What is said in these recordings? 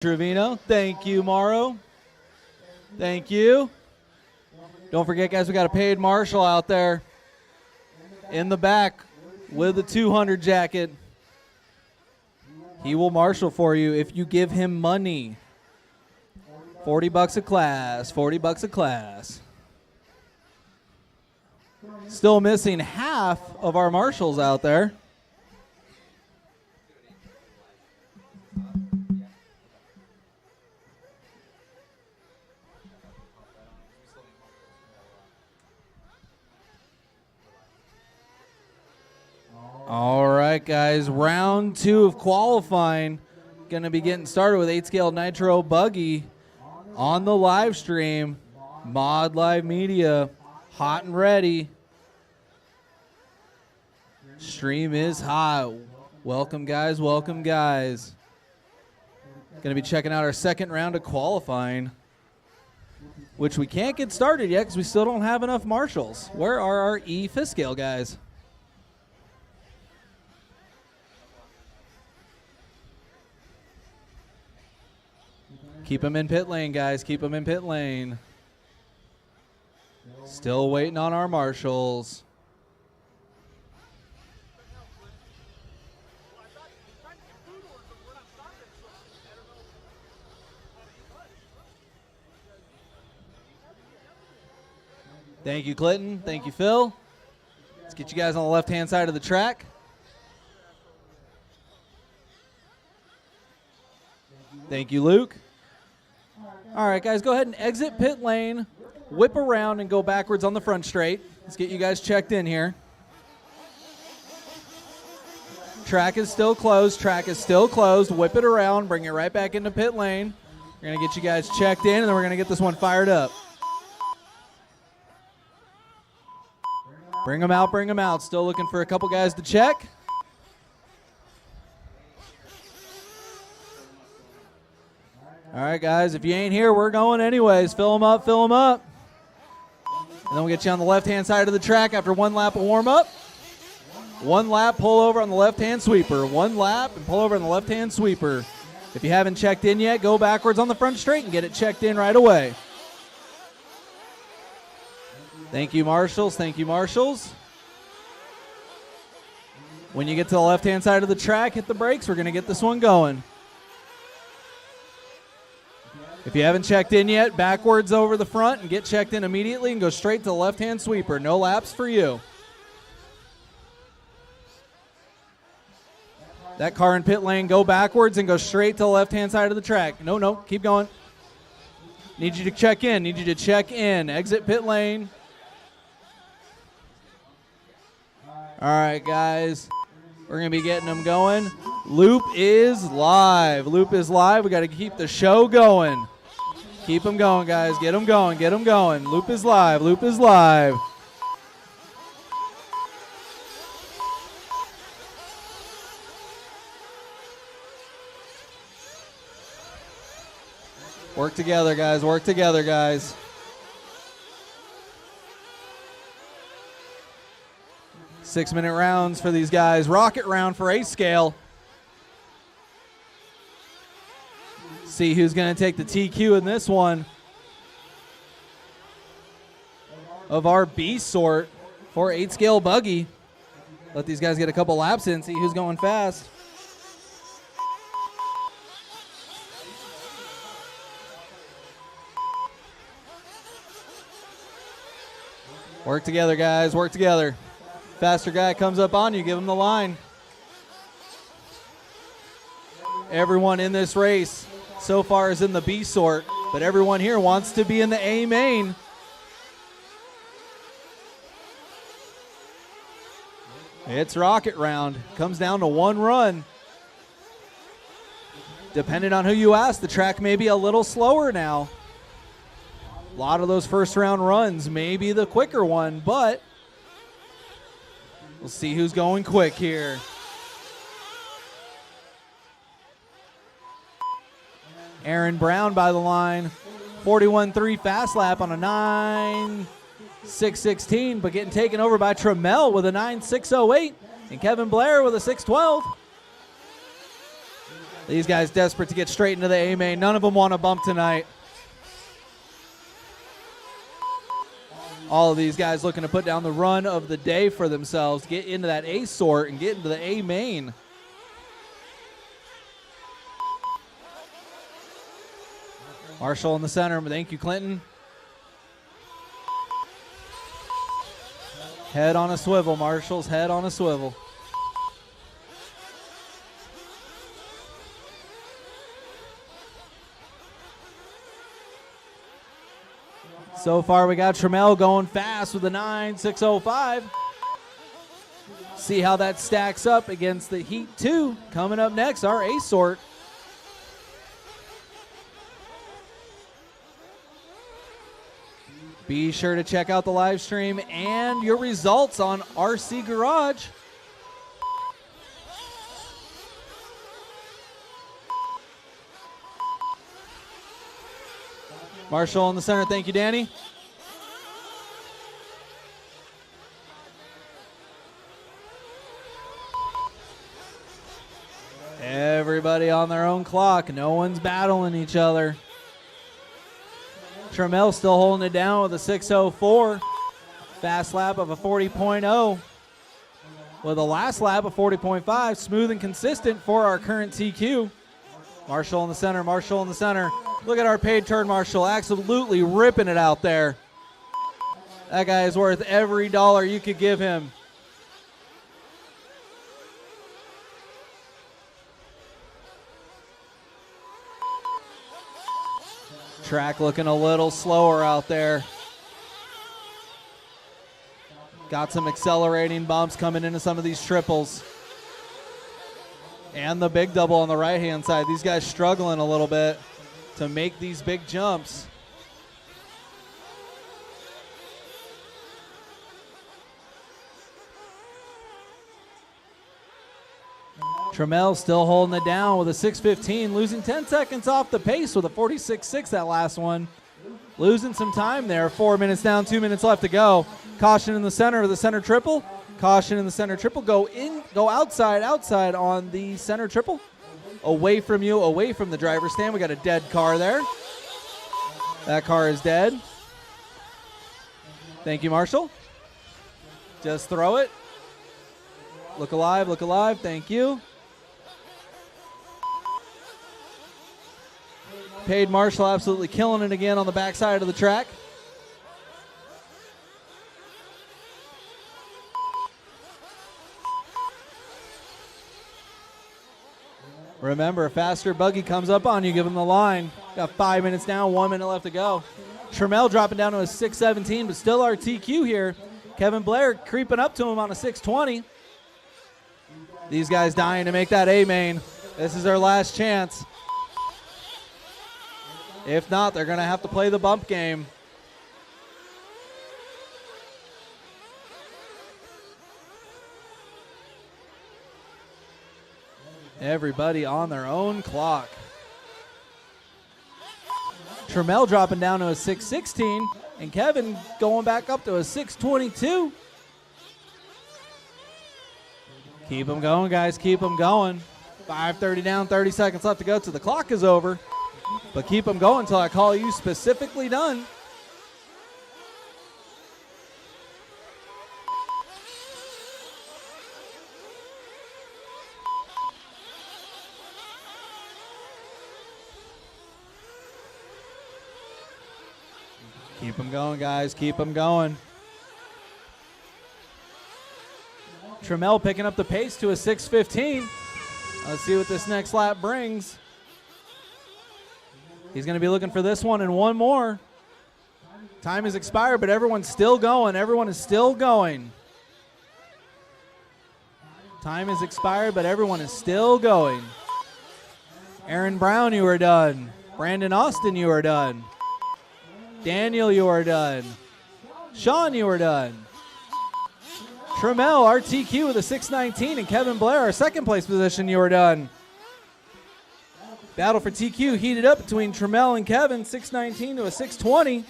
Trevino. Thank you, Morrow. Thank you. Don't forget, guys, we got a paid marshal out there in the back with the 200 jacket. He will marshal for you if you give him money. 40 bucks a class, 40 bucks a class. Still missing half of our marshals out there. All right, guys, round 2 of qualifying. Going to be getting started with 8-scale Nitro buggy on the live stream. Mod Live Media, hot and ready. Stream is hot. Welcome, guys. Welcome, guys. Going to be checking out our second round of qualifying, which we can't get started yet because we still don't have enough marshals. Where are our E-5 scale guys? Keep them in pit lane, guys. Keep them in pit lane. Still waiting on our marshals. Thank you, Clinton. Thank you, Phil. Let's get you guys on the left-hand side of the track. Thank you, Luke. All right, guys, go ahead and exit pit lane, whip around, and go backwards on the front straight. Let's get you guys checked in here. Track is still closed. Track is still closed. Whip it around. Bring it right back into pit lane. We're going to get you guys checked in, and then we're going to get this one fired up. Bring them out. Bring them out. Still looking for a couple guys to check. All right, guys, if you ain't here, we're going anyways. Fill them up, fill them up. And then we'll get you on the left-hand side of the track after one lap of warm-up. One lap, pull over on the left-hand sweeper. One lap and pull over on the left-hand sweeper. If you haven't checked in yet, go backwards on the front straight and get it checked in right away. Thank you, marshals. Thank you, marshals. When you get to the left-hand side of the track, hit the brakes. We're going to get this one going. If you haven't checked in yet, backwards over the front and get checked in immediately and go straight to the left-hand sweeper. No laps for you. That car in pit lane, go backwards and go straight to the left-hand side of the track. No, keep going. Need you to check in. Need you to check in. Exit pit lane. All right, guys. We're going to be getting them going. Loop is live. Loop is live. We got to keep the show going. Keep them going, guys. Get them going. Get them going. Loop is live. Loop is live. Work together, guys. Work together, guys. Six-minute rounds for these guys. Rocket round for 8-scale. See who's going to take the TQ in this one of our B sort for 8-scale buggy. Let these guys get a couple laps in, see who's going fast. Work together, guys. Work together. Faster guy comes up on you, give him the line. Everyone in this race so far is in the B sort, but everyone here wants to be in the A main. It's rocket round. Comes down to one run. Depending on who you ask, the track may be a little slower now. A lot of those first round runs may be the quicker one, but we'll see who's going quick here. Aaron Brown by the line. 41.3 fast lap on a 9.616, but getting taken over by Trammell with a 9.608 and Kevin Blair with a 6.12. These guys desperate to get straight into the A main. None of them want to bump tonight. All of these guys looking to put down the run of the day for themselves, get into that A sort and get into the A main. Marshall in the center. Thank you, Clinton. Head on a swivel. Marshall's head on a swivel. So far, we got Trammell going fast with a 9.605. See how that stacks up against the Heat 2. Coming up next, our A sort. Be sure to check out the live stream and your results on RC Garage. Marshall in the center. Thank you, Danny. Everybody on their own clock. No one's battling each other. Trammell still holding it down with a 6.04. Fast lap of a 40.0. With a last lap of 40.5. Smooth and consistent for our current TQ. Marshall in the center. Marshall in the center. Look at our paid turn Marshall. Absolutely ripping it out there. That guy is worth every dollar you could give him. Track looking a little slower out there. Got some accelerating bumps coming into some of these triples. And the big double on the right-hand side. These guys struggling a little bit to make these big jumps. Trammell still holding it down with a 6.15, losing 10 seconds off the pace with a 46.6 that last one. Losing some time there. 4 minutes down, 2 minutes left to go. Caution in the center of the center triple. Caution in the center triple. Go outside on the center triple. Away from you, away from the driver's stand. We got a dead car there. That car is dead. Thank you, Marshall. Just throw it. Look alive, look alive. Thank you. Paid Marshall absolutely killing it again on the backside of the track. Remember, a faster buggy comes up on you, give him the line. Got 5 minutes down, 1 minute left to go. Trammell dropping down to a 6.17, but still our TQ here. Kevin Blair creeping up to him on a 6.20. These guys dying to make that A main. This is their last chance. If not, they're going to have to play the bump game. Everybody on their own clock. Trammell dropping down to a 6.16, and Kevin going back up to a 6.22. Keep them going, guys. Keep them going. 5:30 down, 30 seconds left to go till the clock is over. But keep them going until I call you specifically done. Keep them going, guys. Keep them going. Trammell picking up the pace to a 6.15. Let's see what this next lap brings. He's going to be looking for this one and one more. Time has expired, but everyone's still going. Everyone is still going. Time has expired, but everyone is still going. Aaron Brown, you are done. Brandon Austin, you are done. Daniel, you are done. Sean, you are done. Trammell, our TQ with a 6.19, and Kevin Blair, our second place position, you are done. Battle for TQ heated up between Trammell and Kevin, 6.19 to a 6.20.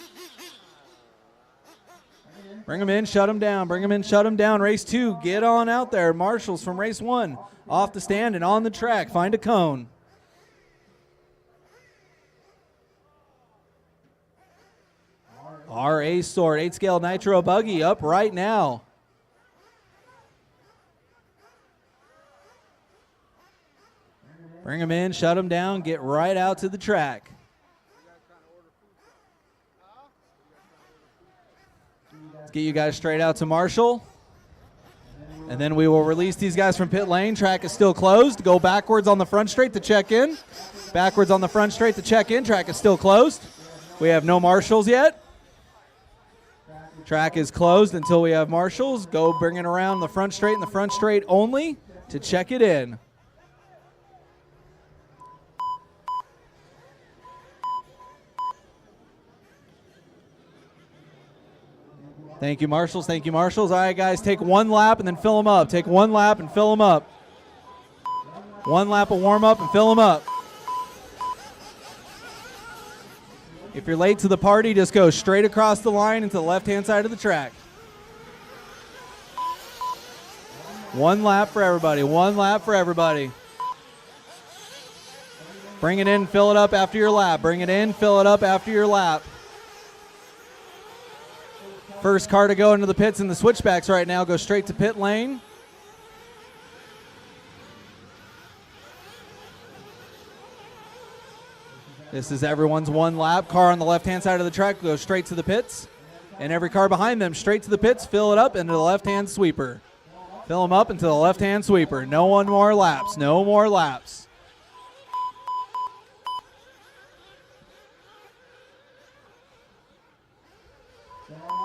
Bring them in, shut them down. Bring them in, shut them down. Race 2, get on out there. Marshals from race 1, off the stand and on the track. Find a cone. Our A Sort 8 scale Nitro buggy up right now. Bring them in, shut them down, get right out to the track. Let's get you guys straight out to Marshall. And then we will release these guys from pit lane. Track is still closed. Go backwards on the front straight to check in. Backwards on the front straight to check in. Track is still closed. We have no marshals yet. Track is closed until we have marshals. Go bring it around the front straight and the front straight only to check it in. Thank you, marshals. Thank you, marshals. All right, guys, take one lap and then fill them up. Take one lap and fill them up. One lap of warm up and fill them up. If you're late to the party, just go straight across the line into the left-hand side of the track. One lap for everybody. One lap for everybody. Bring it in, fill it up after your lap. Bring it in, fill it up after your lap. First car to go into the pits in the switchbacks right now, go straight to pit lane. This is everyone's one lap. Car on the left-hand side of the track, go straight to the pits. And every car behind them, straight to the pits, fill it up into the left-hand sweeper. Fill them up into the left-hand sweeper. No one more laps, no more laps.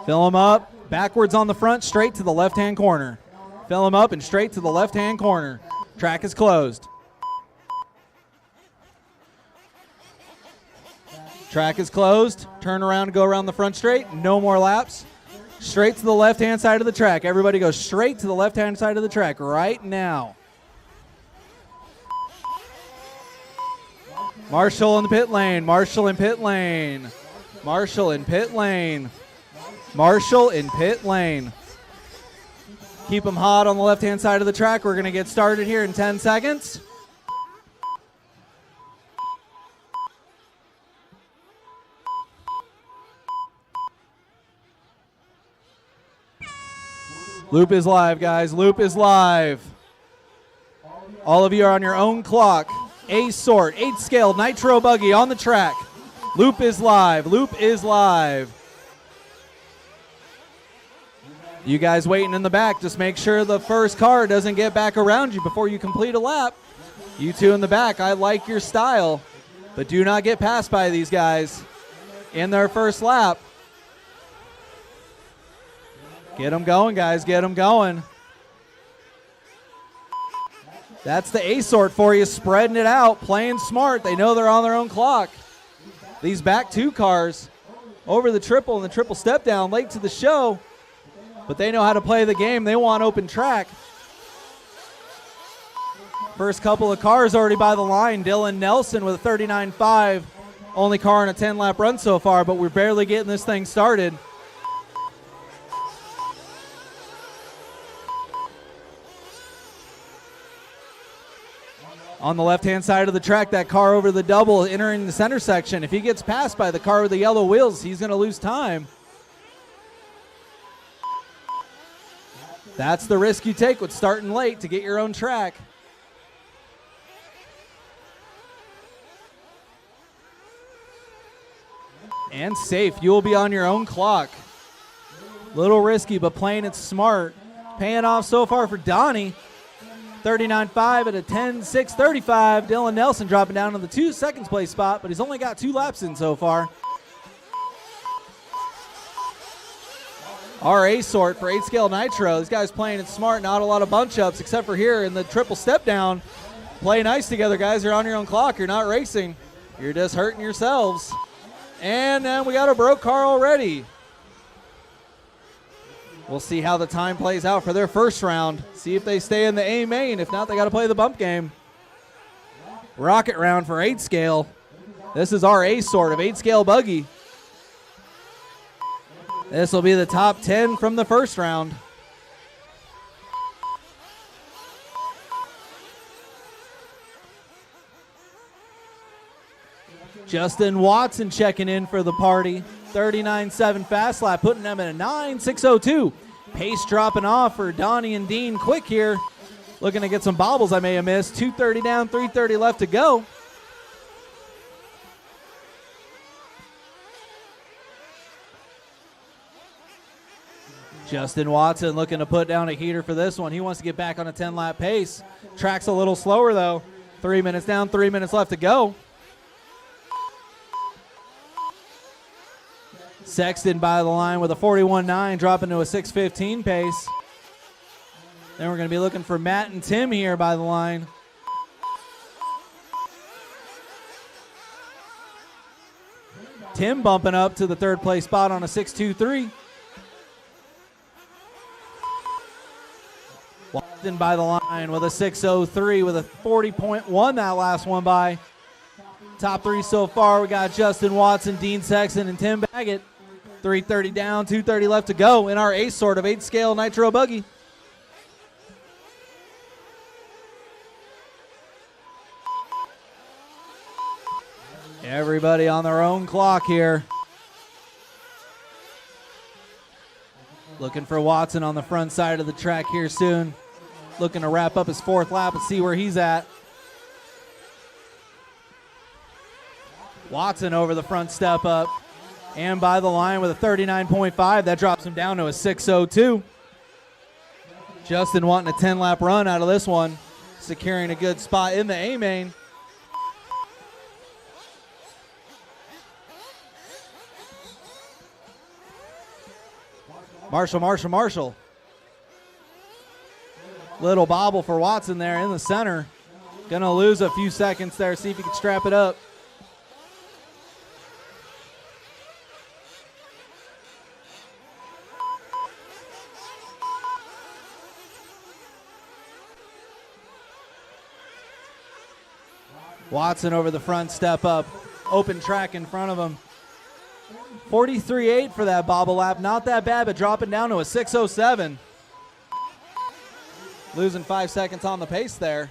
Fill them up, backwards on the front, straight to the left-hand corner. Fill them up and straight to the left-hand corner. Track is closed. Track is closed. Turn around and go around the front straight. No more laps. Straight to the left-hand side of the track. Everybody go straight to the left-hand side of the track right now. Marshall in the pit lane. Marshall in pit lane. Marshall in pit lane. Marshall in pit lane. Keep them hot on the left-hand side of the track. We're going to get started here in 10 seconds. Loop is live, guys. Loop is live. All of you are on your own clock. A Sort, 8 scale Nitro buggy on the track. Loop is live. Loop is live. You guys waiting in the back, just make sure the first car doesn't get back around you before you complete a lap. You two in the back, I like your style, but do not get passed by these guys in their first lap. Get them going, guys, get them going. That's the A Sort for you, spreading it out, playing smart. They know they're on their own clock. These back two cars over the triple and the triple step down late to the show. But they know how to play the game. They want open track. First couple of cars already by the line. Dylan Nelson with a 39.5. Only car on a 10-lap run so far, but we're barely getting this thing started. On the left-hand side of the track, that car over the double entering the center section. If he gets passed by the car with the yellow wheels, he's going to lose time. That's the risk you take with starting late to get your own track. And safe. You will be on your own clock. Little risky, but playing it smart. Paying off so far for Donnie. 39.5 at a 10.6.35. Dylan Nelson dropping down to the 2 seconds place spot, but he's only got 2 laps in so far. Our A Sort for 8 scale Nitro. These guys playing it smart, not a lot of bunch ups except for here in the triple step down. Play nice together, guys. You're on your own clock. You're not racing. You're just hurting yourselves. And then we got a broke car already. We'll see how the time plays out for their first round. See if they stay in the A main. If not, they got to play the bump game. Rocket round for 8 scale. This is our A Sort of 8 scale buggy. This will be the top 10 from the first round. Justin Watson checking in for the party. 39.7 fast lap, putting them at a 9.602. Pace dropping off for Donnie and Dean quick here. Looking to get some bobbles I may have missed. 2:30 down, 3:30 left to go. Justin Watson looking to put down a heater for this one. He wants to get back on a 10-lap pace. Track's a little slower, though. 3 minutes down, 3 minutes left to go. Sexton by the line with a 41.9, dropping to a 6:15 pace. Then we're going to be looking for Matt and Tim here by the line. Tim bumping up to the third place spot on a 6.23. Watson by the line with a 6.03 with a 40.1 that last one by. Top three so far, we got Justin Watson, Dean Sexton, and Tim Baggett. 3:30 down, 2:30 left to go in our ace sort of 8-scale Nitro buggy. Everybody on their own clock here. Looking for Watson on the front side of the track here soon. Looking to wrap up his 4th lap and see where he's at. Watson over the front step up and by the line with a 39.5. That drops him down to a 6.02. Justin wanting a 10-lap run out of this one, securing a good spot in the A-main. Marshall. Little bobble for Watson there in the center. Gonna lose a few seconds there. See if he can strap it up. Watson over the front step up. Open track in front of him. 43.8 for that bobble lap. Not that bad, but dropping down to a 6.07. Losing 5 seconds on the pace there.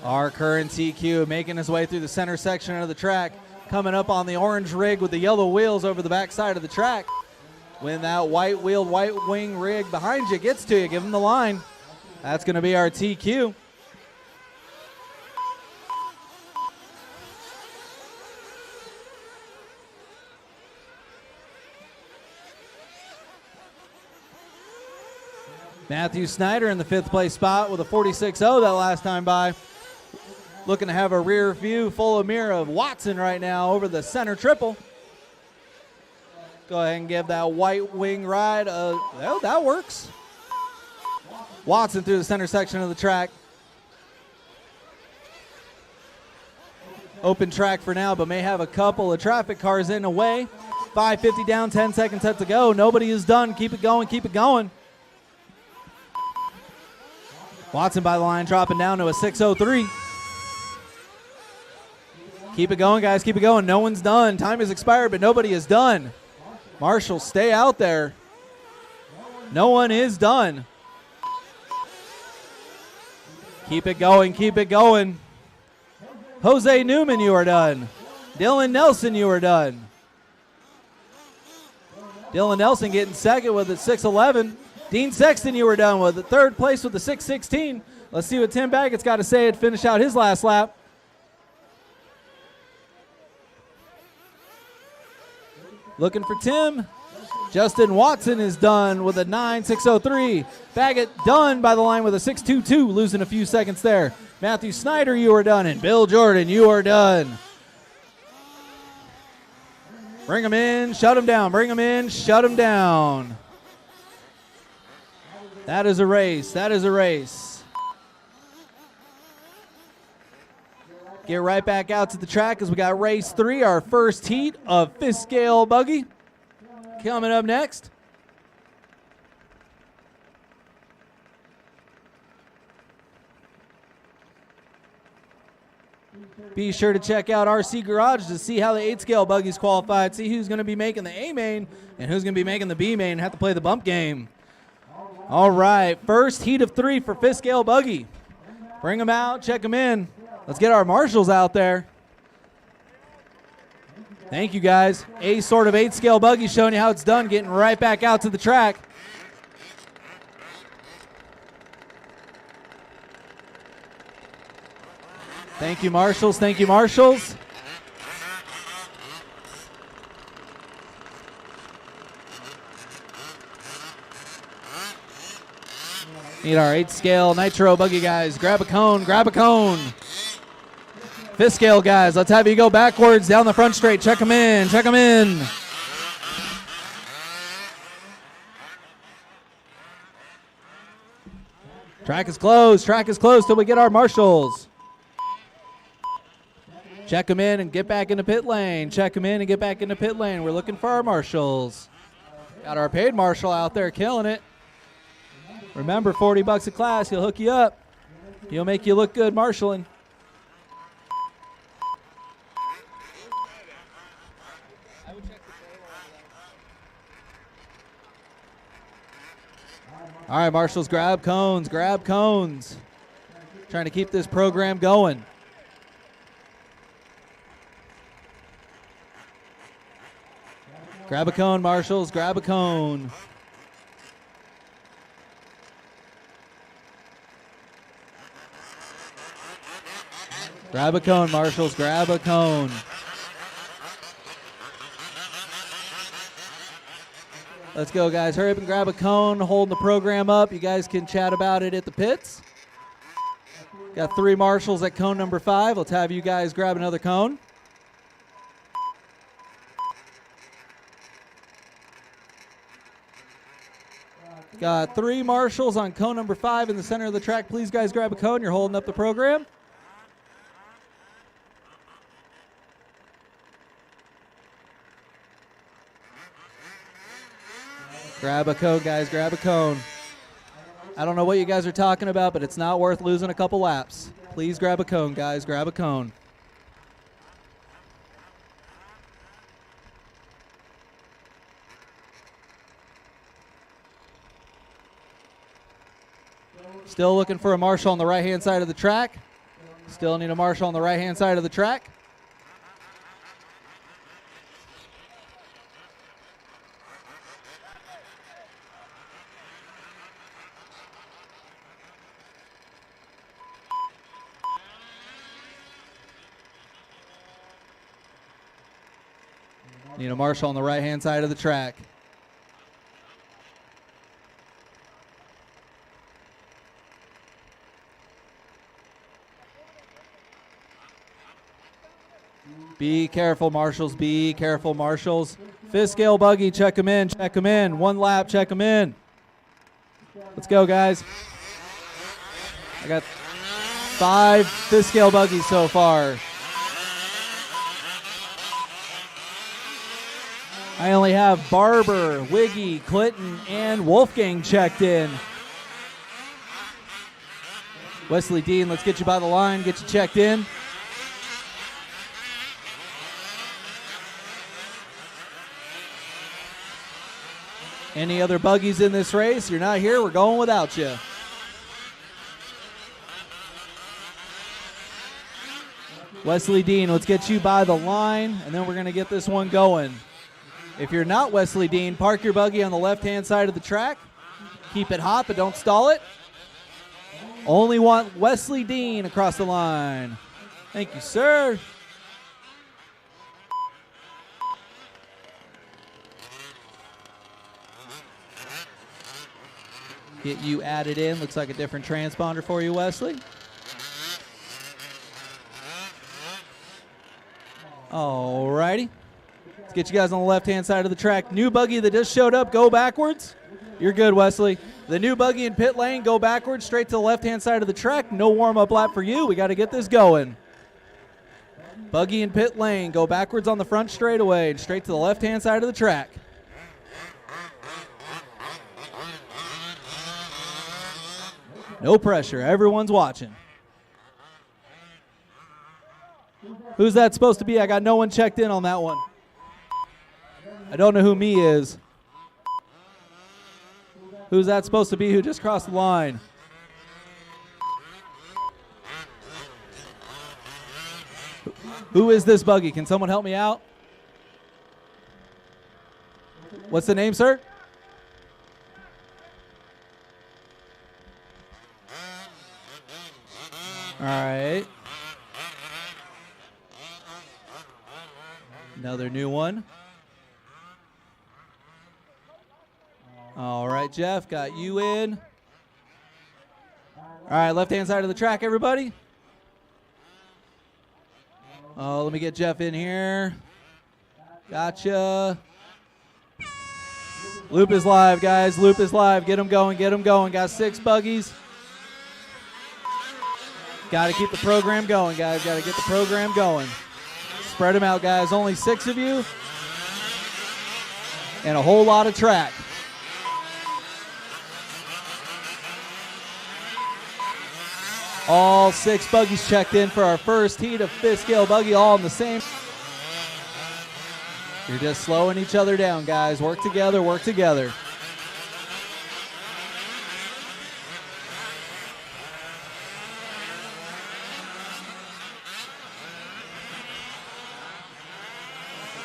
Our current TQ making his way through the center section of the track. Coming up on the orange rig with the yellow wheels over the backside of the track. When that white-wheeled, white-wing rig behind you gets to you, give him the line. That's going to be our TQ. Matthew Snyder in the 5th place spot with a 46.0 that last time by. Looking to have a rear view full of mirror of Watson right now over the center triple. Go ahead and give that white wing ride. Well, that works. Watson through the center section of the track. Open track for now, but may have a couple of traffic cars in the way. 5:50 down, 10 seconds left to go. Nobody is done. Keep it going, keep it going. Watson by the line, dropping down to a 6.03. Keep it going, guys, keep it going. No one's done. Time has expired, but nobody is done. Marshall, stay out there. No one is done. Keep it going, keep it going. Jose Newman, you are done. Dylan Nelson, you are done. Dylan Nelson getting second with a 6.11. Dean Sexton, you were done with the 3rd place with the 6.16. Let's see what Tim Baggett's got to say to finish out his last lap. Looking for Tim. Justin Watson is done with a 9.603. Baggett done by the line with a 6.22, losing a few seconds there. Matthew Snyder, you are done. And Bill Jordan, you are done. Bring him in, shut him down. Bring him in, shut him down. That is a race. That is a race. Get right back out to the track as we got race 3, our first heat of 5th scale buggy. Coming up next. Be sure to check out RC Garage to see how the 8 scale buggies qualified. See who's going to be making the A main and who's going to be making the B main and have to play the bump game. All right, first heat of 3 for 5th scale buggy. Bring them out, check them in. Let's get our marshals out there. Thank you, guys. A sort of 8th scale buggy showing you how it's done, getting right back out to the track. Thank you, marshals. Thank you, marshals. Need our 8th scale Nitro buggy guys. Grab a cone, grab a cone. 5th scale guys, let's have you go backwards down the front straight. Check them in, check them in. Track is closed till we get our marshals. Check them in and get back into pit lane. Check them in and get back into pit lane. We're looking for our marshals. Got our paid marshal out there killing it. Remember, $40 a class, he'll hook you up. He'll make you look good marshaling. All right, marshals, grab cones, grab cones. Trying to keep this program going. Grab a cone, marshals, grab a cone. Grab a cone, marshals, grab a cone. Let's go, guys. Hurry up and grab a cone, holding the program up. You guys can chat about it at the pits. Got 3 marshals at cone number 5. Let's have you guys grab another cone. Got 3 marshals on cone number 5 in the center of the track. Please, guys, grab a cone. You're holding up the program. Grab a cone, guys. Grab a cone. I don't know what you guys are talking about, but it's not worth losing a couple laps. Please grab a cone, guys. Grab a cone. Still looking for a marshal on the right-hand side of the track. Still need a marshal on the right-hand side of the track. Need a marshal on the right-hand side of the track. Be careful, marshals. Be careful, marshals. 5th scale buggy, check them in. Check them in. 1 lap, check them in. Let's go, guys. I got 5 5th scale buggies so far. I only have Barber, Wiggy, Clinton, and Wolfgang checked in. Wesley Dean, let's get you by the line, get you checked in. Any other buggies in this race? You're not here, we're going without you. Wesley Dean, let's get you by the line, and then we're going to get this one going. If you're not Wesley Dean, park your buggy on the left-hand side of the track. Keep it hot, but don't stall it. Only want Wesley Dean across the line. Thank you, sir. Get you added in. Looks like a different transponder for you, Wesley. All righty. Let's get you guys on the left-hand side of the track. New buggy that just showed up, go backwards. You're good, Wesley. The new buggy in pit lane, go backwards, straight to the left-hand side of the track. No warm-up lap for you. We got to get this going. Buggy in pit lane, go backwards on the front straightaway and straight to the left-hand side of the track. No pressure. Everyone's watching. Who's that supposed to be? I got no one checked in on that one. I don't know who me is. Who's that supposed to be who just crossed the line? Who is this buggy? Can someone help me out? What's the name, sir? All right. Another new one. All right, Jeff, got you in. All right, left-hand side of the track, everybody. Oh, let me get Jeff in here. Gotcha. Loop is live, guys. Loop is live. Get them going, get them going. Got 6 buggies. Got to keep the program going, guys. Got to get the program going. Spread them out, guys. Only 6 of you. And a whole lot of track. All 6 buggies checked in for our first heat of 5th scale buggy, all in the same. You're just slowing each other down, guys. Work together, work together.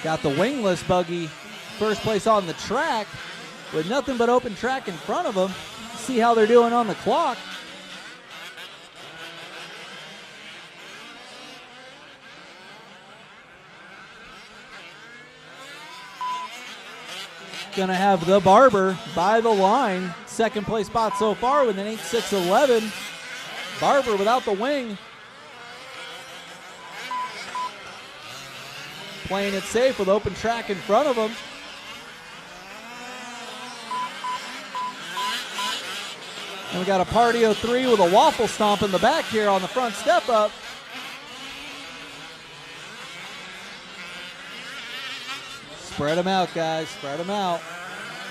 Got the wingless buggy first place on the track with nothing but open track in front of them. See how they're doing on the clock. Gonna have the Barber by the line. Second place spot so far with an 8.611. Barber without the wing. Playing it safe with open track in front of him. And we got a Party 03 with a waffle stomp in the back here on the front step up. Spread them out, guys. Spread them out.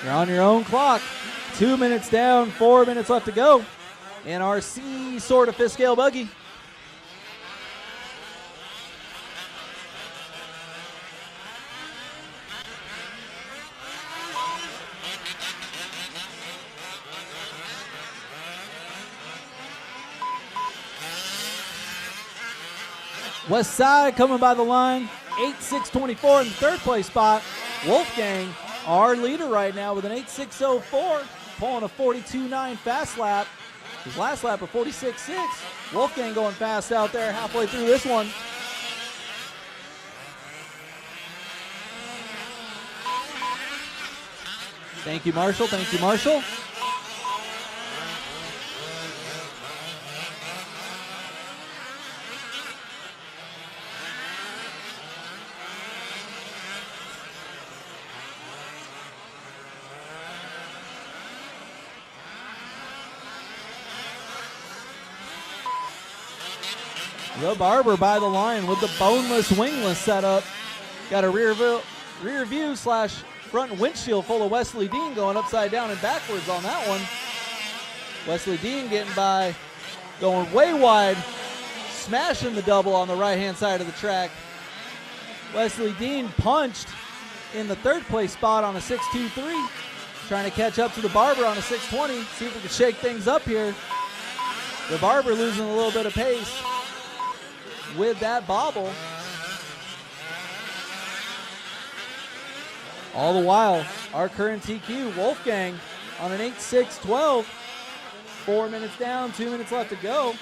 You're on your own clock. 2 minutes down, 4 minutes left to go in our C sort of 5th scale buggy. West Side coming by the line, 8.624 in the 3rd place spot. Wolfgang, our leader right now with an 8.604, pulling a 42.9 fast lap. His last lap of 46.6. Wolfgang going fast out there halfway through this one. Thank you, Marshall. Thank you, Marshall. The Barber by the line with the boneless wingless setup. Got a rear view slash front windshield full of Wesley Dean going upside down and backwards on that one. Wesley Dean getting by, going way wide, smashing the double on the right-hand side of the track. Wesley Dean punched in the 3rd place spot on a 6.23. Trying to catch up to the Barber on a 6.20. See if we can shake things up here. The Barber losing a little bit of pace with that bobble. All the while, our current TQ, Wolfgang, on an 8.612. 4 minutes down, 2 minutes left to go.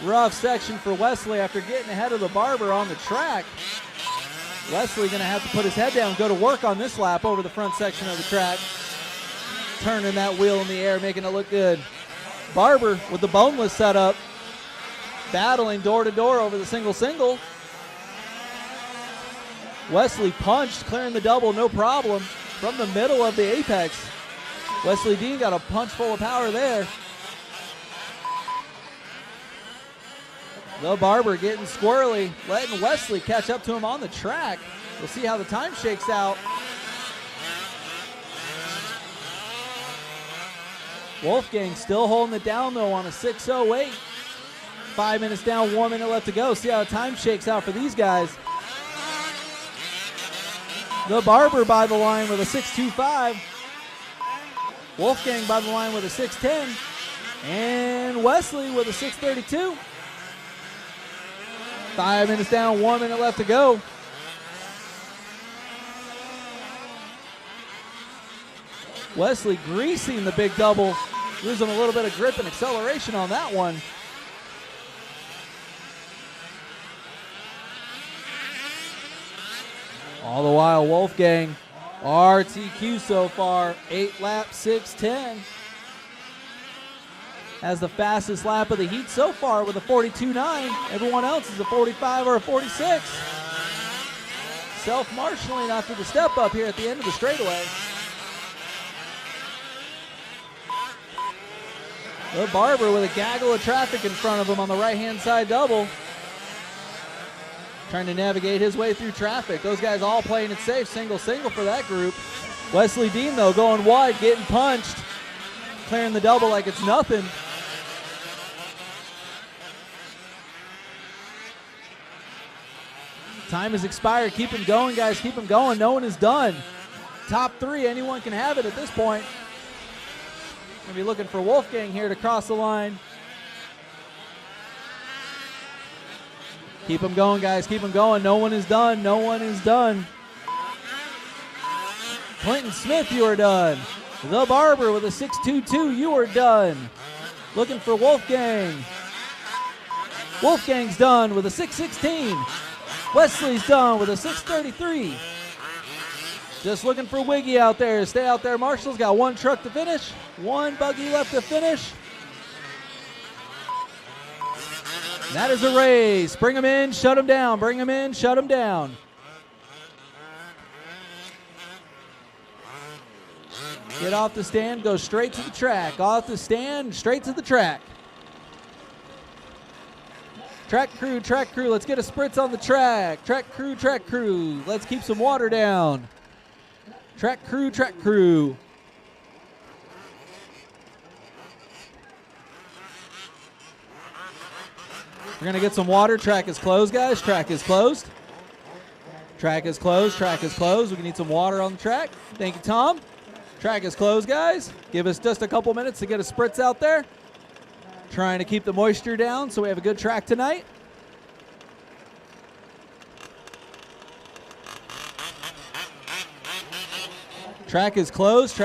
Rough section for Wesley after getting ahead of the Barber on the track. Wesley going to have to put his head down, go to work on this lap over the front section of the track. Turning that wheel in the air, making it look good. Barber with the boneless setup, battling door to door over the single. Wesley punched, clearing the double, no problem, from the middle of the apex. Wesley Dean got a punch full of power there. The Barber getting squirrely, letting Wesley catch up to him on the track. We'll see how the time shakes out. Wolfgang still holding it down, though, on a 6.08. 5 minutes down, 1 minute left to go. See how the time shakes out for these guys. The Barber by the line with a 6.25. Wolfgang by the line with a 6.10. And Wesley with a 6.32. 5 minutes down, 1 minute left to go. Wesley greasing the big double, losing a little bit of grip and acceleration on that one. All the while, Wolfgang, RTQ so far, 8 laps, 6:10. Has the fastest lap of the heat so far with a 42.9. Everyone else is a 45 or a 46. Self-marshaling after the step up here at the end of the straightaway. The Barber with a gaggle of traffic in front of him on the right-hand side double. Trying to navigate his way through traffic. Those guys all playing it safe, single for that group. Wesley Dean, though, going wide, getting punched. Clearing the double like it's nothing. Time has expired. Keep him going, guys. Keep him going. No one is done. Top 3, anyone can have it at this point. Going to be looking for Wolfgang here to cross the line. Keep him going, guys. Keep him going. No one is done. No one is done. Clinton Smith, you are done. The Barber with a 6.22, you are done. Looking for Wolfgang. Wolfgang's done with a 6.16. Wesley's done with a 6.33. Just looking for Wiggy out there. Stay out there, Marshall's got 1 truck to finish. 1 buggy left to finish. That is a race. Bring him in, shut him down. Bring him in, shut him down. Get off the stand, go straight to the track. Off the stand, straight to the track. Track crew, let's get a spritz on the track. Track crew, let's keep some water down. Track crew. We're gonna get some water. Track is closed, guys. Track is closed. Track is closed. We need some water on the track. Thank you, Tom. Track is closed, guys. Give us just a couple minutes to get a spritz out there. Trying to keep the moisture down so we have a good track tonight. Track is closed.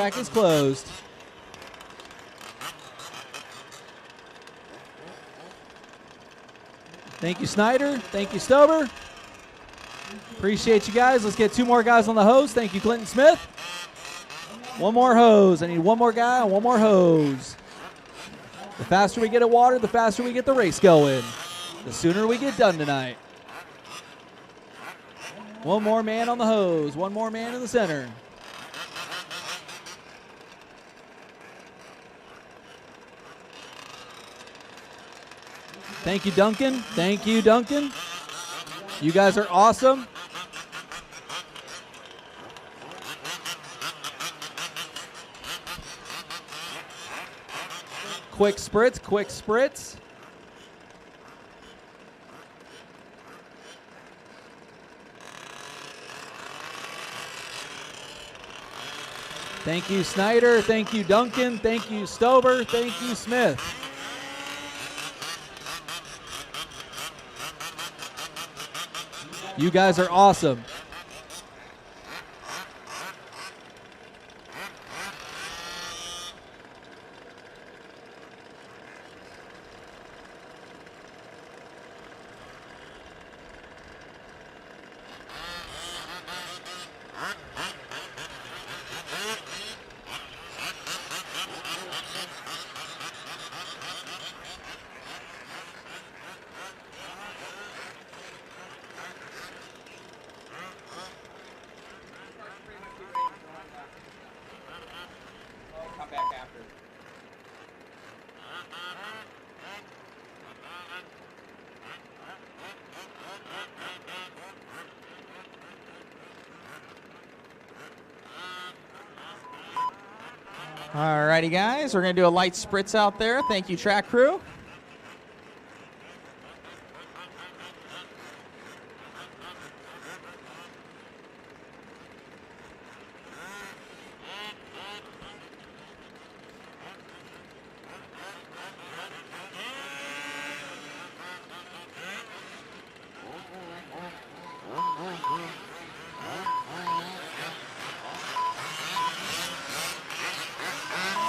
Thank you, Snyder. Thank you, Stober. Appreciate you guys. Let's get 2 more guys on the hose. Thank you, Clinton Smith. 1 more hose. I need 1 more guy and 1 more hose. The faster we get at water, the faster we get the race going. The sooner we get done tonight. 1 more man on the hose. 1 more man in the center. Thank you, Duncan. Thank you, Duncan. You guys are awesome. Quick spritz. Thank you, Snyder. Thank you, Duncan. Thank you, Stober. Thank you, Smith. You guys are awesome. Alrighty, guys, we're going to do a light spritz out there. Thank you, track crew.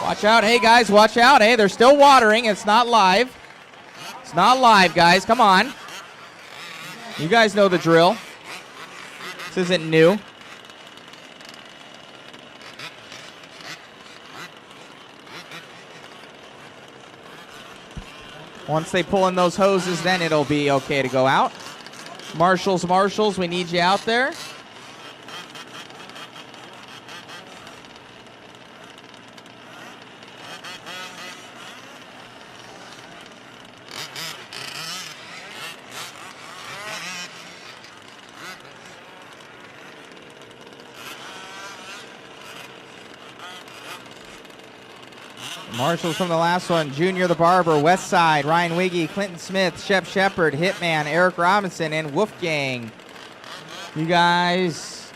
Watch out. Hey, guys, watch out. Hey, they're still watering. It's not live. It's not live, guys. Come on. You guys know the drill. This isn't new. Once they pull in those hoses, then it'll be okay to go out. Marshals, we need you out there. Marshals from the last one, Junior the Barber, West Side, Ryan Wiggy, Clinton Smith, Shep Shepard, Hitman, Eric Robinson, and Wolfgang. You guys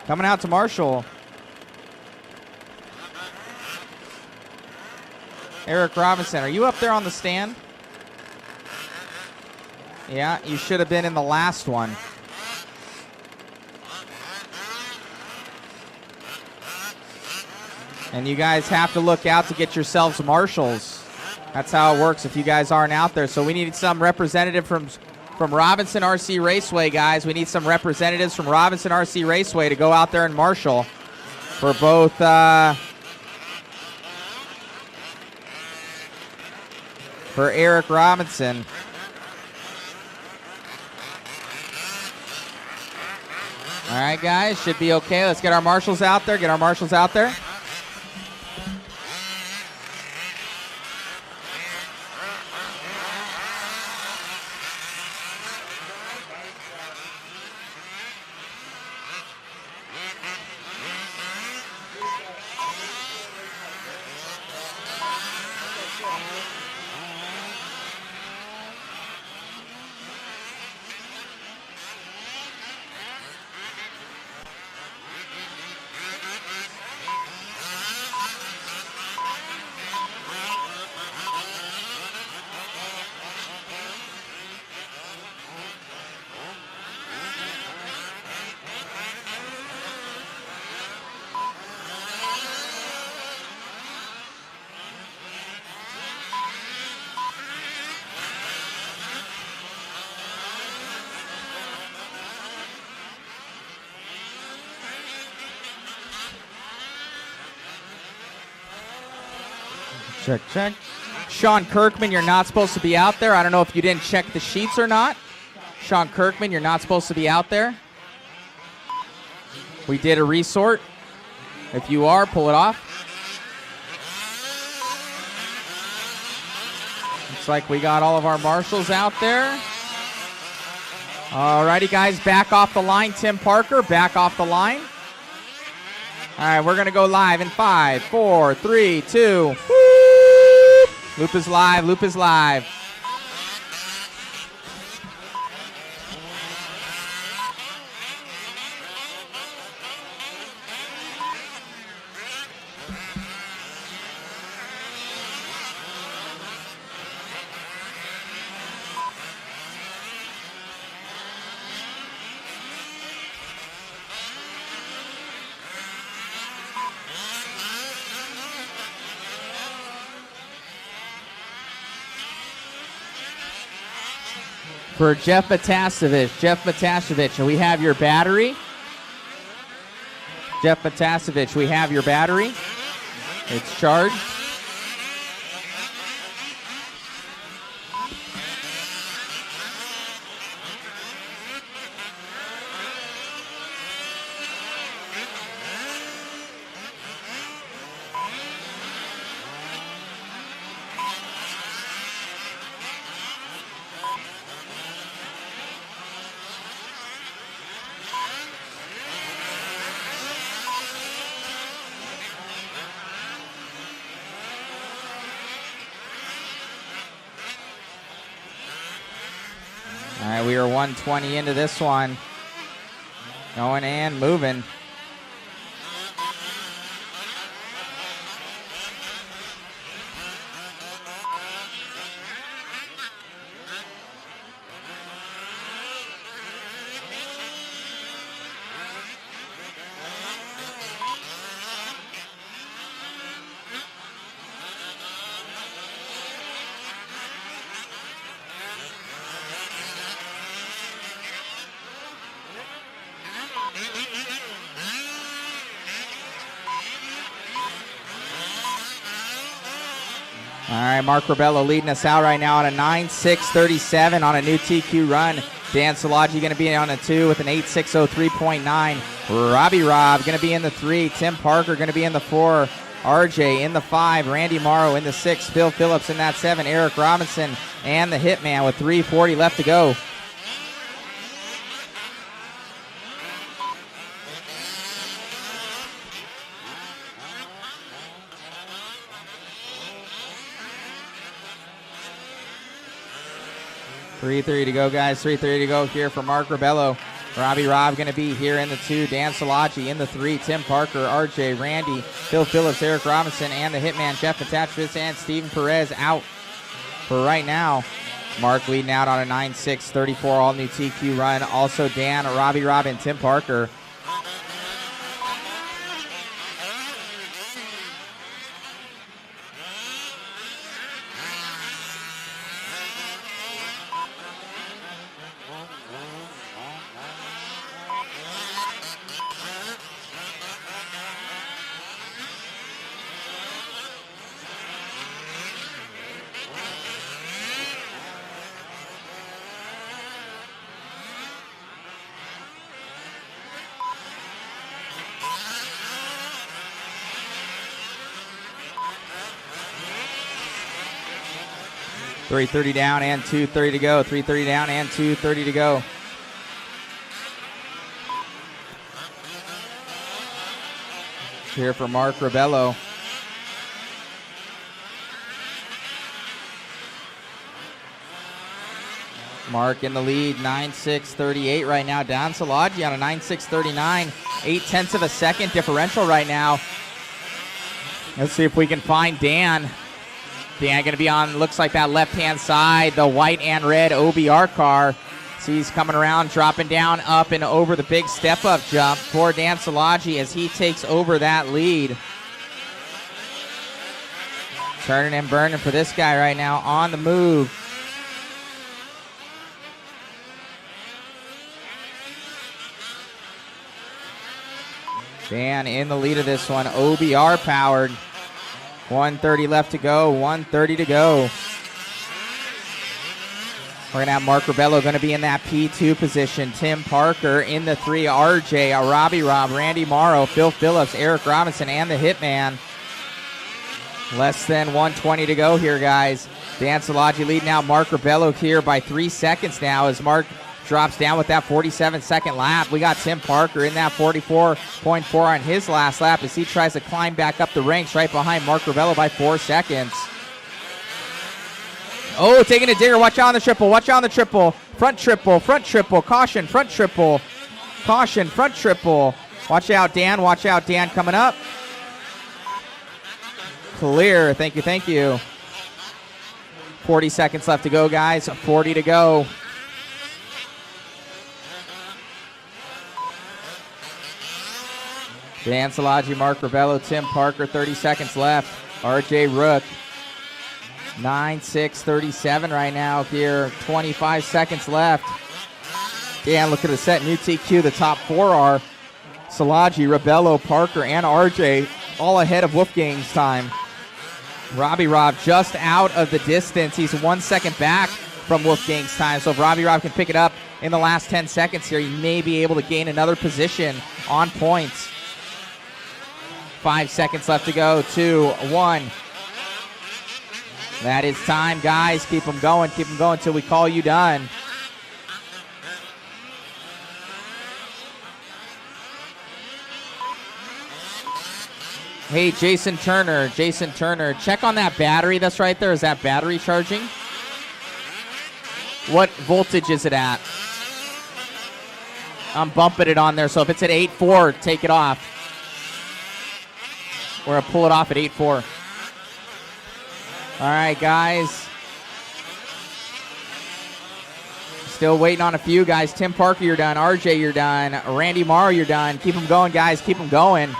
coming out to Marshall. Eric Robinson, are you up there on the stand? Yeah, you should have been in the last one. And you guys have to look out to get yourselves marshals. That's how it works if you guys aren't out there. So we need some representative from Robinson RC Raceway, guys. We need some representatives from Robinson RC Raceway to go out there and marshal for both for Eric Robinson. All right, guys, should be okay. Let's get our marshals out there. Get our marshals out there. Check, check. Sean Kirkman, you're not supposed to be out there. I don't know if you didn't check the sheets or not. Sean Kirkman, you're not supposed to be out there. We did a resort. If you are, pull it off. Looks like we got all of our marshals out there. Alrighty, guys, back off the line. Tim Parker, back off the line. All right, we're going to go live in 5, 4, 3, 2. Woo! Loop is live. Loop is live. For Jeff Matasevich, we have your battery. Jeff Matasevich, we have your battery. It's charged. All right, we are 120 into this one. Going and moving. All right, Mark Rebello leading us out right now on a 9.637 on a new TQ run. Dan Szilagyi going to be on a 2 with an 8.603.9. Robbie Rob going to be in the 3. Tim Parker going to be in the 4. RJ in the 5. Randy Morrow in the 6. Phil Phillips in that 7. Eric Robinson and the Hitman with 3:40 left to go. .330 to go, guys. 3:30 to go here for Mark Rebello. Robbie Rob going to be here in the 2. Dan Szilagyi in the 3. Tim Parker, RJ, Randy, Phil Phillips, Eric Robinson, and the Hitman, Jeff Patachvis, and Steven Perez out for right now. Mark leading out on a 9.634 all-new TQ run. Also Dan, Robbie Rob, and Tim Parker. .330 down and 2:30 to go. 3:30 down and 2:30 to go. Here for Mark Rebello. Mark in the lead, 9.638 right now. Dan Szilagyi on a 9.639, 0.8 of a second differential right now. Let's see if we can find Dan. Dan going to be on, looks like that left-hand side, the white and red OBR car. See, he's coming around, dropping down, up and over the big step-up jump for Dan Szilagyi as he takes over that lead. Turning and burning for this guy right now on the move. Dan in the lead of this one, OBR powered. 1:30 left to go, 1:30 to go. We're going to have Mark Rebello going to be in that P2 position. Tim Parker in the 3, RJ, Robbie Rob, Randy Morrow, Phil Phillips, Eric Robinson, and the Hitman. Less than 1:20 to go here, guys. Dan Szilagyi leading out Mark Rebello here by 3 seconds now as Mark drops down with that 47-second lap. We got Tim Parker in that 44.4 on his last lap as he tries to climb back up the ranks right behind Mark Rebello by 4 seconds. Oh, taking a digger. Watch out on the triple. Watch out on the triple. Front triple. Front triple. Caution. Front triple. Caution. Front triple. Watch out, Dan. Watch out, Dan coming up. Clear. Thank you. Thank you. 40 seconds left to go, guys. 40 to go. Dan Szilagyi, Mark Rebello, Tim Parker, 30 seconds left. RJ Rook, 9.637 right now here. 25 seconds left. Dan, look at the set. New TQ, the top 4 are Szilagyi, Rebello, Parker, and RJ, all ahead of Wolfgang's time. Robbie Rob just out of the distance. He's 1 second back from Wolfgang's time. So if Robbie Rob can pick it up in the last 10 seconds here, he may be able to gain another position on points. 5 seconds left to go. 2, 1. That is time, guys. Keep them going. Keep them going until we call you done. Hey, Jason Turner, check on that battery that's right there. Is that battery charging? What voltage is it at? I'm bumping it on there, so if it's at 8.4, take it off. We're going to pull it off at 8.4. All right, guys. Still waiting on a few guys. Tim Parker, you're done. RJ, you're done. Randy Morrow, you're done. Keep them going, guys. Keep them going.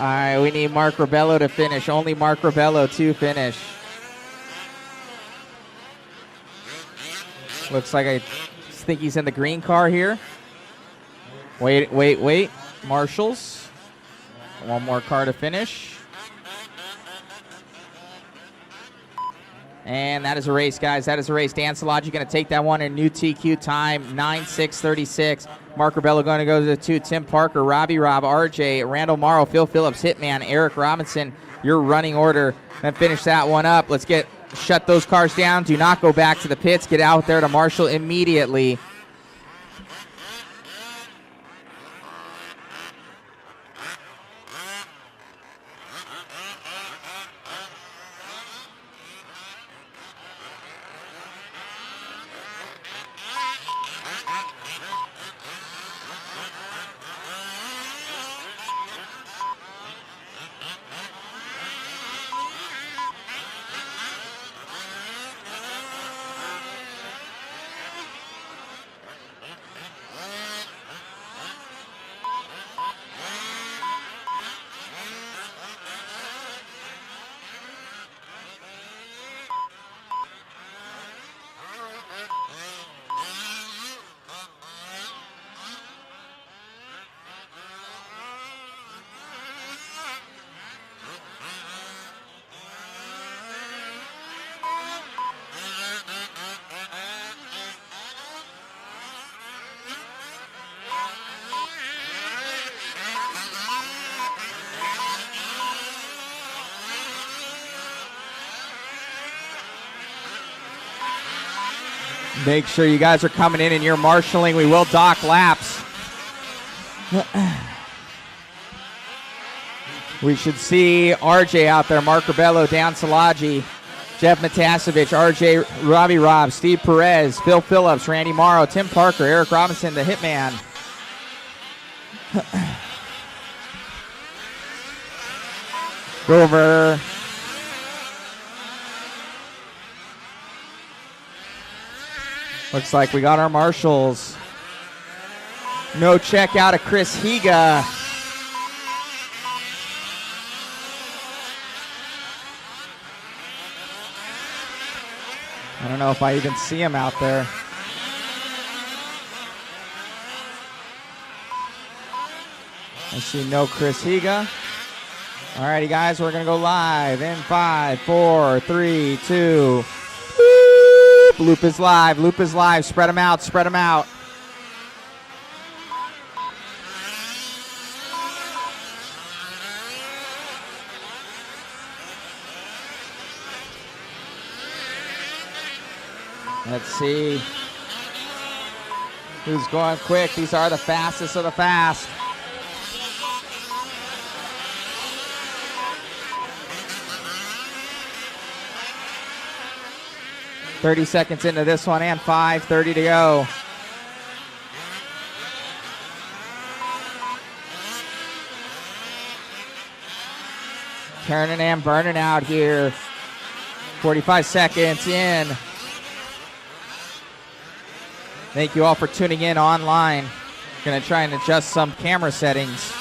All right, we need Mark Rebello to finish. Only Mark Rebello to finish. Looks like I think he's in the green car here. Wait. Marshals. One more car to finish. And that is a race, guys. That is a race. Dan Salagi going to take that one in new TQ time, 9:6:36. Mark Rebello going to go to the 2. Tim Parker, Robbie Rob, RJ, Randall Morrow, Phil Phillips, Hitman, Eric Robinson, your running order. Then finish that one up. Let's shut those cars down. Do not go back to the pits. Get out there to Marshall immediately. Make sure you guys are coming in and you're marshaling. We will dock laps. We should see RJ out there, Mark Rebello, Dan Salagi, Jeff Matasevich, RJ, Robbie Rob, Steve Perez, Phil Phillips, Randy Morrow, Tim Parker, Eric Robinson, the Hitman. Go over. Looks like we got our marshals. No check out of Chris Higa. I don't know if I even see him out there. I see no Chris Higa. Alrighty, guys, we're going to go live in 5, 4, 3, 2. Loop is live. Loop is live. Spread them out. Spread them out. Let's see who's going quick. These are the fastest of the fast. .30 seconds into this one and 5:30 to go. Turning and burning out here. 45 seconds in. Thank you all for tuning in online. Gonna try and adjust some camera settings.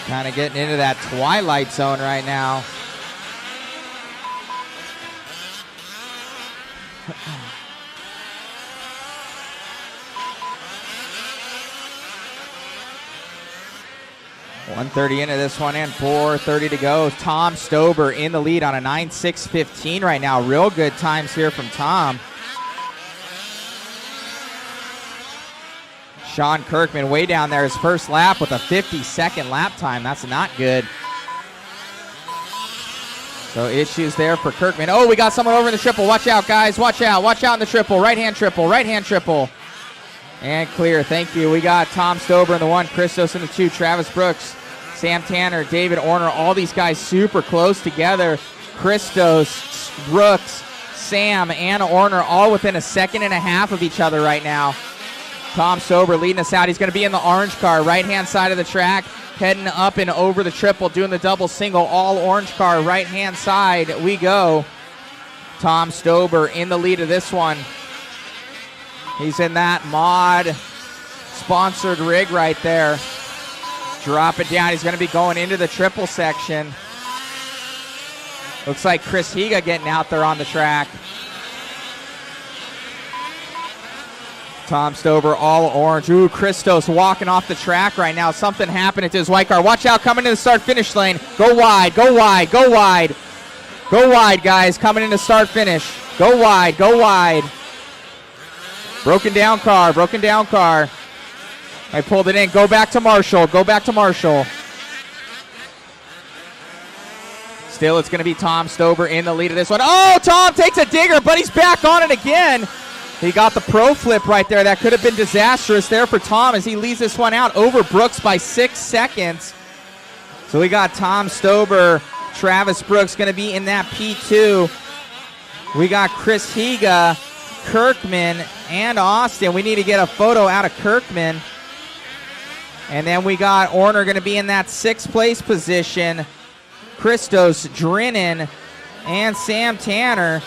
Kind of getting into that twilight zone right now. .130 into this one and 4:30 to go. Tom Stober in the lead on a 9:6:15 right now. Real good times here from Tom. Sean Kirkman way down there, his first lap with a 50-second lap time. That's not good. So issues there for Kirkman. Oh, we got someone over in the triple. Watch out, guys. Watch out. Watch out in the triple. Right-hand triple. Right-hand triple. And clear. Thank you. We got Tom Stober in the 1, Christos in the 2, Travis Brooks, Sam Tanner, David Orner. All these guys super close together. Christos, Brooks, Sam, and Orner all within a second and a half of each other right now. Tom Stober leading us out. He's going to be in the orange car, right-hand side of the track, heading up and over the triple, doing the double single, all orange car, right-hand side we go. Tom Stober in the lead of this one. He's in that mod-sponsored rig right there. Drop it down. He's going to be going into the triple section. Looks like Chris Higa getting out there on the track. Tom Stober all orange. Ooh, Christos walking off the track right now. Something happened to his white car. Watch out, coming to the start-finish lane. Go wide, go wide, go wide. Go wide, guys, coming into start-finish. Go wide, go wide. Broken down car, broken down car. I pulled it in. Go back to Marshall. Go back to Marshall. Still, it's going to be Tom Stober in the lead of this one. Oh, Tom takes a digger, but he's back on it again. He got the pro flip right there. That could have been disastrous there for Tom as he leads this one out over Brooks by 6 seconds. So we got Tom Stober, Travis Brooks going to be in that P2. We got Chris Higa, Kirkman, and Austin. We need to get a photo out of Kirkman. And then we got Orner going to be in that 6th place position. Christos, Drinnan, and Sam Tanner.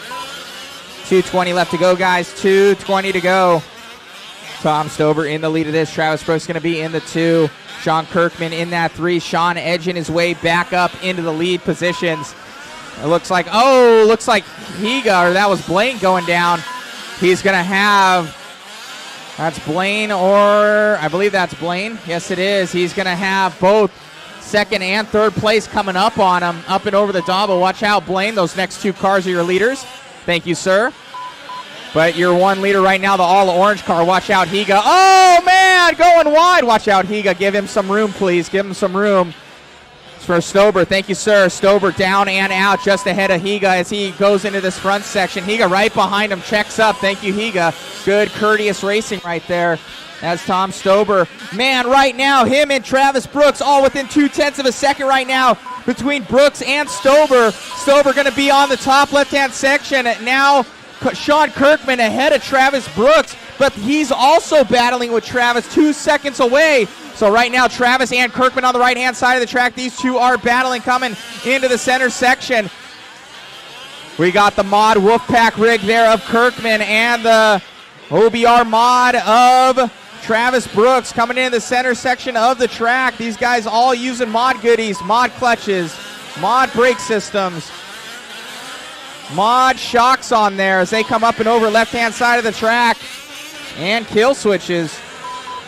2:20 left to go, guys. 2:20 to go. Tom Stober in the lead of this. Travis Brooks going to be in the 2. Sean Kirkman in that 3. Sean edging his way back up into the lead positions. It looks like Higa, or that was Blaine going down. He's going to have... That's Blaine, or I believe that's Blaine. Yes, it is. He's going to have both 2nd and 3rd place coming up on him, up and over the double. Watch out, Blaine. Those next 2 cars are your leaders. Thank you, sir. But your 1 leader right now, the all-orange car. Watch out, Higa. Oh, man, going wide. Watch out, Higa. Give him some room, please. Give him some room. It's for Stober. Thank you, sir. Stober down and out just ahead of Higa as he goes into this front section. Higa right behind him, checks up. Thank you, Higa. Good, courteous racing right there. That's Tom Stober. Man, right now, him and Travis Brooks all within 0.2 of a second right now between Brooks and Stober. Stober going to be on the top left-hand section. Now, Sean Kirkman ahead of Travis Brooks, but he's also battling with Travis 2 seconds away. So right now, Travis and Kirkman on the right-hand side of the track. These 2 are battling coming into the center section. We got the mod Wolfpack rig there of Kirkman and the OBR mod of Travis Brooks coming in the center section of the track. These guys all using mod goodies, mod clutches, mod brake systems, mod shocks on there as they come up and over left-hand side of the track, and kill switches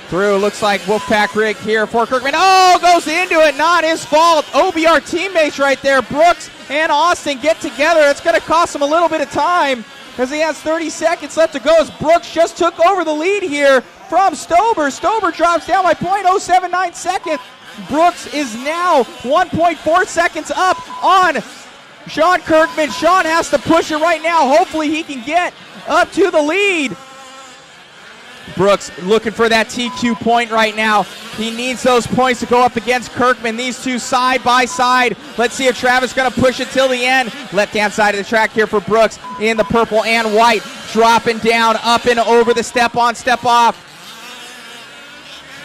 through. Looks like Wolfpack rig here for Kirkman. Oh, goes into it, not his fault. OBR teammates right there. Brooks and Austin get together. It's going to cost him a little bit of time because he has 30 seconds left to go as Brooks just took over the lead here from Stober. Stober drops down by 0.079 seconds. Brooks is now 1.4 seconds up on Sean Kirkman. Sean has to push it right now. Hopefully he can get up to the lead. Brooks looking for that TQ point right now. He needs those points to go up against Kirkman. These 2 side by side. Let's see if Travis is going to push it till the end. Left-hand side of the track here for Brooks in the purple and white. Dropping down, up and over the step on, step off.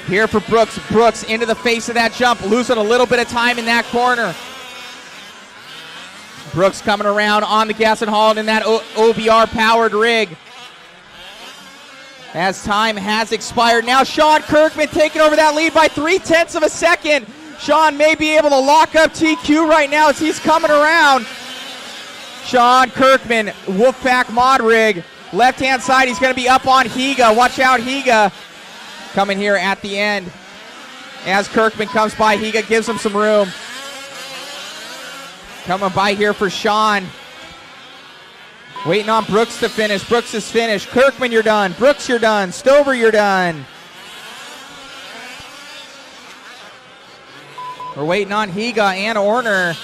Here for Brooks. Brooks into the face of that jump, losing a little bit of time in that corner. Brooks coming around on the gas and hauling in that OBR-powered rig. As time has expired. Now Sean Kirkman taking over that lead by 0.3 of a second. Sean may be able to lock up TQ right now as he's coming around. Sean Kirkman, Wolfpack mod rig. Left-hand side, he's going to be up on Higa. Watch out, Higa. Coming here at the end. As Kirkman comes by, Higa gives him some room. Coming by here for Sean. Waiting on Brooks to finish. Brooks is finished. Kirkman, you're done. Brooks, you're done. Stover, you're done. We're waiting on Higa and Orner.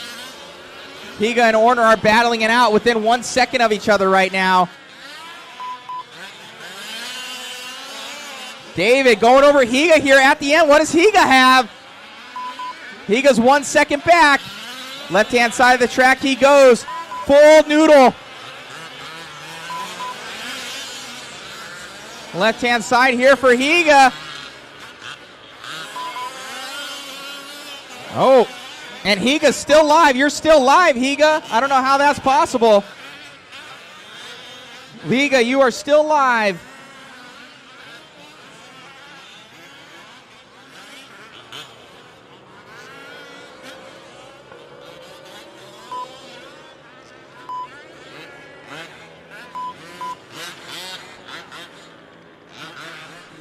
Higa and Orner are battling it out within 1 second of each other right now. David going over Higa here at the end. What does Higa have? Higa's 1 second back. Left-hand side of the track he goes. Full noodle. Left-hand side here for Higa. Oh, and Higa's still live. You're still live, Higa. I don't know how that's possible. Higa, you are still live.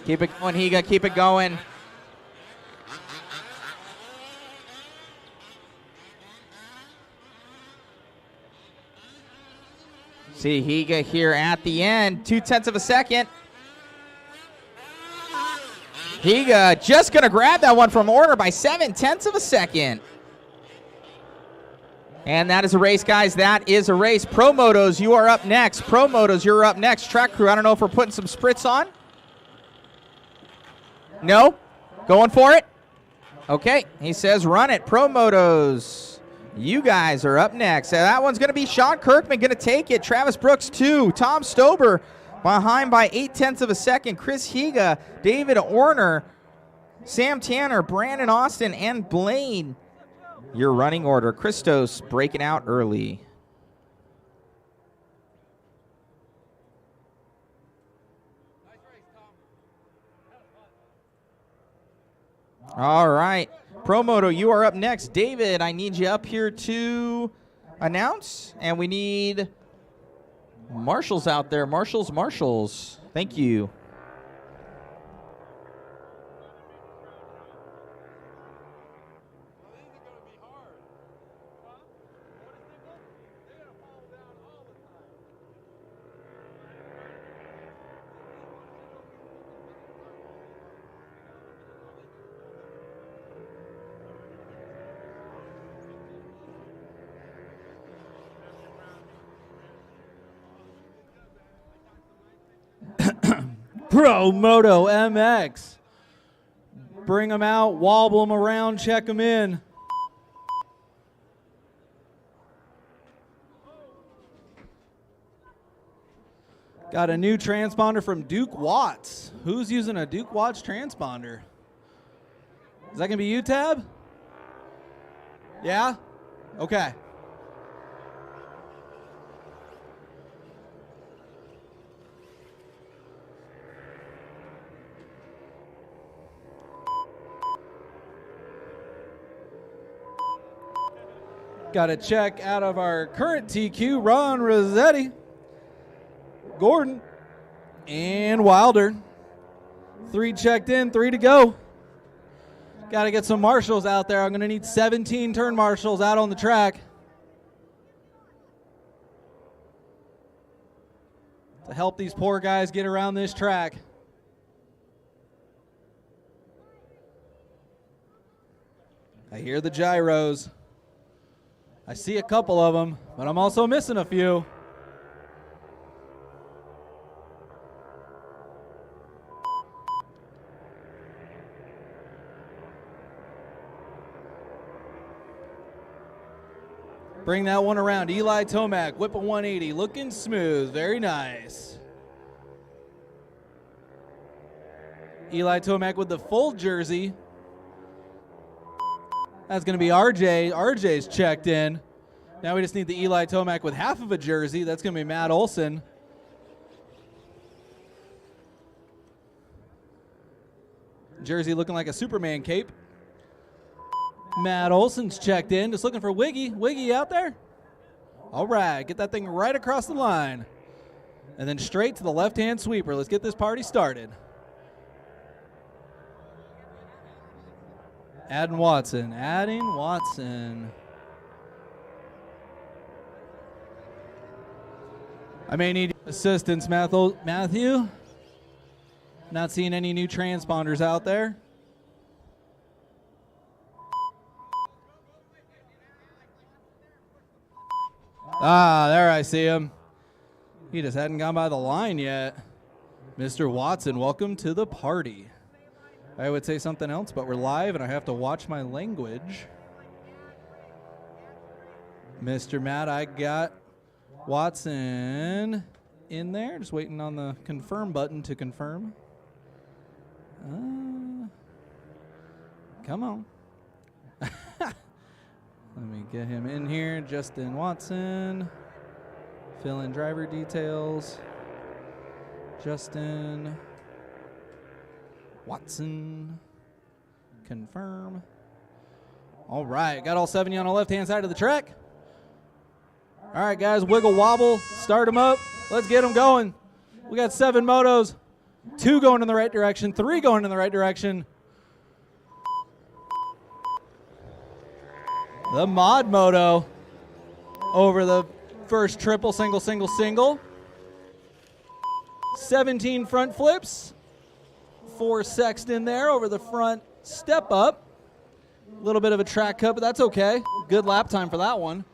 Keep it going, Higa. Keep it going. See Higa here at the end. 0.2 of a second. Higa just going to grab that one from Orner by 0.7 of a second. And that is a race, guys. That is a race. Pro Motos, you are up next. Pro Motos, you're up next. Track crew, I don't know if we're putting some spritz on. No? Going for it? Okay. He says run it. Pro Motos, you guys are up next. That one's going to be Sean Kirkman going to take it. Travis Brooks, 2. Tom Stober behind by 0.8 of a second. Chris Higa, David Orner, Sam Tanner, Brandon Austin, and Blaine. Your running order. Christos breaking out early. All right. Promoto, you are up next. David, I need you up here to announce. And we need marshals out there. Marshals. Thank you. Pro Moto MX. Bring them out, wobble them around, check them in. Got a new transponder from Duke Watts. Who's using a Duke Watts transponder? Is that going to be you, Tab? Yeah? Okay. Got a check out of our current TQ, Ron Rossetti, Gordon, and Wilder. 3 checked in, 3 to go. Got to get some marshals out there. I'm going to need 17 turn marshals out on the track to help these poor guys get around this track. I hear the gyros. I see a couple of them, but I'm also missing a few. Bring that one around. Eli Tomac, whip a 180, looking smooth, very nice. Eli Tomac with the full jersey. That's going to be RJ. RJ's checked in. Now we just need the Eli Tomac with half of a jersey. That's going to be Matt Olson. Jersey looking like a Superman cape. Matt Olson's checked in. Just looking for Wiggy. Wiggy out there? All right. Get that thing right across the line. And then straight to the left-hand sweeper. Let's get this party started. Adding Watson. I may need assistance, Matthew. Not seeing any new transponders out there. Ah, there I see him. He just hadn't gone by the line yet. Mr. Watson, welcome to the party. I would say something else, but we're live and I have to watch my language. Mr. Matt, I got Watson in there. Just waiting on the confirm button to confirm. Come on. Let me get him in here. Justin Watson. Fill in driver details. Justin Watson. Confirm. All right. Got all 70 on the left-hand side of the track. All right, guys. Wiggle wobble. Start them up. Let's get them going. We got 7 motos. 2 going in the right direction. 3 going in the right direction. The mod moto over the first triple, single, single, single. 17 front flips. 4 Sexton there over the front step up. A little bit of a track cut, but that's okay. Good lap time for that one.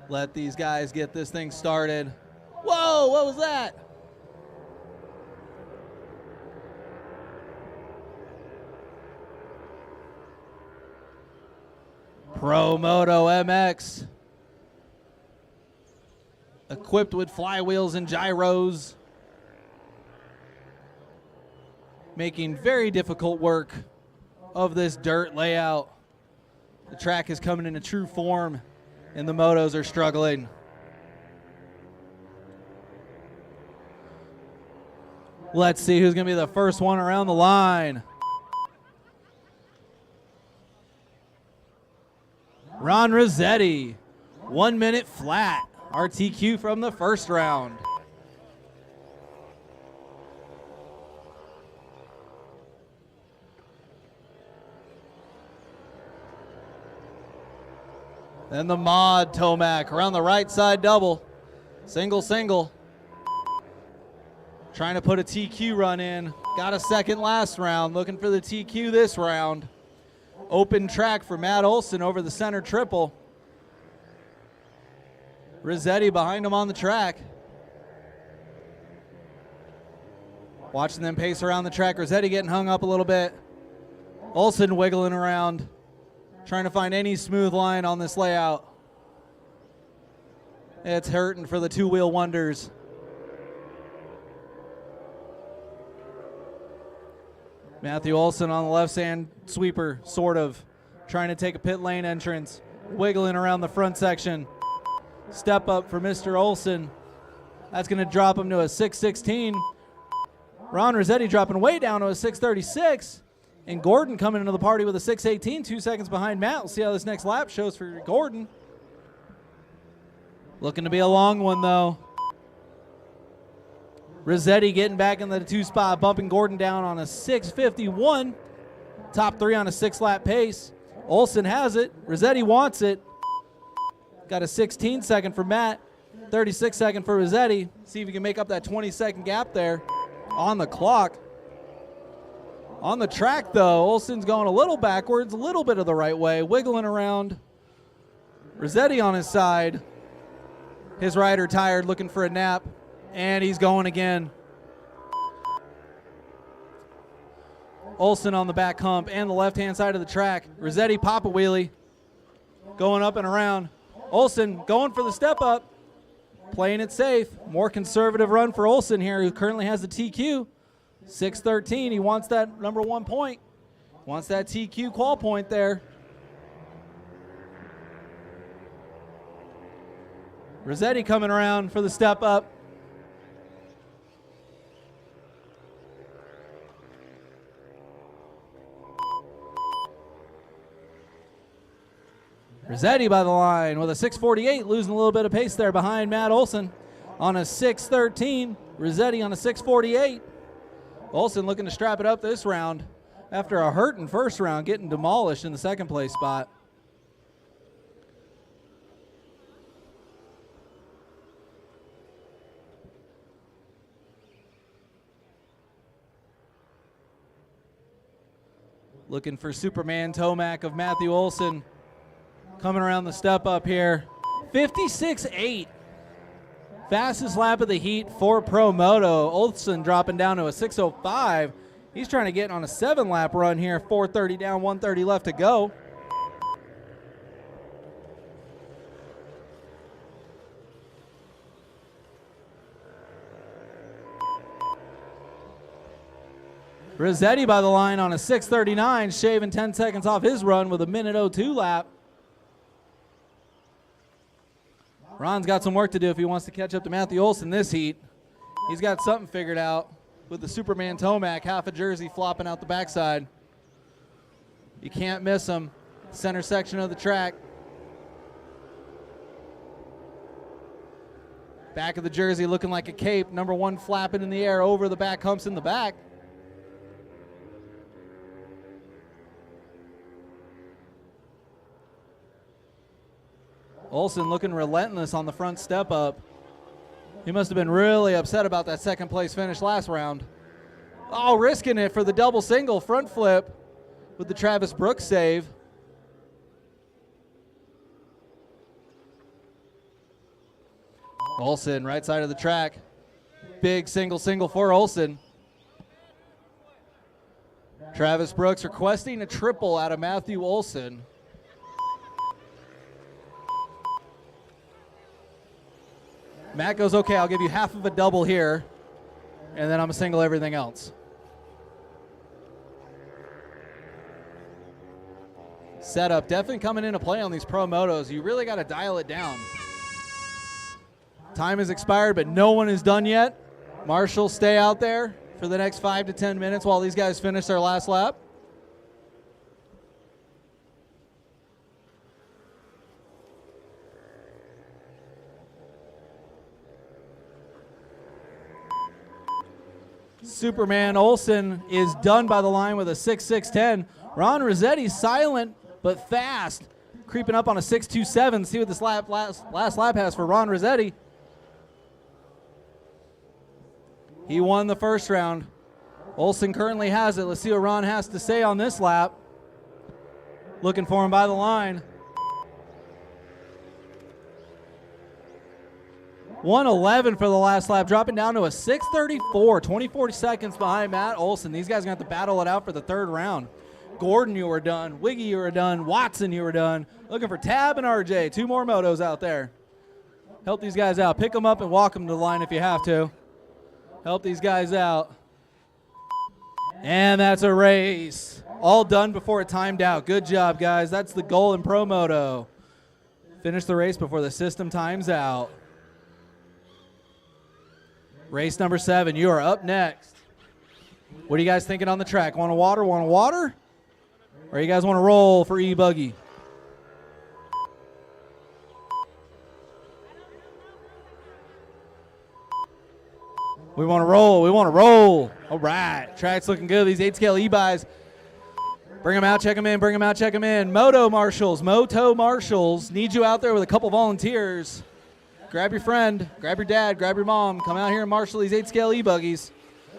Let these guys get this thing started. Whoa, what was that? Pro Moto MX. Equipped with flywheels and gyros. Making very difficult work of this dirt layout. The track is coming into true form, and the motos are struggling. Let's see who's going to be the first one around the line. Ron Rossetti, 1 minute flat. RTQ from the first round. Then the mod Tomac around the right side double. Single, single. Trying to put a TQ run in. Got a second last round. Looking for the TQ this round. Open track for Matt Olson over the center triple. Rossetti behind him on the track. Watching them pace around the track. Rossetti getting hung up a little bit. Olson wiggling around. Trying to find any smooth line on this layout. It's hurting for the two-wheel wonders. Matthew Olson on the left-hand sweeper, sort of. Trying to take a pit lane entrance. Wiggling around the front section. Step up for Mr. Olson. That's going to drop him to a 6:16. Ron Rossetti dropping way down to a 6:36. And Gordon coming into the party with a 6:18, 2 seconds behind Matt. We'll see how this next lap shows for Gordon. Looking to be a long one, though. Rossetti getting back in the 2 spot, bumping Gordon down on a 6:51. Top 3 on a 6-lap pace. Olson has it. Rossetti wants it. Got a 16-second for Matt. 36-second for Rossetti. See if he can make up that 20-second gap there on the clock. On the track, though, Olson's going a little backwards, a little bit of the right way, wiggling around. Rossetti on his side. His rider tired, looking for a nap, and he's going again. Olson on the back hump and the left-hand side of the track. Rossetti pop a wheelie, going up and around. Olson going for the step up, playing it safe. More conservative run for Olson here, who currently has the TQ. 6:13, he wants that number 1 point. Wants that TQ qual point there. Rossetti coming around for the step up. Rossetti by the line with a 6:48, losing a little bit of pace there behind Matt Olson on a 6:13. Rossetti on a 6:48. Olson looking to strap it up this round after a hurting first round, getting demolished in the second place spot. Looking for Superman Tomac of Matthew Olson. Coming around the step up here. 56.8. Fastest lap of the heat for Pro Moto. Olson dropping down to a 6:05. He's trying to get on a 7-lap run here. 4:30 down, 1:30 left to go. Rossetti by the line on a 6:39, shaving 10 seconds off his run with a minute 02 lap. Ron's got some work to do if he wants to catch up to Matthew Olson this heat. He's got something figured out with the Superman Tomac, half a jersey flopping out the backside. You can't miss him. Center section of the track. Back of the jersey looking like a cape. Number 1 flapping in the air over the back humps in the back. Olson looking relentless on the front step up. He must have been really upset about that second place finish last round. Oh, risking it for the double single front flip with the Travis Brooks save. Olson, right side of the track. Big single for Olson. Travis Brooks requesting a triple out of Matthew Olson. Matt goes, okay, I'll give you half of a double here, and then I'm going to single everything else. Setup definitely coming into play on these pro motos. You really got to dial it down. Time has expired, but no one is done yet. Marshall, stay out there for the next 5 to 10 minutes while these guys finish their last lap. Superman Olson is done by the line with a 6.610. Ron Rossetti silent but fast, creeping up on a 6.27. See what this last lap has for Ron Rossetti. He won the first round. Olson currently has it. Let's see what Ron has to say on this lap. Looking for him by the line. 1:11 for the last lap, dropping down to a 6:34, 24 seconds behind Matt Olson. These guys are going to have to battle it out for the third round. Gordon, you were done. Wiggy, you were done. Watson, you were done. Looking for Tab and RJ. 2 more motos out there. Help these guys out. Pick them up and walk them to the line if you have to. Help these guys out. And that's a race. All done before it timed out. Good job, guys. That's the goal in Pro Moto. Finish the race before the system times out. Race number 7, you are up next. What are you guys thinking on the track? Want a water? Or you guys want to roll for E-buggy? We want to roll. All right, track's looking good. These 8-scale E-buys. Bring them out, check them in. Moto marshals need you out there with a couple volunteers. Grab your friend, grab your dad, grab your mom. Come out here and marshal these 8-scale E-buggies.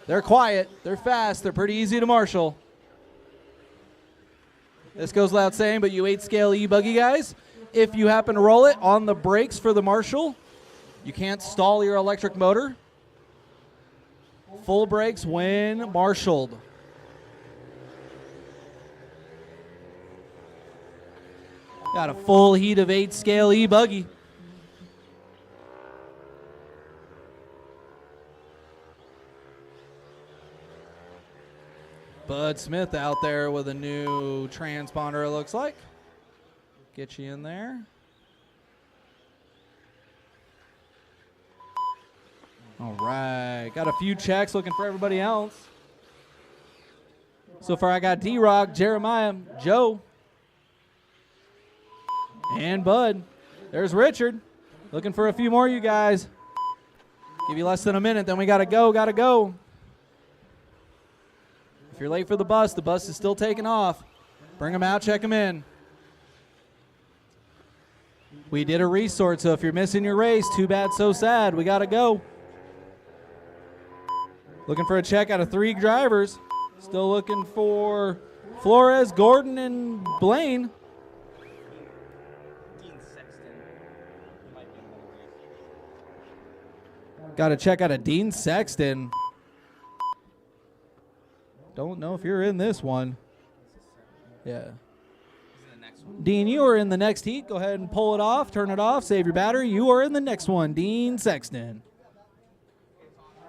They're quiet, they're fast, they're pretty easy to marshal. This goes without saying, but you 8-scale E-buggy guys, if you happen to roll it on the brakes for the marshal, you can't stall your electric motor. Full brakes when marshaled. Got a full heat of 8-scale E-buggy. Bud Smith out there with a new transponder, it looks like. Get you in there. All right, got a few checks looking for everybody else. So far I got D-Rock, Jeremiah, Joe, and Bud. There's Richard. Looking for a few more of you guys. Give you less than a minute, then we gotta go. If you're late for the bus is still taking off. Bring them out, check them in. We did a resort, so if you're missing your race, too bad, so sad. We got to go. Looking for a check out of 3 drivers. Still looking for Flores, Gordon, and Blaine. Got a check out of Dean Sexton. Don't know if you're in this one. Yeah. Dean, you are in the next heat. Go ahead and pull it off, turn it off, save your battery. You are in the next one, Dean Sexton.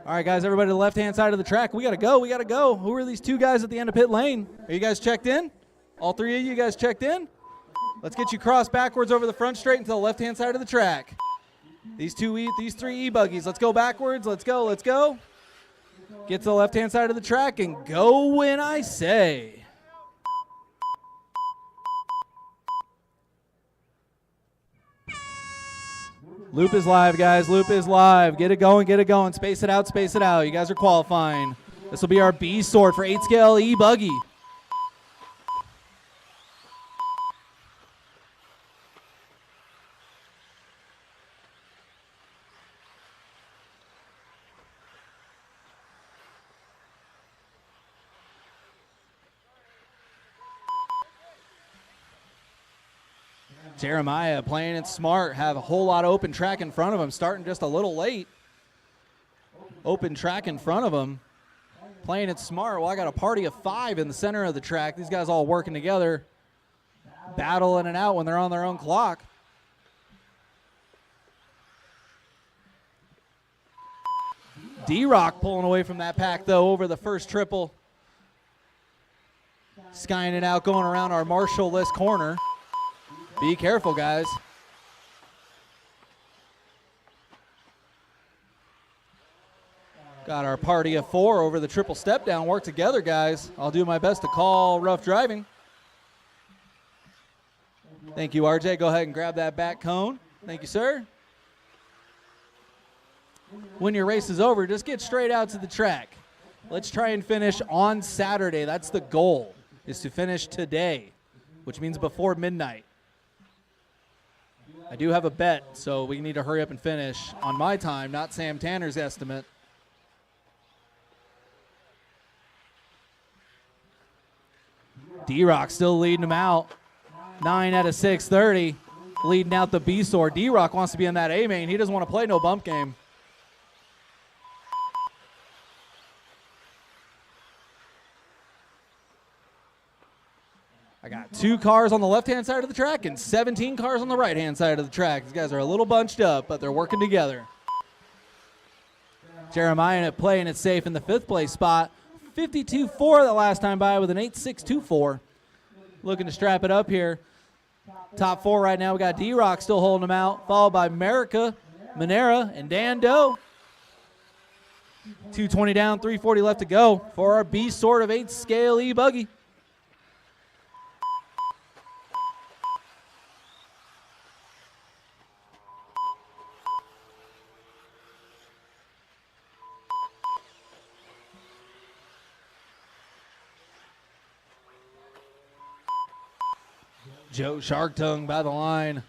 All right, guys, everybody to the left-hand side of the track. We got to go. We got to go. Who are these two guys at the end of pit lane? Are you guys checked in? All three of you guys checked in? Let's get you crossed backwards over the front straight into the left-hand side of the track. These three E-buggies. Let's go backwards. Let's go. Let's go. Get to the left-hand side of the track and go when I say. Loop is live, guys. Loop is live. Get it going. Get it going. Space it out. Space it out. You guys are qualifying. This will be our B sort for 8-scale E-buggy. Jeremiah playing it smart, have a whole lot of open track in front of him, starting just a little late. Open track in front of him, playing it smart. Well, I got a party of 5 in the center of the track. These guys all working together, battling it out when they're on their own clock. D-Rock pulling away from that pack, though, over the first triple. Skying it out, going around our Marshall-less corner. Be careful, guys. Got our party of 4 over the triple step down. Work together, guys. I'll do my best to call rough driving. Thank you, RJ. Go ahead and grab that back cone. Thank you, sir. When your race is over, just get straight out to the track. Let's try and finish on Saturday. That's the goal, is to finish today, which means before midnight. I do have a bet, so we need to hurry up and finish on my time, not Sam Tanner's estimate. D-Rock still leading him out. 9 out of 6:30, leading out the B-Sword. D-Rock wants to be in that A-main. He doesn't want to play no bump game. I got 2 cars on the left-hand side of the track and 17 cars on the right-hand side of the track. These guys are a little bunched up, but they're working together. Jeremiah playing it safe in the 5th place spot. 52.4 the last time by with an 8.624. Looking to strap it up here. Top 4 right now. We got D-Rock still holding him out, followed by Manera, and Dan Doe. 220 down, 340 left to go for our B sort of 8-scale E-buggy. Joe Sharktongue by the line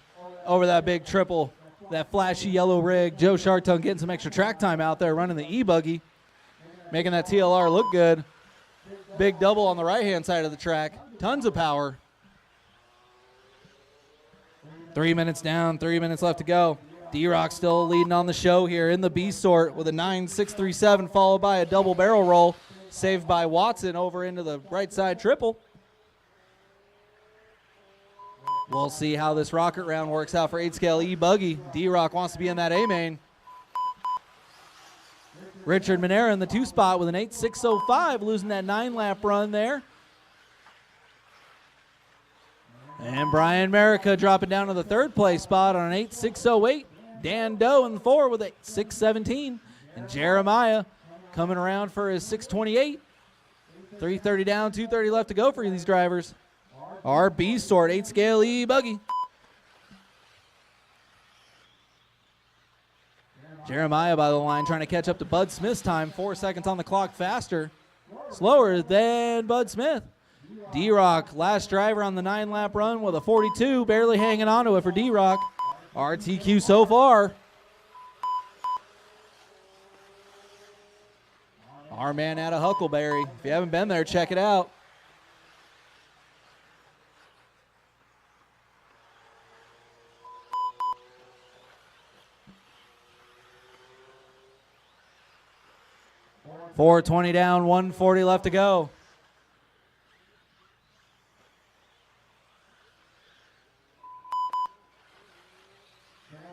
over that big triple, that flashy yellow rig. Joe Sharktongue getting some extra track time out there running the E-buggy, making that TLR look good. Big double on the right-hand side of the track. Tons of power. 3 minutes down, 3 minutes left to go. D-Rock still leading on the show here in the B sort with a 9.637, followed by a double barrel roll, saved by Watson over into the right side triple. We'll see how this rocket round works out for 8-scale E-buggy. D-Rock wants to be in that A-main. Richard Manera in the 2 spot with an 8.605, losing that 9-lap run there. And Brian Merica dropping down to the 3rd place spot on an 8.608. Dan Doe in the 4 with a 6.17. And Jeremiah coming around for his 6.28. 330 down, 230 left to go for these drivers. Our B sort 8-scale E-buggy. Jeremiah by the line trying to catch up to Bud Smith's time. 4 seconds on the clock faster. Slower than Bud Smith. D-Rock, last driver on the 9-lap run with a 42. Barely hanging on to it for D-Rock. RTQ so far. Our man out of Huckleberry. If you haven't been there, check it out. .420 down, 140 left to go.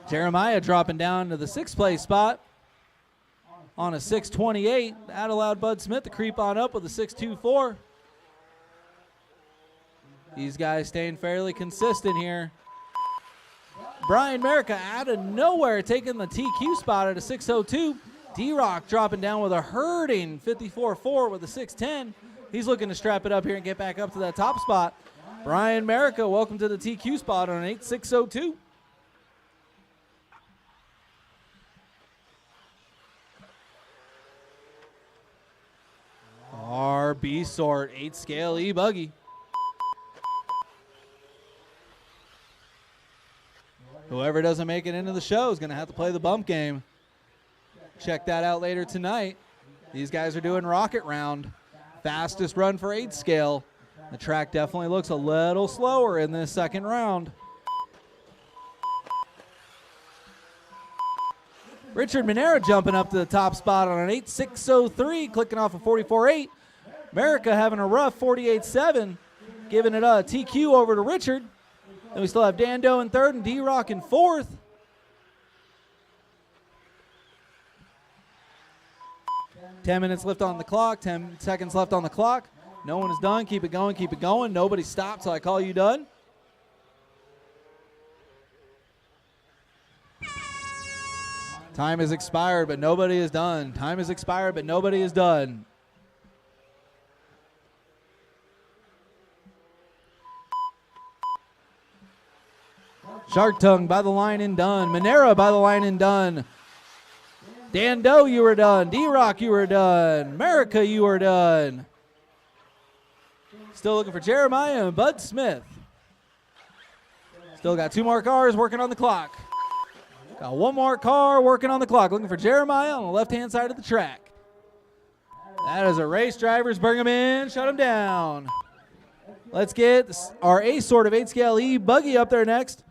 Jeremiah dropping down to the 6th place spot on a 628. That allowed Bud Smith to creep on up with a 624. These guys staying fairly consistent here. Brian Merica out of nowhere taking the TQ spot at a 602. D-Rock dropping down with a hurting 54.4 with a 610. He's looking to strap it up here and get back up to that top spot. Brian Merica, welcome to the TQ spot on an 8602. Our B-sort 8-scale E-buggy. Whoever doesn't make it into the show is going to have to play the bump game. Check that out later tonight. These guys are doing rocket round. Fastest run for 8-scale. The track definitely looks a little slower in this second round. Richard Minera jumping up to the top spot on an 8603, clicking off a 44.8. America having a rough 48.7, giving it a TQ over to Richard. Then we still have Dando in third and D-Rock in fourth. Ten minutes left on the clock, 10 seconds left on the clock. No one is done. Keep it going, keep it going. Nobody stopped till I call you done. Time has expired, but nobody is done. Time has expired, but nobody is done. Shark Tongue by the line and done. Monera by the line and done. Dando, you were done. D-Rock, you were done. America, you were done. Still looking for Jeremiah and Bud Smith. Still got 2 more cars working on the clock. Got 1 more car working on the clock. Looking for Jeremiah on the left-hand side of the track. That is a race. Drivers, bring them in, shut them down. Let's get our A-sort of 8-scale E-buggy up there next.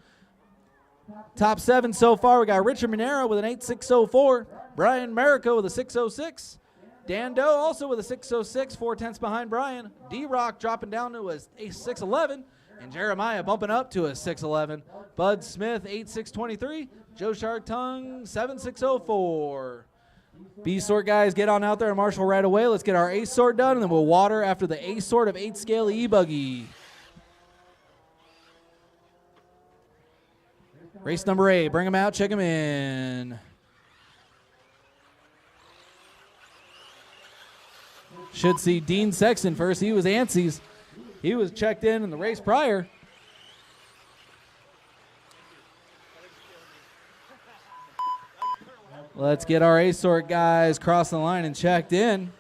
Top 7 so far, we got Richard Minera with an 8604. Brian Merica with a 606. Dando also with a 606, 4/10 behind Brian. D-Rock dropping down to a 611. And Jeremiah bumping up to a 611. Bud Smith, 8623. Joe Shark Tongue, 7604. B-sort guys, get on out there and marshal right away. Let's get our A-sort done, and then we'll water after the A-sort of 8-scale E-buggy. Race number 8. Bring them out, check them in. Should see Dean Sexton first. He was ANSY's. He was checked in the race prior. Let's get our A-sort guys crossing the line and checked in.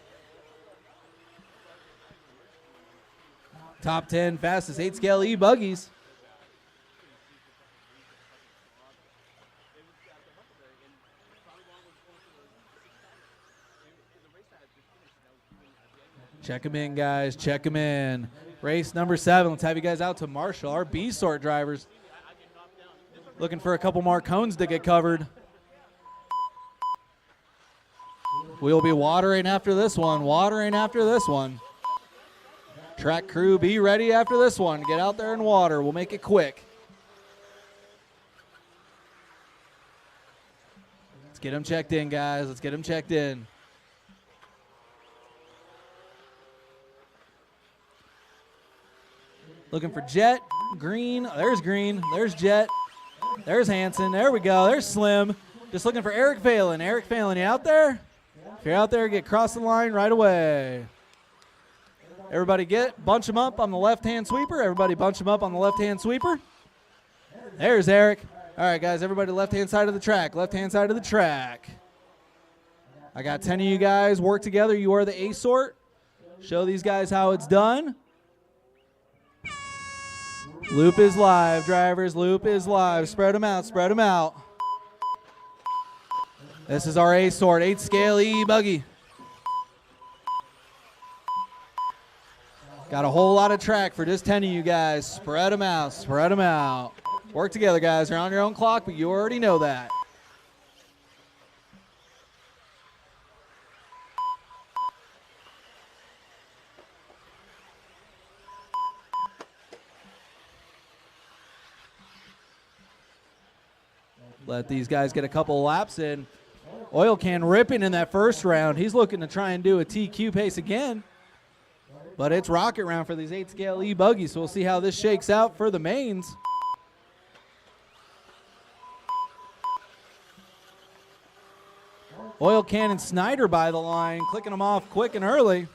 Top 10 fastest 8-scale E-buggies. Check them in, guys. Check them in. Race number 7. Let's have you guys out to marshal. Our B-sort drivers looking for a couple more cones to get covered. We'll be watering after this one. Watering after this one. Track crew, be ready after this one. Get out there and water. We'll make it quick. Let's get them checked in, guys. Let's get them checked in. Looking for Jet, Green. There's Green. There's Jet. There's Hanson. There we go. There's Slim. Just looking for Eric Phelan. Eric Phelan, you out there? If you're out there, get across the line right away. Everybody bunch them up on the left-hand sweeper. Everybody bunch them up on the left-hand sweeper. There's Eric. All right, guys, everybody left-hand side of the track. Left-hand side of the track. I got 10 of you guys work together. You are the A-sort. Show these guys how it's done. Loop is live, drivers. Loop is live. Spread them out. Spread them out. This is our A-sort, 8-scale E-buggy. Got a whole lot of track for just 10 of you guys. Spread them out. Spread them out. Work together, guys. You're on your own clock, but you already know that. Let these guys get a couple of laps in. Oil Can ripping in that first round. He's looking to try and do a TQ pace again. But it's rocket round for these 8-scale E-buggies, so we'll see how this shakes out for the mains. Oil Can and Snyder by the line, clicking them off quick and early.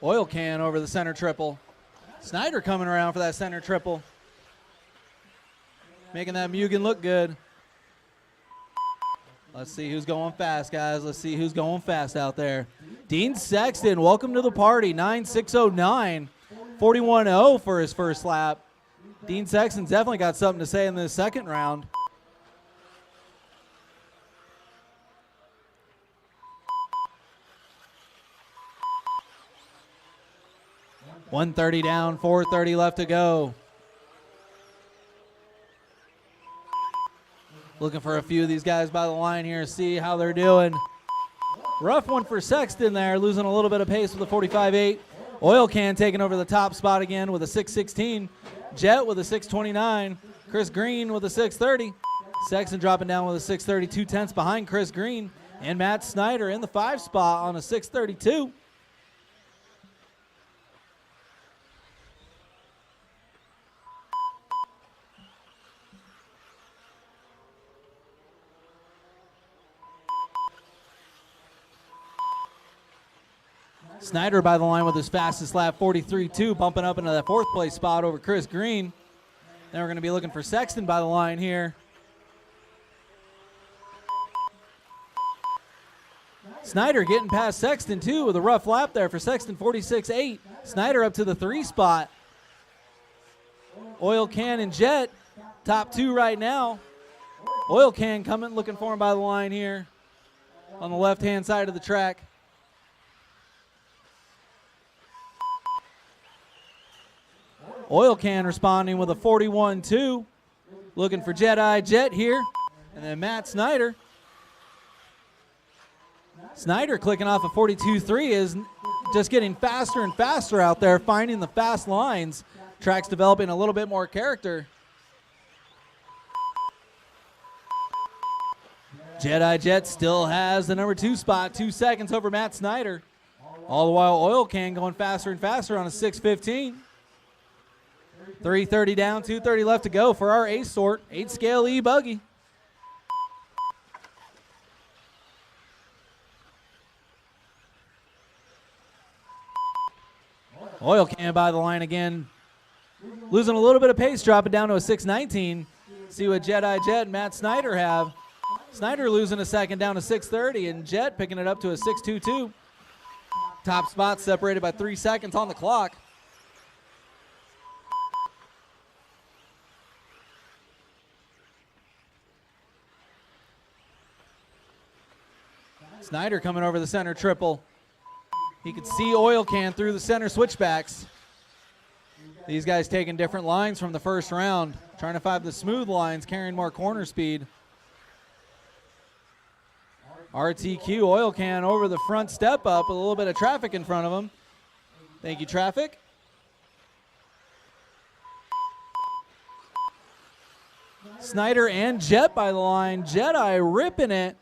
Oil Can over the center triple. Snyder coming around for that center triple. Making that Mugen look good. Let's see who's going fast, guys. Let's see who's going fast out there. Dean Sexton, welcome to the party. 9.609, 41.0 for his first lap. Dean Sexton's definitely got something to say in the second round. $130 down, $430 left to go. Looking for a few of these guys by the line here, see how they're doing. Rough one for Sexton there, losing a little bit of pace with a 45.8. Oil Can taking over the top spot again with a 6.16. Jet with a 6.29. Chris Green with a 6.30. Sexton dropping down with a 6.30, 2/10 behind Chris Green. And Matt Snyder in the 5 spot on a 6.32. Snyder by the line with his fastest lap, 43.2, bumping up into that 4th place spot over Chris Green. Then we're going to be looking for Sexton by the line here. Snyder getting past Sexton too with a rough lap there for Sexton, 46.8. Snyder up to the 3 spot. Oil Can and Jet, top 2 right now. Oil Can coming, looking for him by the line here on the left-hand side of the track. Oil Can responding with a 41.2. Looking for Jedi Jet here. And then Matt Snyder. Snyder clicking off a 42.3 is just getting faster and faster out there, finding the fast lines. Track's developing a little bit more character. Jedi Jet still has the number 2 spot, 2 seconds over Matt Snyder. All the while Oil Can going faster and faster on a 6.15. 3:30 down, 2:30 left to go for our ace sort, 8-scale E-buggy. Oil Can by the line again, losing a little bit of pace, dropping down to a 6.19. See what Jedi Jet and Matt Snyder have. Snyder losing a second down to 6.30, and Jet picking it up to a 6.22. Top spot separated by 3 seconds on the clock. Snyder coming over the center triple. He could see Oil Can through the center switchbacks. These guys taking different lines from the first round, trying to find the smooth lines, carrying more corner speed. RTQ, Oil Can over the front step up, a little bit of traffic in front of him. Thank you, traffic. Snyder and Jet by the line. Jedi ripping it.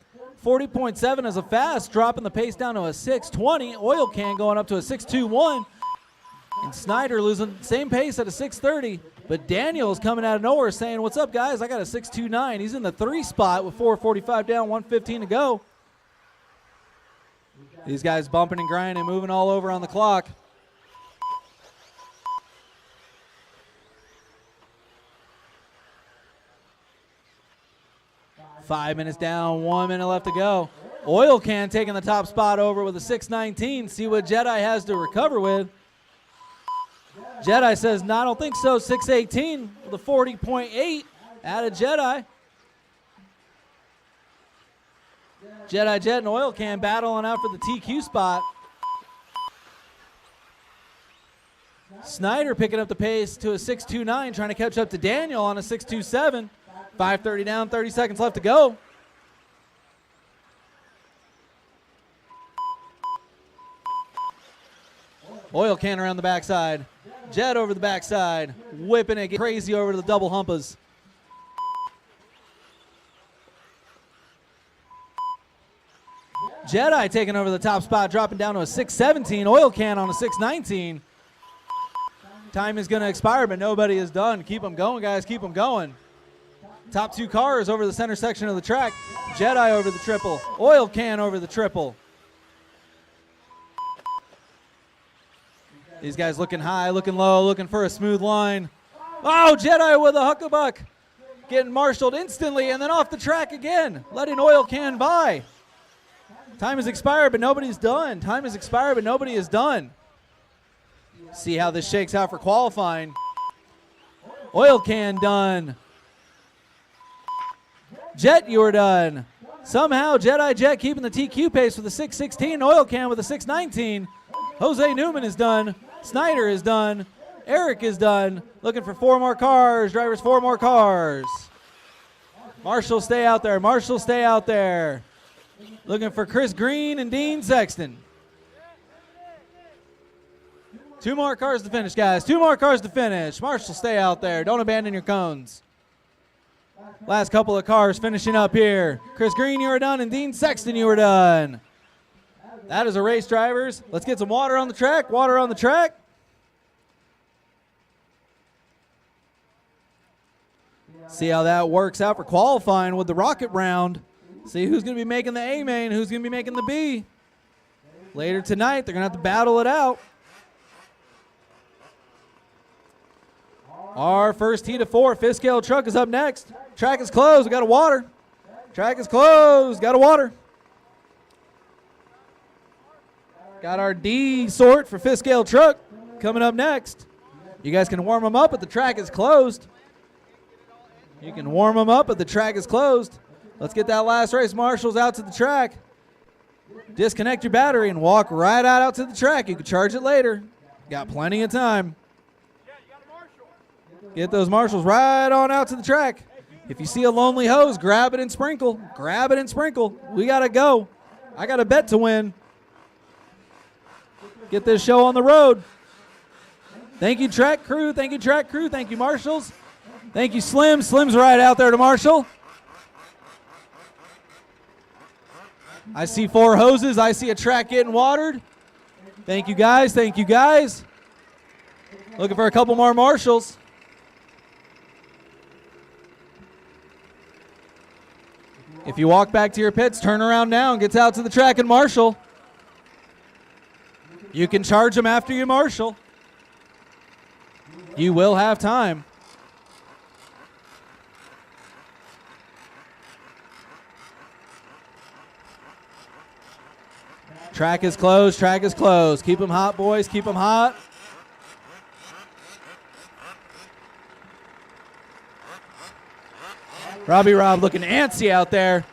40.7 as a fast, dropping the pace down to a 6.20. Oil Can going up to a 6.21. And Snyder losing the same pace at a 6.30. But Daniel's coming out of nowhere saying, "What's up, guys? I got a 6.29. He's in the 3 spot with 4:45 down, 1:15 to go. These guys bumping and grinding, moving all over on the clock. Five minutes down, 1 minute left to go. Oil Can taking the top spot over with a 6.19. See what Jedi has to recover with. Jedi says, "No, I don't think so." 6.18 with a 40.8 out of Jedi. Jedi Jet and Oil Can battling out for the TQ spot. Snyder picking up the pace to a 6.29, trying to catch up to Daniel on a 6.27. 5:30 down, 30 seconds left to go. Oil can around the backside. Jet over the backside. Whipping it, get crazy over to the double humpas. Jedi taking over the top spot, dropping down to a 617. Oil can on a 619. Time is going to expire, but nobody is done. Keep them going, guys. Keep them going. Top 2 cars over the center section of the track. Jedi over the triple. Oil can over the triple. These guys looking high, looking low, looking for a smooth line. Oh, Jedi with a huckabuck. Getting marshaled instantly and then off the track again. Letting Oil can by. Time has expired, but nobody's done. Time has expired, but nobody is done. See how this shakes out for qualifying. Oil can done. Jet, you are done. Somehow, Jedi Jet keeping the TQ pace with a 616. Oil can with a 619. Jose Newman is done. Snyder is done. Eric is done. Looking for 4 more cars. Drivers, 4 more cars. Marshall, stay out there. Marshall, stay out there. Looking for Chris Green and Dean Sexton. 2 more cars to finish, guys. 2 more cars to finish. Marshall, stay out there. Don't abandon your cones. Last couple of cars finishing up here. Chris Green, you are done, and Dean Sexton, you are done. That is a race, drivers. Let's get some water on the track. Water on the track. See how that works out for qualifying with the rocket round. See who's going to be making the A main, who's going to be making the B. Later tonight, they're going to have to battle it out. Our first heat of 4, 5th scale truck is up next. Track is closed. We got a water. Track is closed. Got a water. Got our D sort for 5th scale truck coming up next. You guys can warm them up, but the track is closed. You can warm them up, but the track is closed. Let's get that last race. Marshals out to the track. Disconnect your battery and walk right out to the track. You can charge it later. Got plenty of time. Get those marshals right on out to the track. If you see a lonely hose, grab it and sprinkle. Grab it and sprinkle. We got to go. I got a bet to win. Get this show on the road. Thank you, track crew. Thank you, track crew. Thank you, marshals. Thank you, Slim. Slim's right out there to marshal. I see 4 hoses. I see a track getting watered. Thank you, guys. Thank you, guys. Looking for a couple more marshals. If you walk back to your pits, turn around now and get out to the track and marshal. You can charge them after you marshal. You will have time. Track is closed. Track is closed. Keep them hot, boys. Keep them hot. Robbie Rob looking antsy out there.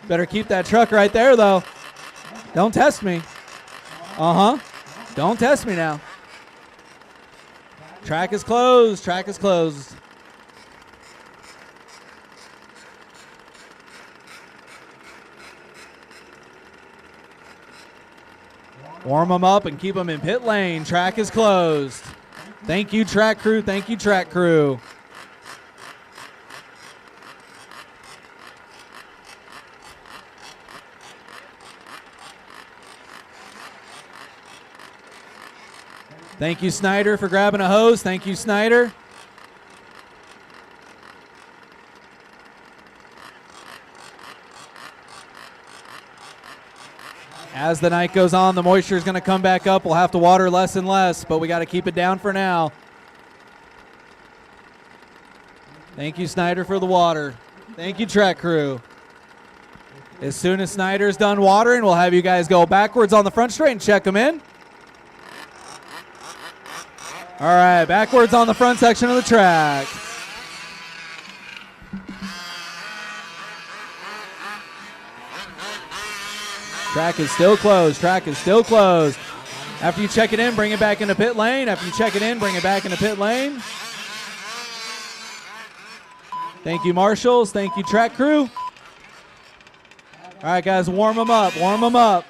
Better keep that truck right there, though. Don't test me. Don't test me now. Track is closed. Track is closed. Warm them up and keep them in pit lane. Track is closed. Thank you, track crew. Thank you, track crew. Thank you, Snyder, for grabbing a hose. Thank you, Snyder. As the night goes on, the moisture is going to come back up. We'll have to water less and less, but we got to keep it down for now. Thank you, Snyder, for the water. Thank you, track crew. As soon as Snyder's done watering, we'll have you guys go backwards on the front straight and check them in. All right, backwards on the front section of the track. Track is still closed. Track is still closed. After you check it in, bring it back into pit lane. After you check it in, bring it back into pit lane. Thank you, marshals. Thank you, track crew. All right, guys, warm them up. Warm them up.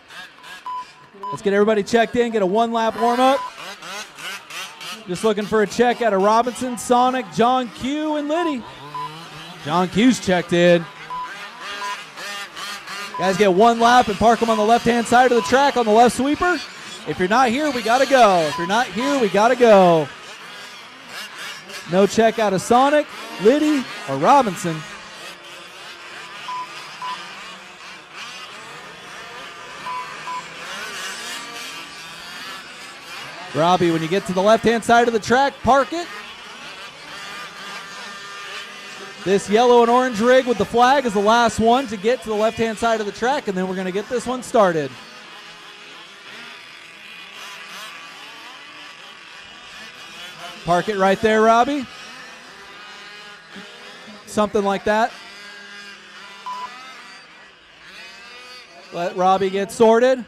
Let's get everybody checked in. Get a 1-lap warm up. Just looking for a check out of Robinson, Sonic, John Q, and Liddy. John Q's checked in. Guys get one lap and park them on the left-hand side of the track on the left sweeper. If you're not here, we got to go. If you're not here, we got to go. No check out of Sonic, Liddy, or Robinson. Robbie, when you get to the left-hand side of the track, park it. This yellow and orange rig with the flag is the last one to get to the left-hand side of the track, and then we're going to get this one started. Park it right there, Robbie. Something like that. Let Robbie get sorted.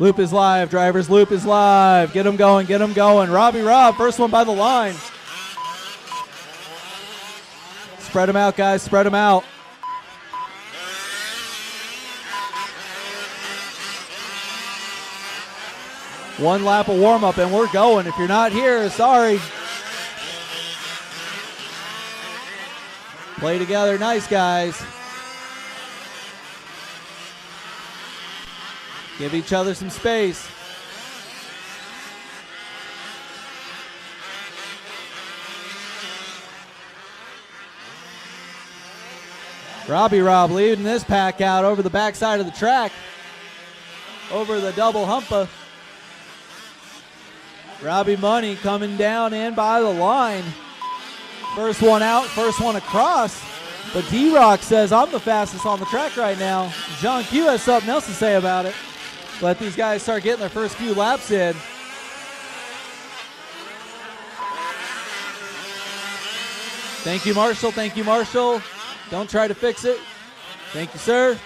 Loop is live, drivers, loop is live. Get them going, get them going. Robbie Robb, first one by the line. Spread them out, guys, spread them out. One lap of warm-up and we're going. If you're not here, sorry. Play together, nice, guys. Give each other some space. Robbie Robb leading this pack out over the backside of the track. Over the double humpa. Robbie Money coming down in by the line. First one out, first one across. But D-Rock says, I'm the fastest on the track right now. John Q has something else to say about it. Let these guys start getting their first few laps in. Thank you, Marshall. Thank you, Marshall. Don't try to fix it. Thank you, sir.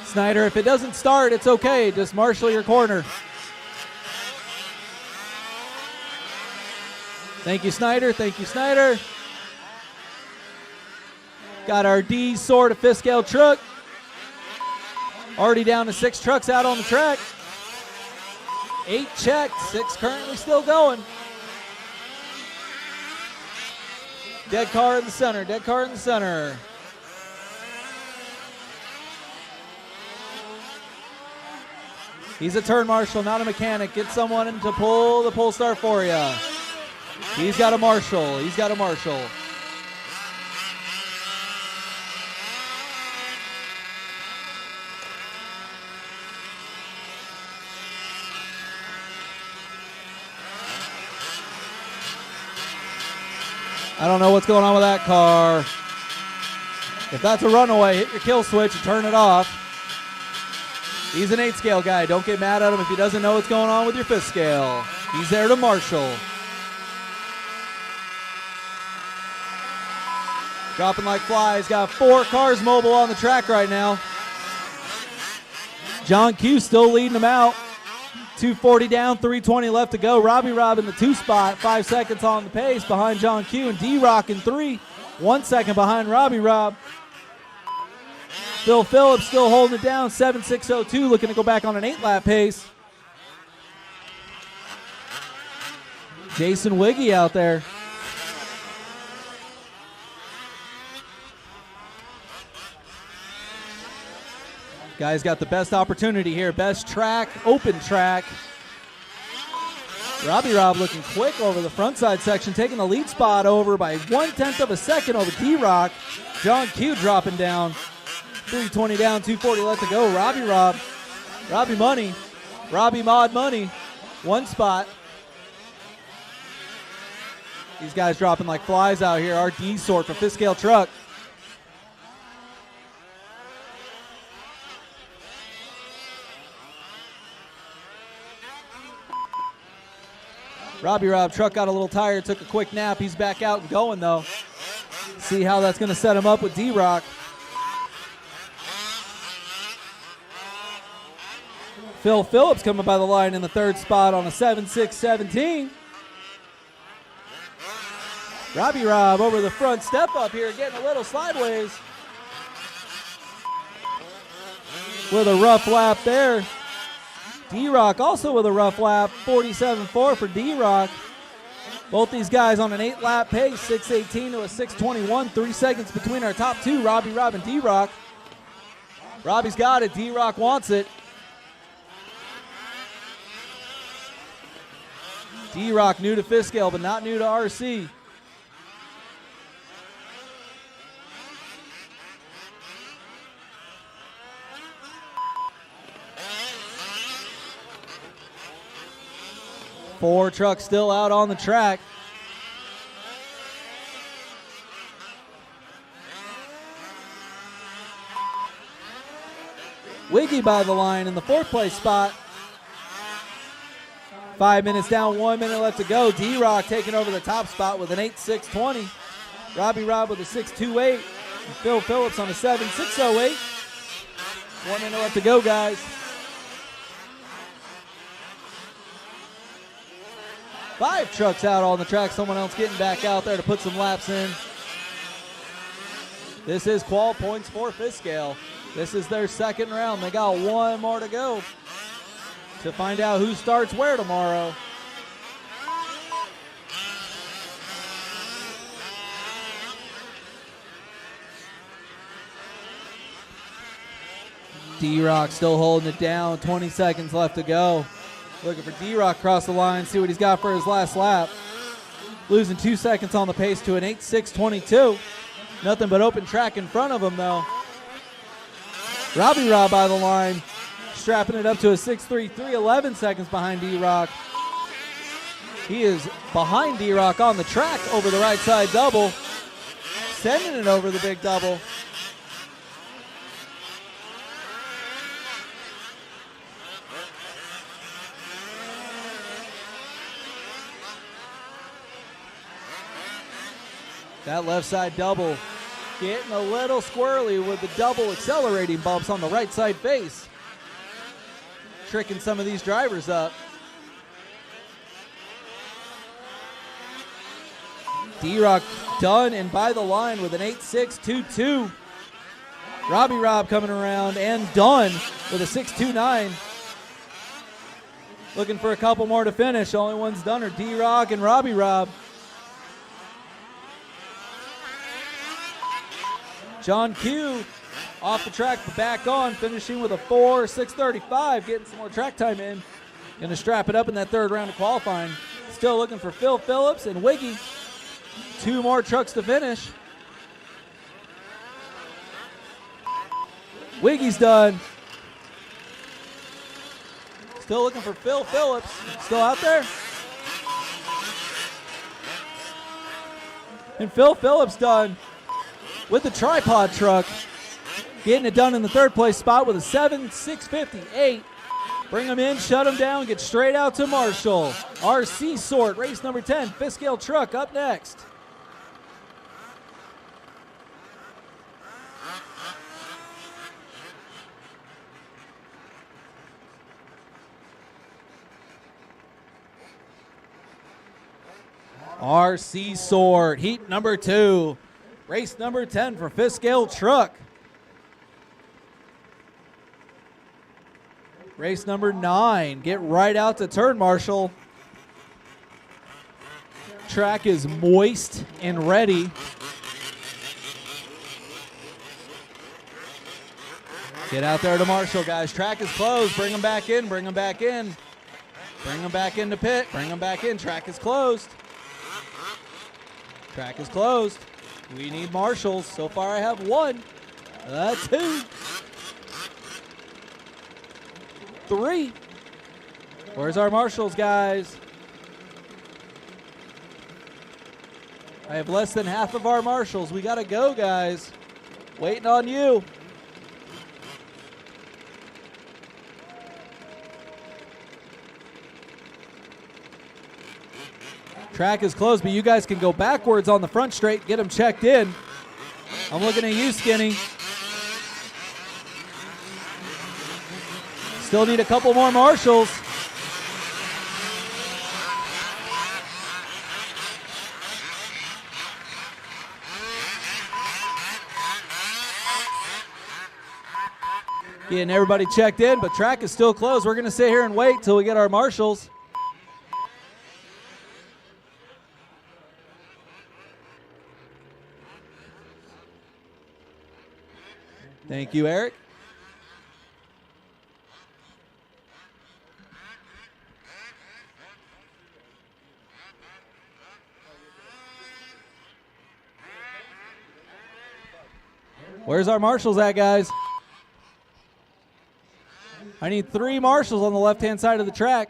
Snyder, if it doesn't start, it's okay. Just marshal your corner. Thank you, Snyder. Thank you, Snyder. Got our D sort of fifth scale truck. Already down to 6 trucks out on the track. 8 checked, 6 currently still going. Dead car in the center, dead car in the center. He's a turn marshal, not a mechanic. Get someone to pull the pull start for you. He's got a marshal. He's got a marshal. I don't know what's going on with that car. If that's a runaway, hit your kill switch and turn it off. He's an 8 scale guy. Don't get mad at him if he doesn't know what's going on with your 5th scale. He's there to marshal. Dropping like flies. Got 4 cars mobile on the track right now. John Q still leading them out. 240 down, 320 left to go. Robbie Robb in the 2 spot. 5 seconds on the pace behind John Q. And D-Rock in 3. 1 second behind Robbie Robb. Phil Phillips still holding it down. 7.602, looking to go back on an 8-lap pace. Jason Wiggy out there. Guys got the best opportunity here. Best track, open track. Robbie Robb looking quick over the front side section, taking the lead spot over by 1/10 of a second over D-Rock. John Q dropping down. 320 down, 240 left to go. Robbie Robb, Robbie Money, Robbie Mod Money, 1 spot. These guys dropping like flies out here. Our D sort for 5th scale truck. Robbie Robb truck got a little tired, took a quick nap. He's back out and going though. See how that's going to set him up with D-Rock. Phil Phillips coming by the line in the 3rd spot on a 7.617. Robbie Rob over the front step up here, getting a little sideways. With a rough lap there. D-Rock also with a rough lap, 47.4 for D-Rock. Both these guys on an 8-lap pace, 6:18 to a 6:21. 3 seconds between our top two, Robbie Rob and D-Rock. Robbie's got it, D-Rock wants it. D-Rock new to fifth scale, but not new to RC. Four trucks still out on the track. Wiggy by the line in the fourth place spot. 5 minutes down, 1 minute left to go. D-Rock taking over the top spot with an 8.620. Robbie Rob with a 6.28. And Phil Phillips on a 7.608. 1 minute left to go, guys. 5 trucks out on the track. Someone else getting back out there to put some laps in. This is qual points for fifth scale. This is their second round. They got 1 more to go to find out who starts where tomorrow. D-Rock still holding it down. 20 seconds left to go. Looking for D-Rock across the line, see what he's got for his last lap. Losing 2 seconds on the pace to an 8.622. Nothing but open track in front of him, though. Robbie Rob by the line, strapping it up to a 6.33, 11 seconds behind D-Rock. He is behind D-Rock on the track over the right side double, sending it over the big double. That left side double getting a little squirrely with the double accelerating bumps on the right side face. Tricking some of these drivers up. D-Rock done and by the line with an 8.622. Robbie Rob coming around and done with a 6.29. Looking for a couple more to finish. Only ones done are D-Rock and Robbie Rob. John Q off the track, but back on, finishing with a 4.635, getting some more track time in. Going to strap it up in that third round of qualifying. Still looking for Phil Phillips and Wiggy. 2 more trucks to finish. Wiggy's done. Still looking for Phil Phillips. Still out there? And Phil Phillips done with the tripod truck, getting it done in the third place spot with a 7.658. Bring them in, shut them down, get straight out to Marshall. RC Sort, race number 10, fifth scale truck up next. RC Sort, heat number 2. Race number 10 for fifth scale truck. Race number 9. Get right out to turn, Marshall. Track is moist and ready. Get out there to Marshall, guys. Track is closed. Bring them back in. Bring them back in. Bring them back into pit. Bring them back in. Track is closed. Track is closed. We need marshals. So far I have 1, 2, 3. Where's our marshals, guys? I have less than half of our marshals. We gotta go, guys. Waiting on you. Track is closed, but you guys can go backwards on the front straight, get them checked in. I'm looking at you, Skinny. Still need a couple more marshals. Getting everybody checked in, but track is still closed. We're going to sit here and wait till we get our marshals. Thank you, Eric. Where's our marshals at, guys? I need 3 marshals on the left-hand side of the track.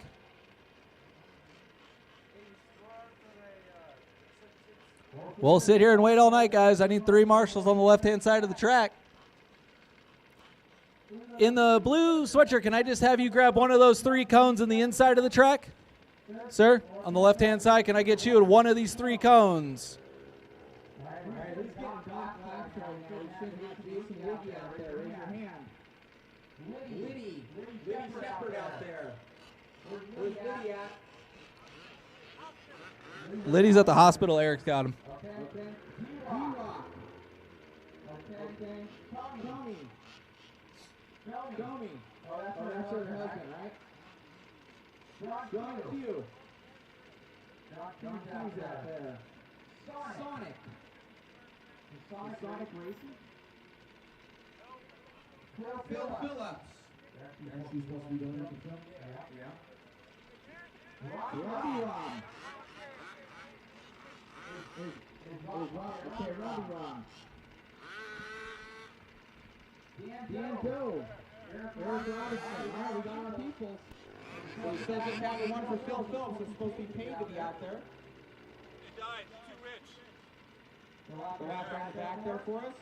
We'll sit here and wait all night, guys. I need 3 marshals on the left-hand side of the track. In the blue sweatshirt, can I just have you grab one of those 3 cones in the inside of the track? Sir, on the left-hand side, can I get you one of these 3 cones? Liddy's at the hospital. Eric's got him. Sonic Racing? Phil Phillips. That's who's supposed to be doing it. Yeah. Robbie Ron. Okay, Robbie Ron. Dan Doe. Eric Robinson. All right, we got our people. So he says it's having one for Phil Phillips. It's supposed to be paid to be out there. He died. He's too rich. They'll have that back there for us.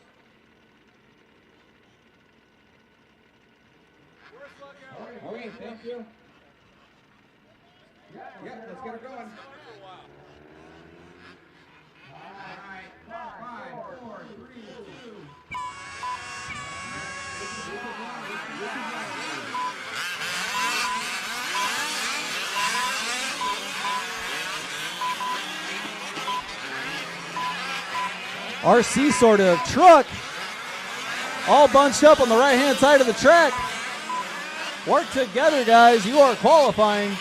Okay, thank you. Yeah, let's get it going. Alright, 5, 4, 3, 2. RC sort of truck all bunched up on the right-hand side of the track. Work together, guys. You are qualifying.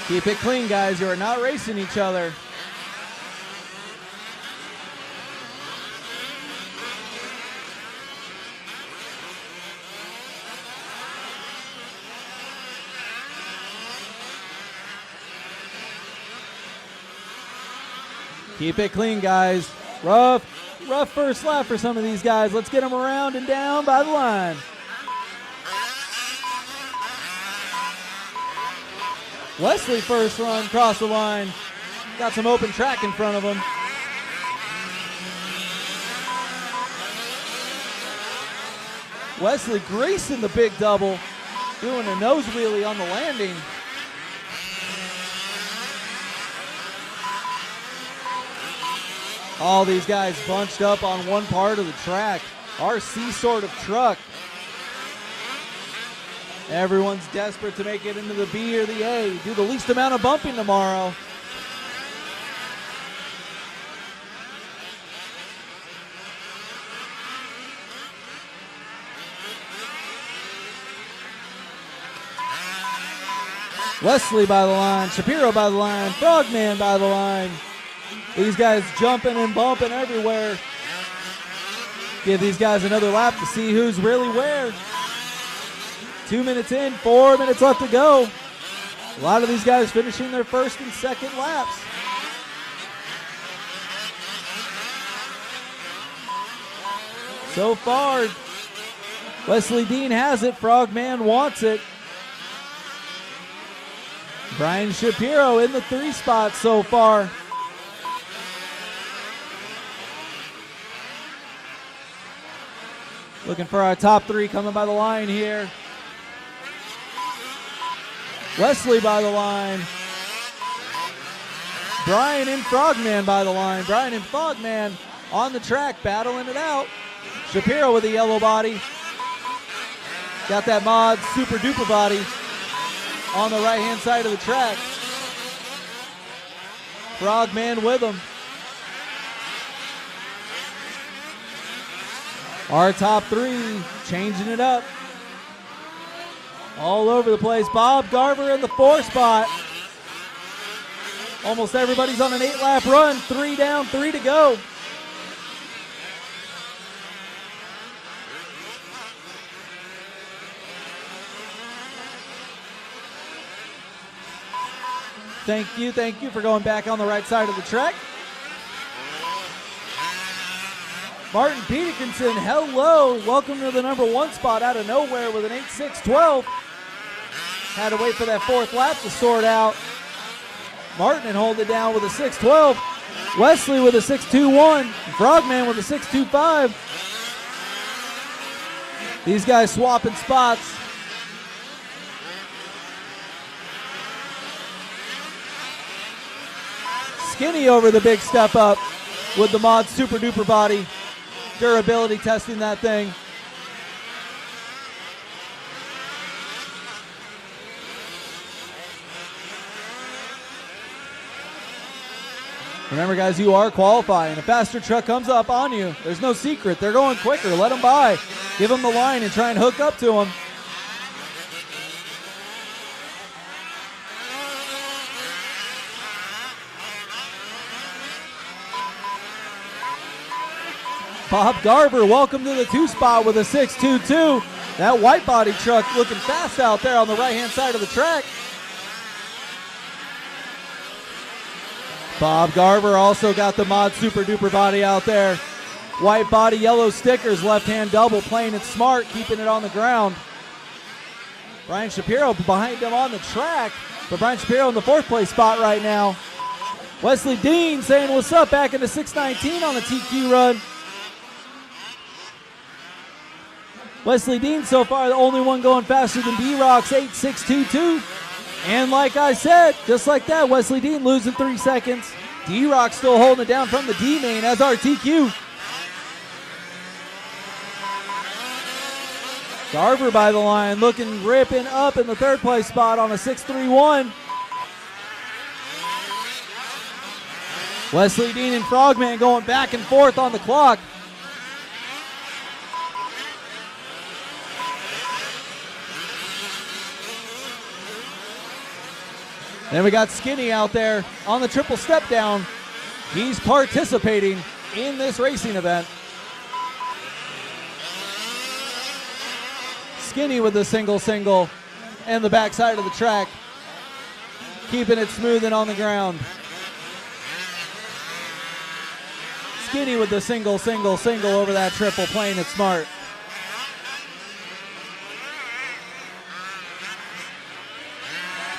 Keep it clean, guys. You are not racing each other. Keep it clean, guys. Rough first lap for some of these guys. Let's get them around and down by the line. Wesley first run across the line. Got some open track in front of him. Wesley greasing the big double, doing a nose wheelie on the landing. All these guys bunched up on one part of the track. RC sort of truck. Everyone's desperate to make it into the B or the A. Do the least amount of bumping tomorrow. Wesley by the line, Shapiro by the line, Frogman by the line. These guys jumping and bumping everywhere. Give these guys another lap to see who's really where. 2 minutes in, 4 minutes left to go. A lot of these guys finishing their first and second laps. So far, Wesley Dean has it. Frogman wants it. Brian Shapiro in the 3 spot so far. Looking for our top 3 coming by the line here. Wesley by the line. Brian and Frogman by the line. Brian and Frogman on the track battling it out. Shapiro with a yellow body. Got that mod super duper body on the right hand side of the track. Frogman with him. Our top three changing it up. All over the place. Bob Garver in the 4 spot. Almost everybody's on an 8-lap run. 3 down, 3 to go. Thank you for going back on the right side of the track. Martin Peterkinson, hello. Welcome to the number 1 spot out of nowhere with an 8.6.12. Had to wait for that 4th lap to sort out. Martin hold it down with a 6.12. Wesley with a 6.21. Frogman with a 6.25. These guys swapping spots. Skinny over the big step up with the mod super duper body. Durability testing that thing. Remember, guys, you are qualifying. A faster truck comes up on you. There's no secret. They're going quicker. Let them by. Give them the line and try and hook up to them. Bob Garver, welcome to the 2 spot with a 6.22. That white body truck looking fast out there on the right-hand side of the track. Bob Garver also got the mod super duper body out there. White body, yellow stickers, left-hand double, playing it smart, keeping it on the ground. Brian Shapiro behind him on the track, but Brian Shapiro in the 4th place spot right now. Wesley Dean saying what's up back in the 6.19 on the TQ run. Wesley Dean so far the only one going faster than D-Rock's 8.622. And like I said, just like that, Wesley Dean losing 3 seconds. D-Rock still holding it down from the D-main as our TQ. Garver by the line, looking ripping up in the 3rd place spot on a 6.31. Wesley Dean and Frogman going back and forth on the clock. Then we got Skinny out there on the triple step down. He's participating in this racing event. Skinny with the single and the backside of the track. Keeping it smooth and on the ground. Skinny with the single over that triple, playing it smart.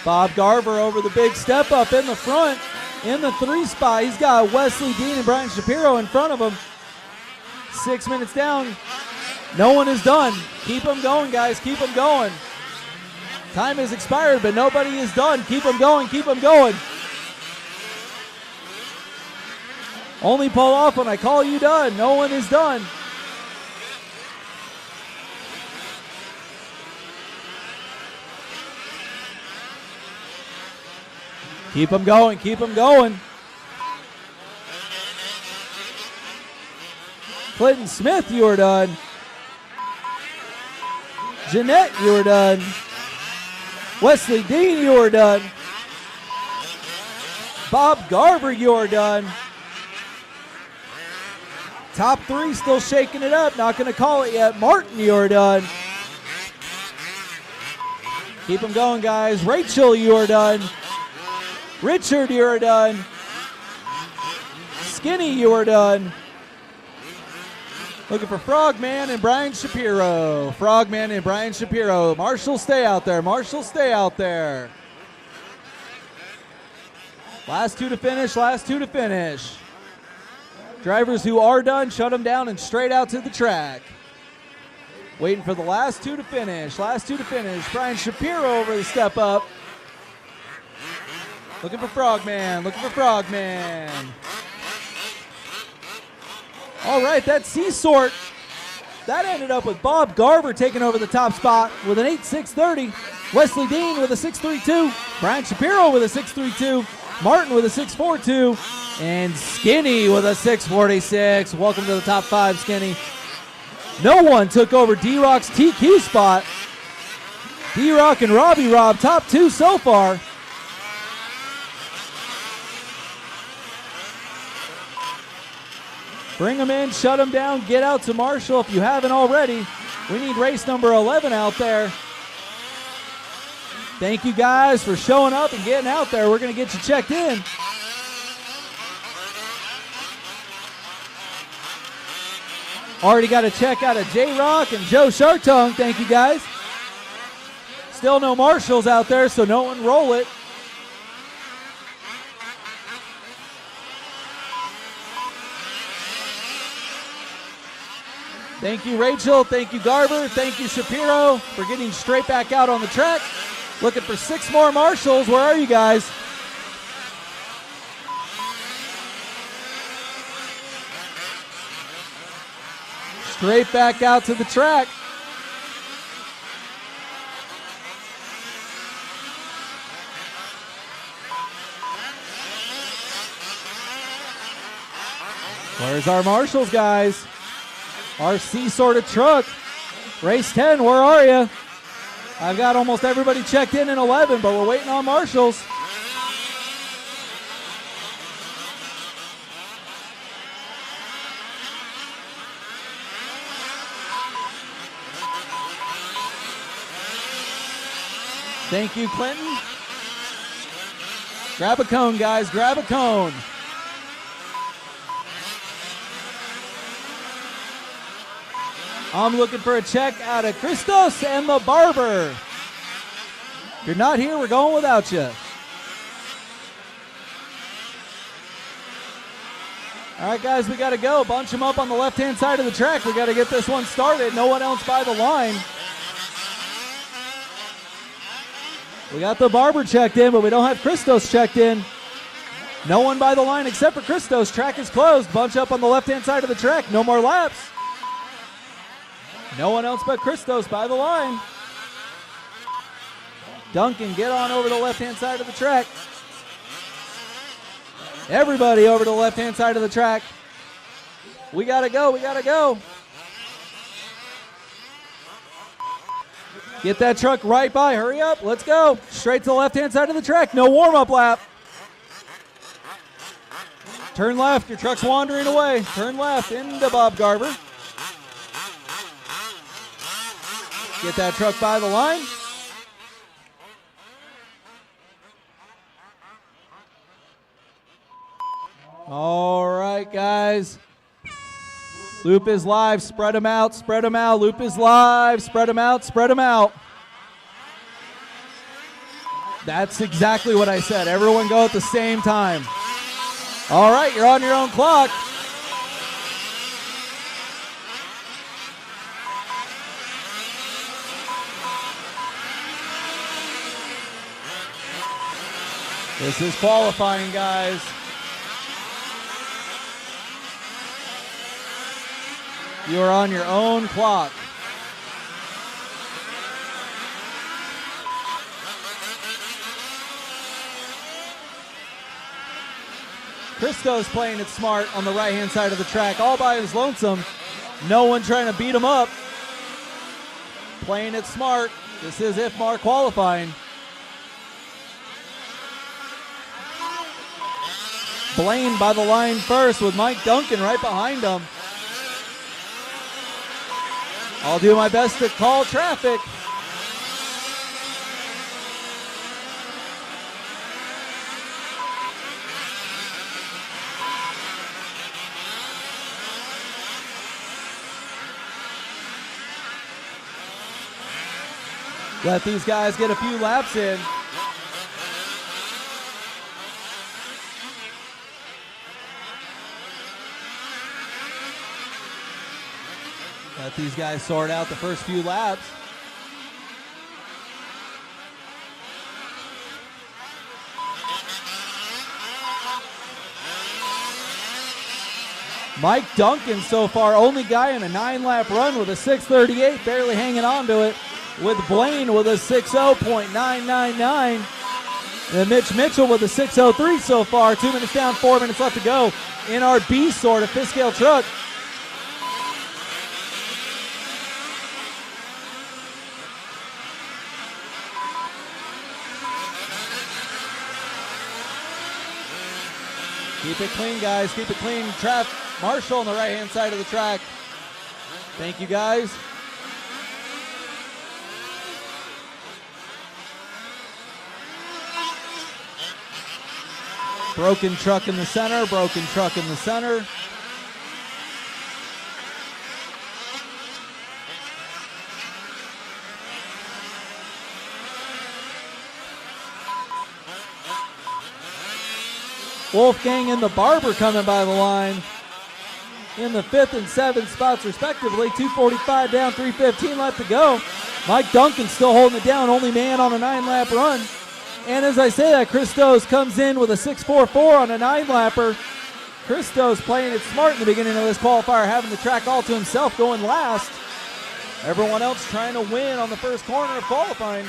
Bob Garver over the big step up in the front. In the 3 spot, he's got Wesley Dean and Brian Shapiro in front of him. 6 minutes down. No one is done. Keep them going, guys. Keep them going. Time has expired, but nobody is done. Keep them going. Keep them going. Only pull off when I call you done. No one is done. Keep them going, keep them going. Clinton Smith, you are done. Jeanette, you are done. Wesley Dean, you are done. Bob Garver, you are done. Top 3 still shaking it up, not going to call it yet. Martin, you are done. Keep them going, guys. Rachel, you are done. Richard, you are done. Skinny, you are done. Looking for Frogman and Brian Shapiro. Frogman and Brian Shapiro. Marshall, stay out there. Marshall, stay out there. Last 2 to finish. Last 2 to finish. Drivers who are done, shut them down and straight out to the track. Waiting for the last 2 to finish. Last 2 to finish. Brian Shapiro over the step up. Looking for Frogman, looking for Frogman. All right, that C-sort, that ended up with Bob Garver taking over the top spot with an 8.630. Wesley Dean with a 6.32. Brian Shapiro with a 6.32. Martin with a 6.42. And Skinny with a 6.46. Welcome to the top 5, Skinny. No one took over D-Rock's TQ spot. D-Rock and Robbie Rob, top 2 so far. Bring them in, shut them down, get out to Marshall if you haven't already. We need race number 11 out there. Thank you guys for showing up and getting out there. We're going to get you checked in. Already got a check out of J-Rock and Joe Sharktongue. Thank you guys. Still no marshals out there, so no one roll it. Thank you, Rachel. Thank you, Garber. Thank you, Shapiro, for getting straight back out on the track. Looking for 6 more marshals. Where are you guys? Straight back out to the track. Where's our marshals, guys? RC sort of truck. Race 10, where are you? I've got almost everybody checked in 11, but we're waiting on marshals. Thank you, Clinton. Grab a cone, guys. Grab a cone. I'm looking for a check out of Christos and the Barber. If you're not here, we're going without you. All right, guys, we got to go. Bunch them up on the left-hand side of the track. We got to get this one started. No one else by the line. We got the Barber checked in, but we don't have Christos checked in. No one by the line except for Christos. Track is closed. Bunch up on the left-hand side of the track. No more laps. No one else but Christos by the line. Duncan, get on over to the left-hand side of the track. Everybody over to the left-hand side of the track. We got to go. We got to go. Get that truck right by. Hurry up. Let's go. Straight to the left-hand side of the track. No warm-up lap. Turn left. Your truck's wandering away. Turn left into Bob Garber. Get that truck by the line. All right, guys. Loop is live. Spread them out. Spread them out. Loop is live. Spread them out. Spread them out. That's exactly what I said. Everyone go at the same time. All right, you're on your own clock. This is qualifying, guys. You are on your own clock. Christo's playing it smart on the right-hand side of the track, all by his lonesome. No one trying to beat him up. Playing it smart. This is IFMAR qualifying. Blaine by the line first with Mike Duncan right behind him. I'll do my best to call traffic. Let these guys get a few laps in. Let these guys sort out the first few laps. Mike Duncan so far, only guy in a 9-lap run with a 6:38, barely hanging on to it. With Blaine with a 6:0.999. And Mitch Mitchell with a 6:03 so far. 2 minutes down, 4 minutes left to go in our B sort of fifth scale truck. Keep it clean, guys. Keep it clean. Marshall on the right-hand side of the track. Thank you, guys. Broken truck in the center. Broken truck in the center. Wolfgang and the Barber coming by the line in the 5th and 7th spots respectively. 2:45 down, 3:15 left to go. Mike Duncan still holding it down, only man on a 9-lap run. And as I say that, Christos comes in with a 6.44 on a 9-lapper. Christos playing it smart in the beginning of this qualifier, having the track all to himself, going last. Everyone else trying to win on the first corner of qualifying.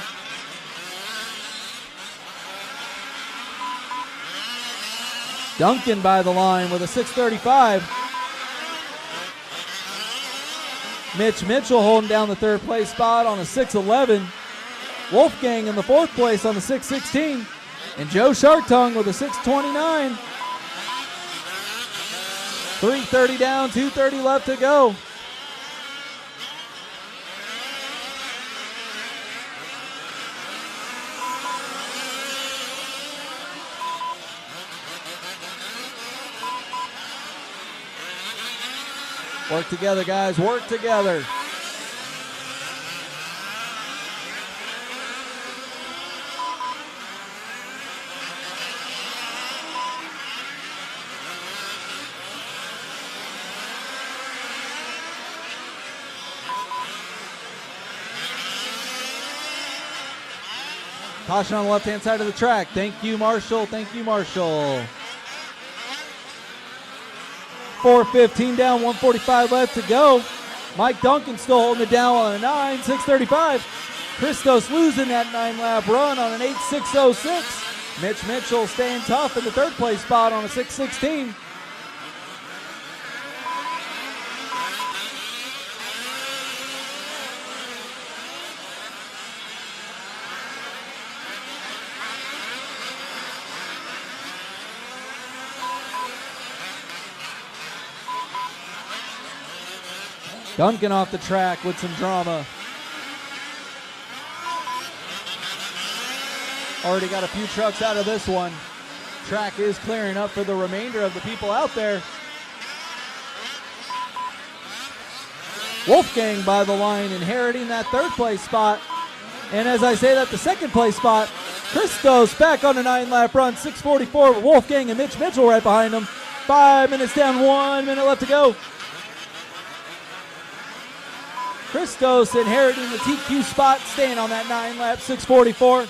Duncan by the line with a 6:35. Mitch Mitchell holding down the 3rd place spot on a 6:11. Wolfgang in the 4th place on the 6:16. And Joe Sharktongue with a 6:29. 3:30 down, 2:30 left to go. Work together, guys. Work together. Caution on the left-hand side of the track. Thank you, Marshall. Thank you, Marshall. 4:15 down, 1:45 left to go. Mike Duncan still holding it down on a 9, 6:35. Christos losing that 9-lap run on an 8:606. Mitch Mitchell staying tough in the 3rd place spot on a 6:16. Duncan off the track with some drama. Already got a few trucks out of this one. Track is clearing up for the remainder of the people out there. Wolfgang by the line, inheriting that 3rd place spot. And as I say that, the 2nd place spot, Christos back on a 9-lap run, 6:44 with Wolfgang and Mitch Mitchell right behind him. 5 minutes down, 1 minute left to go. Christos inheriting the TQ spot, staying on that 9-lap, 6:44.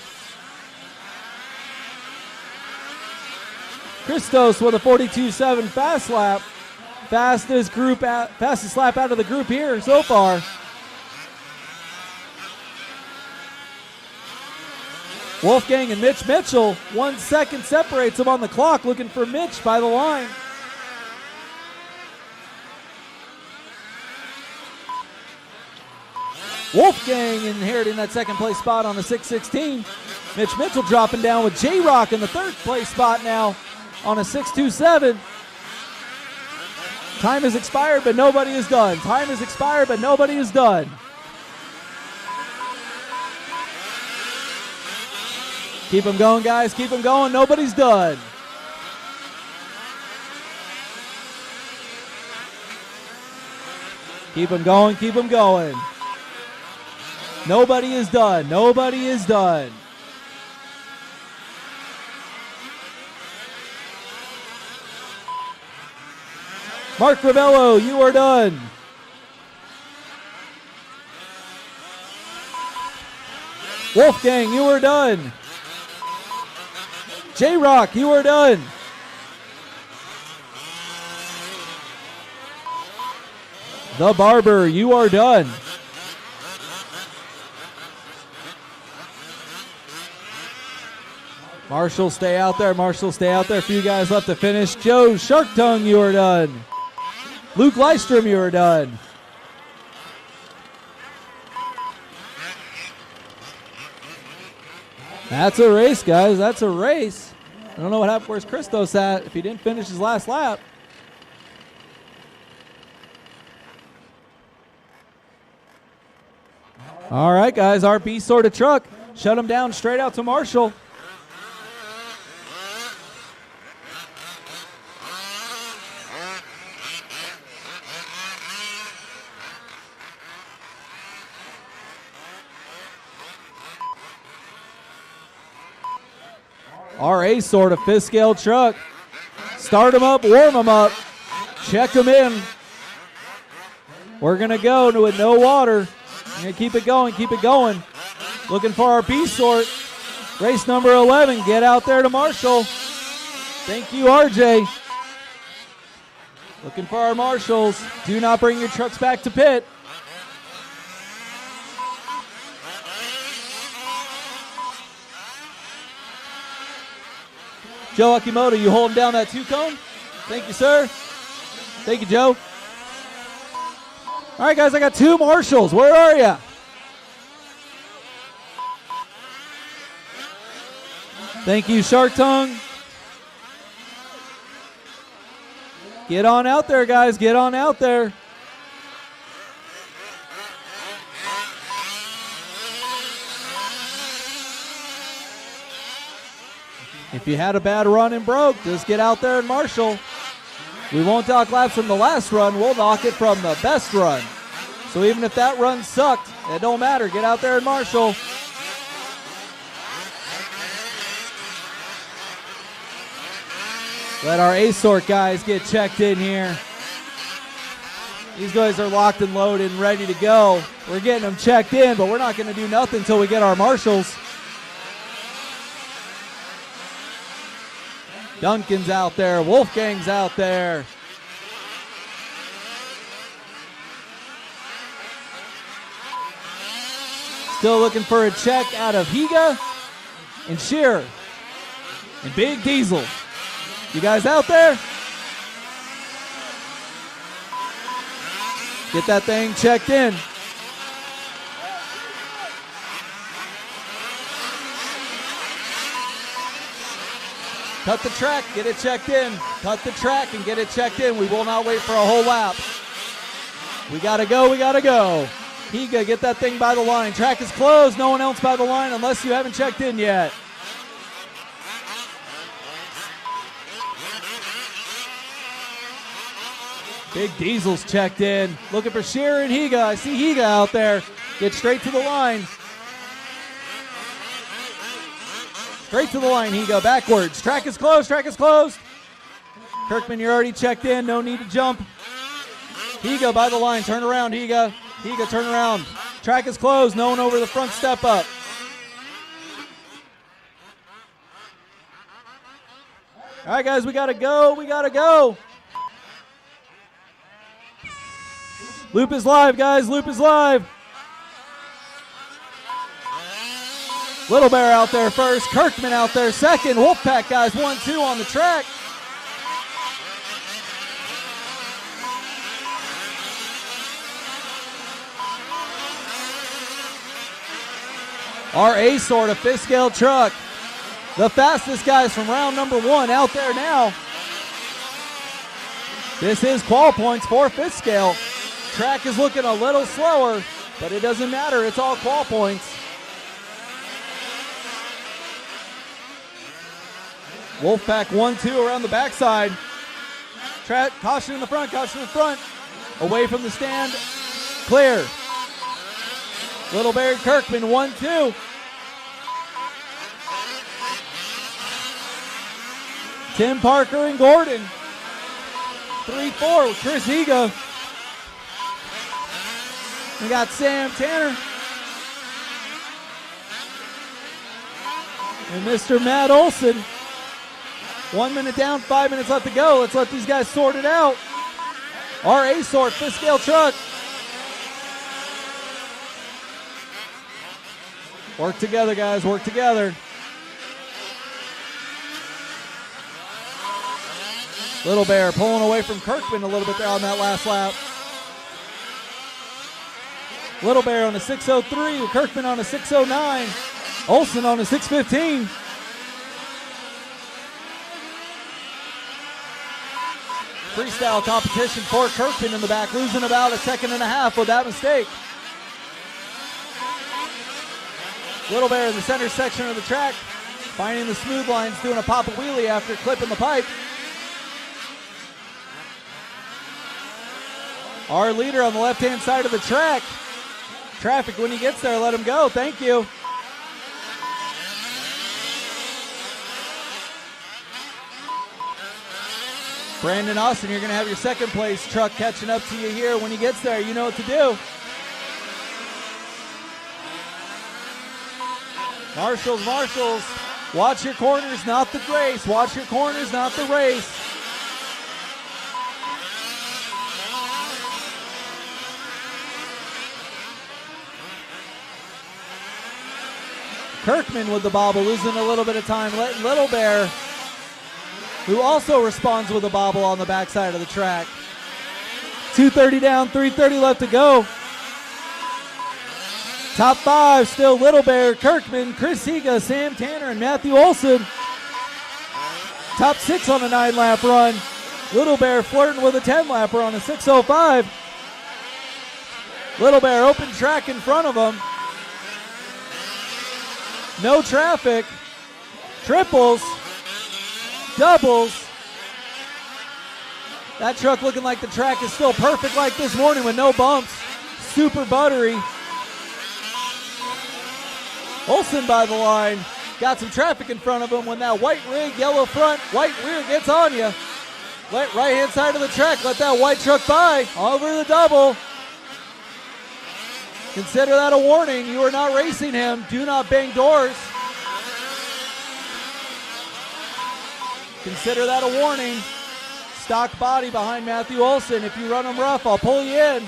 Christos with a 42.7 fast lap. Fastest lap out of the group here so far. Wolfgang and Mitch Mitchell, 1 second separates them on the clock, looking for Mitch by the line. Wolfgang inheriting that 2nd place spot on the 6:16. Mitch Mitchell dropping down with J-Rock in the 3rd place spot now on a 6:27. Time has expired, but nobody is done. Time has expired, but nobody is done. Keep them going, guys. Keep them going. Nobody's done. Keep them going. Keep them going. Nobody is done. Nobody is done. Mark Ravello, you are done. Wolfgang, you are done. J-Rock, you are done. The Barber, you are done. Marshall, stay out there. Marshall, stay out there. A few guys left to finish. Joe Sharktongue, you are done. Luke Lystrom, you are done. That's a race, guys. That's a race. I don't know what happened. Where's Christos at if he didn't finish his last lap? All right, guys, our B sort of truck shut him down straight out to Marshall. Our A sort of fifth scale truck. Start him up, warm him up, check him in. We're going to go with no water. We're going to keep it going, keep it going. Looking for our B sort. Race number 11, get out there to Marshall. Thank you, RJ. Looking for our marshals. Do not bring your trucks back to pit. Joe Akimoto, you holding down that 2-cone? Thank you, sir. Thank you, Joe. All right, guys, I got 2 marshals. Where are you? Thank you, Shark Tongue. Get on out there, guys. Get on out there. If you had a bad run and broke, just get out there and marshal. We won't dock laps from the last run. We'll dock it from the best run. So even if that run sucked, it don't matter. Get out there and marshal. Let our A-sort guys get checked in here. These guys are locked and loaded and ready to go. We're getting them checked in, but we're not going to do nothing until we get our marshals. Duncan's out there. Wolfgang's out there. Still looking for a check out of Higa and Shearer and Big Diesel. You guys out there? Get that thing checked in. Cut the track, get it checked in. Cut the track and get it checked in. We will not wait for a whole lap. We gotta go, we gotta go. Higa, get that thing by the line. Track is closed, no one else by the line unless you haven't checked in yet. Big Diesel's checked in. Looking for Shearer and Higa. I see Higa out there. Get straight to the line. Straight to the line, Higa, backwards. Track is closed, track is closed. Kirkman, you're already checked in, no need to jump. Higa by the line, turn around, Higa. Higa, turn around. Track is closed, no one over the front step up. All right, guys, we gotta go, we gotta go. Loop is live, guys, loop is live. Little Bear out there first, Kirkman out there second, Wolfpack guys 1-2 on the track. Our A-sort of fifth scale truck. The fastest guys from round number 1 out there now. This is qual points for fifth scale. Track is looking a little slower, but it doesn't matter, it's all qual points. Wolfpack 1-2 around the backside. Track, caution in the front, caution in the front. Away from the stand, clear. Little Bear Kirkman 1-2. Tim Parker and Gordon 3-4 with Chris Higa. We got Sam Tanner and Mr. Matt Olson. 1 minute down, 5 minutes left to go. Let's let these guys sort it out. Our A-sort, fifth scale truck. Work together, guys, work together. Little Bear pulling away from Kirkman a little bit there on that last lap. Little Bear on a 6:03, Kirkman on a 6:09, Olson on a 6:15. freestyle competition for Kirkman in the back, losing about a second and a half with that mistake. Little Bear in the center section of the track, finding the smooth lines, doing a pop a wheelie after clipping the pipe. Our leader on the left-hand side of the track. Traffic, when he gets there, let him go. Thank you. Brandon Austin, you're going to have your second place truck catching up to you here. When he gets there, you know what to do. Marshals, watch your corners, not the race. Watch your corners, not the race. Kirkman with the bobble, losing a little bit of time, letting Little Bear, who also responds with a bobble on the backside of the track. 2:30 down, 3:30 left to go. Top five, still Little Bear, Kirkman, Chris Higa, Sam Tanner, and Matthew Olson. Top six on a 9-lap run. Little Bear flirting with a 10-lapper on a 6:05. Little Bear open track in front of him. No traffic. Triples. Doubles. That truck looking like the track is still perfect like this morning with no bumps. Super buttery. Olson by the line. Got some traffic in front of him when that white rig, yellow front, white rear gets on you. Let right-hand side of the track, let that white truck by. Over the double. Consider that a warning. You are not racing him. Do not bang doors. Consider that a warning. Stock body behind Matthew Olson. If you run him rough, I'll pull you in.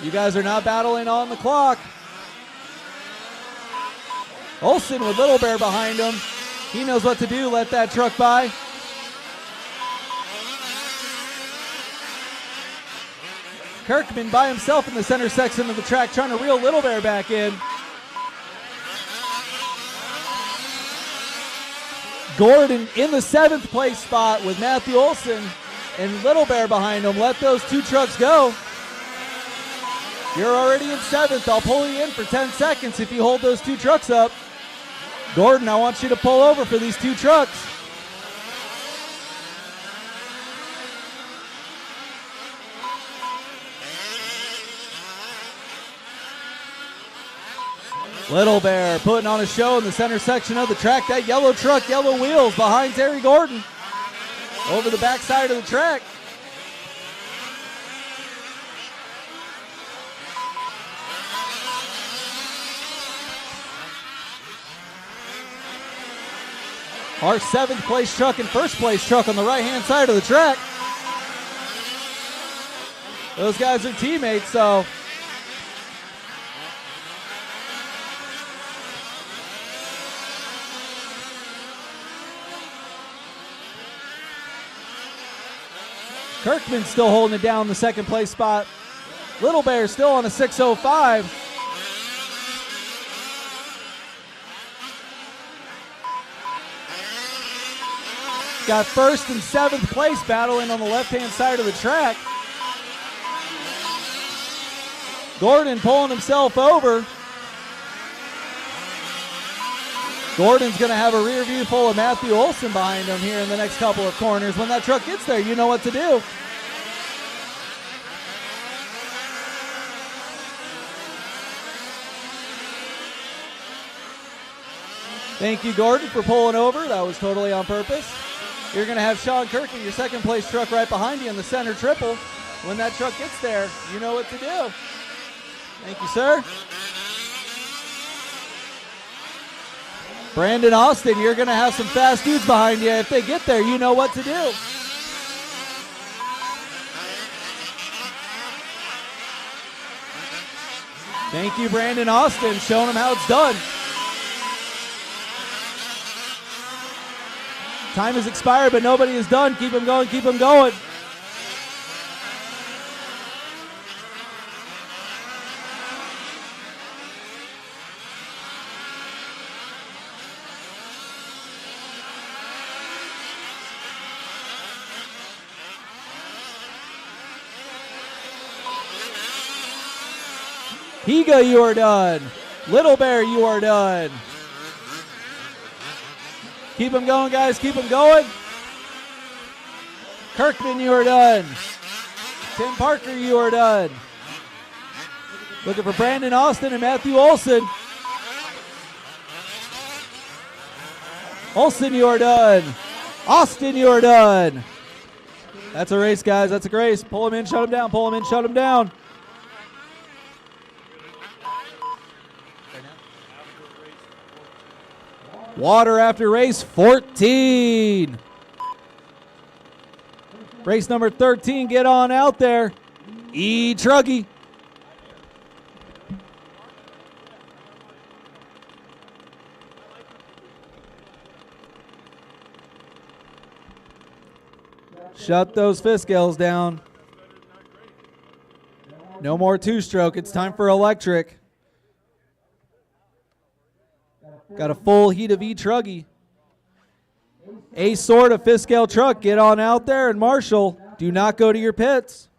You guys are not battling on the clock. Olson with Little Bear behind him. He knows what to do. Let that truck by. Kirkman by himself in the center section of the track, trying to reel Little Bear back in. Gordon in the 7th place spot with Matthew Olson and Little Bear behind him. Let those two trucks go. You're already in 7th. I'll pull you in for 10 seconds if you hold those two trucks up. Gordon, I want you to pull over for these two trucks. Little Bear putting on a show in the center section of the track. That yellow truck, yellow wheels behind Terry Gordon. Over the backside of the track. Our 7th place truck and 1st place truck on the right-hand side of the track. Those guys are teammates, so Kirkman still holding it down in the 2nd place spot. Little Bear still on a 6:05. Got 1st and 7th place battling on the left-hand side of the track. Gordon pulling himself over. Gordon's going to have a rear view full of Matthew Olson behind him here in the next couple of corners. When that truck gets there, you know what to do. Thank you, Gordon, for pulling over. That was totally on purpose. You're going to have Sean Kirkman, your 2nd place truck, right behind you in the center triple. When that truck gets there, you know what to do. Thank you, sir. Brandon Austin, you're going to have some fast dudes behind you. If they get there, you know what to do. Thank you, Brandon Austin, showing them how it's done. Time has expired, but nobody is done. Keep them going, keep them going. Higa, you are done. Little Bear, you are done. Keep them going, guys. Keep them going. Kirkman, you are done. Tim Parker, you are done. Looking for Brandon Austin and Matthew Olson. Olson, you are done. Austin, you are done. That's a race, guys. That's a race. Pull him in, shut him down. Pull him in, shut him down. Water after race 14. Race number 13, get on out there. E-truggy. Shut those fifth scales down. No more two-stroke. It's time for electric. Got a full heat of E-truggy. A sort of fifth scale truck. Get on out there. And Marshall, do not go to your pits.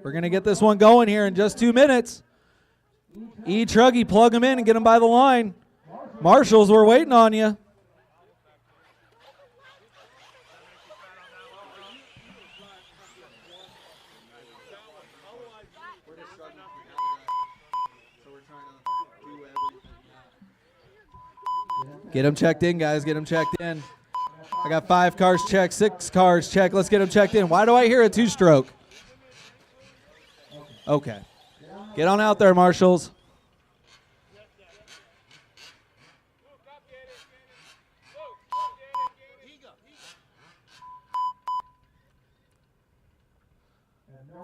We're going to get this one going here in just 2 minutes. E-truggy, plug them in and get them by the line. Marshalls, we're waiting on you. Get them checked in, guys. Get them checked in. I got 5 cars checked, 6 cars checked. Let's get them checked in. Why do I hear a two-stroke? Okay. Get on out there, Marshals.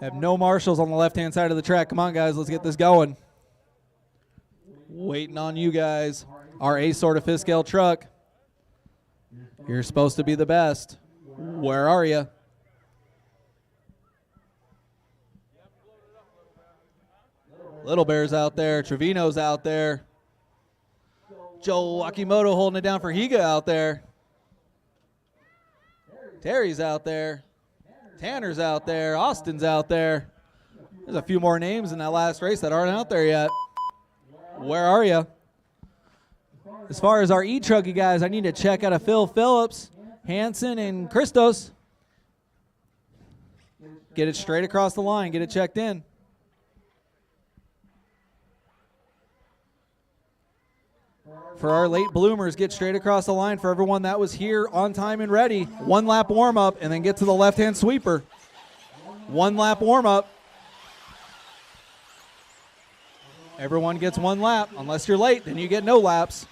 Have no Marshals on the left-hand side of the track. Come on, guys. Let's get this going. Waiting on you guys. Our A sort of fifth scale truck. You're supposed to be the best. Where are you? Little Bear's out there. Trevino's out there. Joe Wakimoto holding it down for Higa out there. Terry's out there. Tanner's out there. Austin's out there. There's a few more names in that last race that aren't out there yet. Where are you? As far as our E-truggy guys, I need to check out of Phil Phillips, Hansen, and Christos. Get it straight across the line. Get it checked in. For our late bloomers, get straight across the line. For everyone that was here on time and ready, 1 lap warm-up and then get to the left-hand sweeper. 1 lap warm-up. Everyone gets 1 lap. Unless you're late, then you get no laps.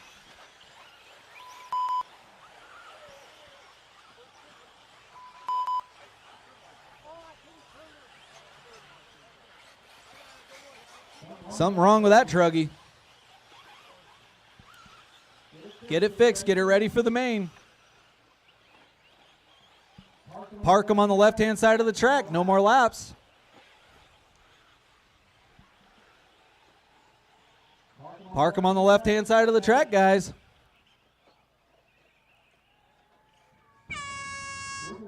Something wrong with that truggy. Get it fixed. Get it ready for the main. Park them on the left-hand side of the track. No more laps. Park them on the left-hand side of the track, guys.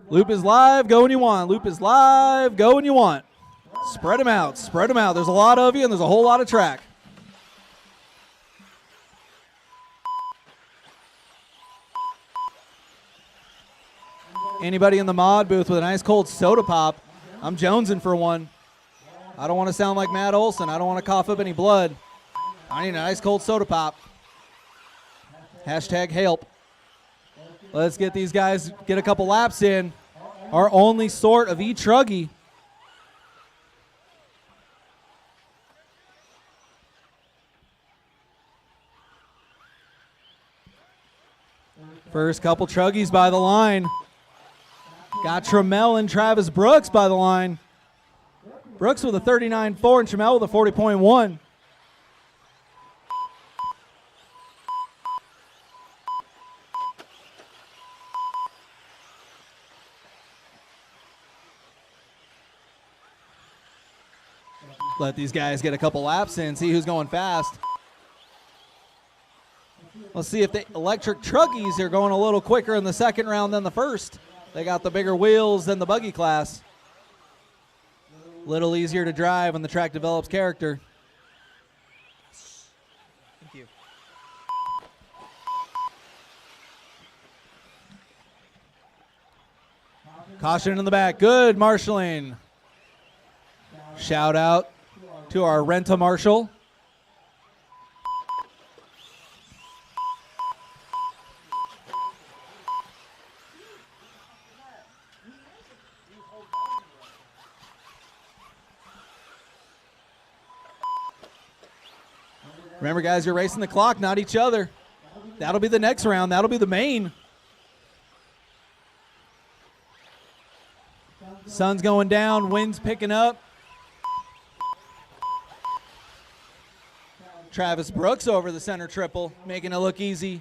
Loop is live. Go when you want. Loop is live. Go when you want. Spread them out. Spread them out. There's a lot of you, and there's a whole lot of track. Anybody in the mod booth with a nice cold soda pop, I'm jonesing for one. I don't want to sound like Matt Olson. I don't want to cough up any blood. I need a nice cold soda pop. Hashtag help. Let's get these guys, get a couple laps in. Our only sort of E-truggy. First couple truggies by the line. Got Trammell and Travis Brooks by the line. Brooks with a 39.4 and Trammell with a 40.1. Let these guys get a couple laps in, see who's going fast. Let's see if the electric truggies are going a little quicker in the second round than the first. They got the bigger wheels than the buggy class. Little easier to drive when the track develops character. Caution in the back. Good marshaling. Shout out to our rent-a-marshal. Remember, guys, you're racing the clock, not each other. That'll be the next round. That'll be the main. Sun's going down. Wind's picking up. Travis Brooks over the center triple, making it look easy.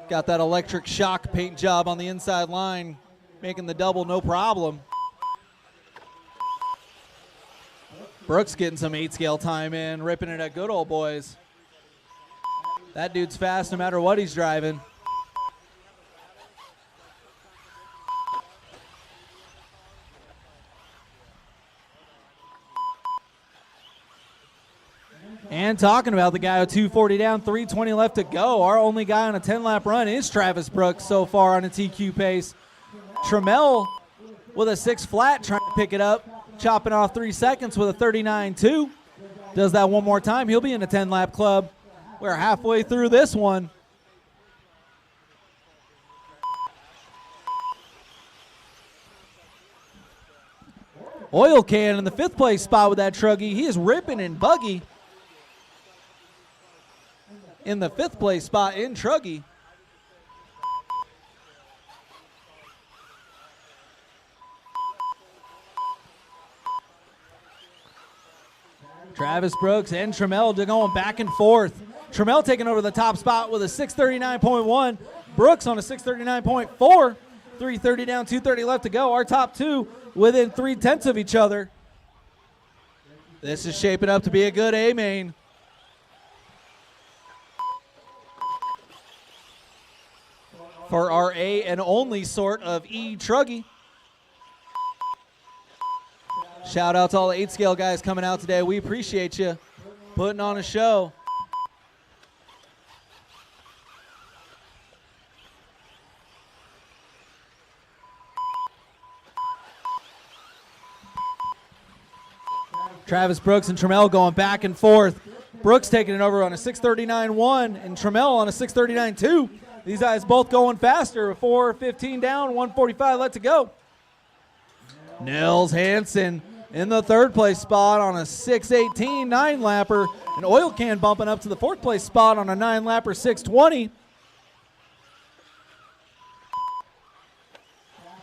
Got that electric shock paint job on the inside line, making the double no problem. Brooks getting some 8-scale time in, ripping it at good old boys. That dude's fast no matter what he's driving. And talking about the guy with 240 down, 320 left to go. Our only guy on a 10-lap run is Travis Brooks so far on a TQ pace. Trammell with a 6 flat trying to pick it up. Chopping off 3 seconds with a 39.2. Does that one more time, he'll be in a 10-lap club. We're halfway through this one. Oil Can in the 5th place spot with that truggy. He is ripping in buggy. In the 5th place spot in truggy. Travis Brooks and Trammell going back and forth. Trammell taking over the top spot with a 639.1. Brooks on a 639.4. 330 down, 230 left to go. Our top two within 0.3 of each other. This is shaping up to be a good A main. For our A and only sort of E truggy. Shout out to all the 8-scale guys coming out today. We appreciate you putting on a show. Travis Brooks and Trammell going back and forth. Brooks taking it over on a 639.1 and Trammell on a 639.2. These guys both going faster. 4:15 down, 1:45 left to go. Nils Hansen in the 3rd place spot on a 6:18 9-lapper. And Oil Can bumping up to the 4th place spot on a 9-lapper 6:20.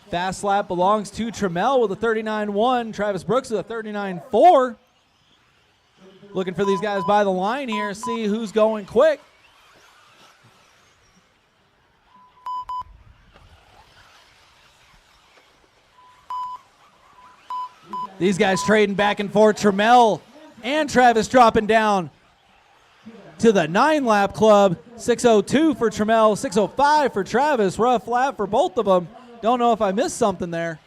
Fast lap belongs to Trammell with a 39.1. Travis Brooks with a 39.4. Looking for these guys by the line here, see who's going quick. These guys trading back and forth. Trammell and Travis dropping down to the 9-lap club. 6:02 for Trammell, 6:05 for Travis. Rough lap for both of them. Don't know if I missed something there.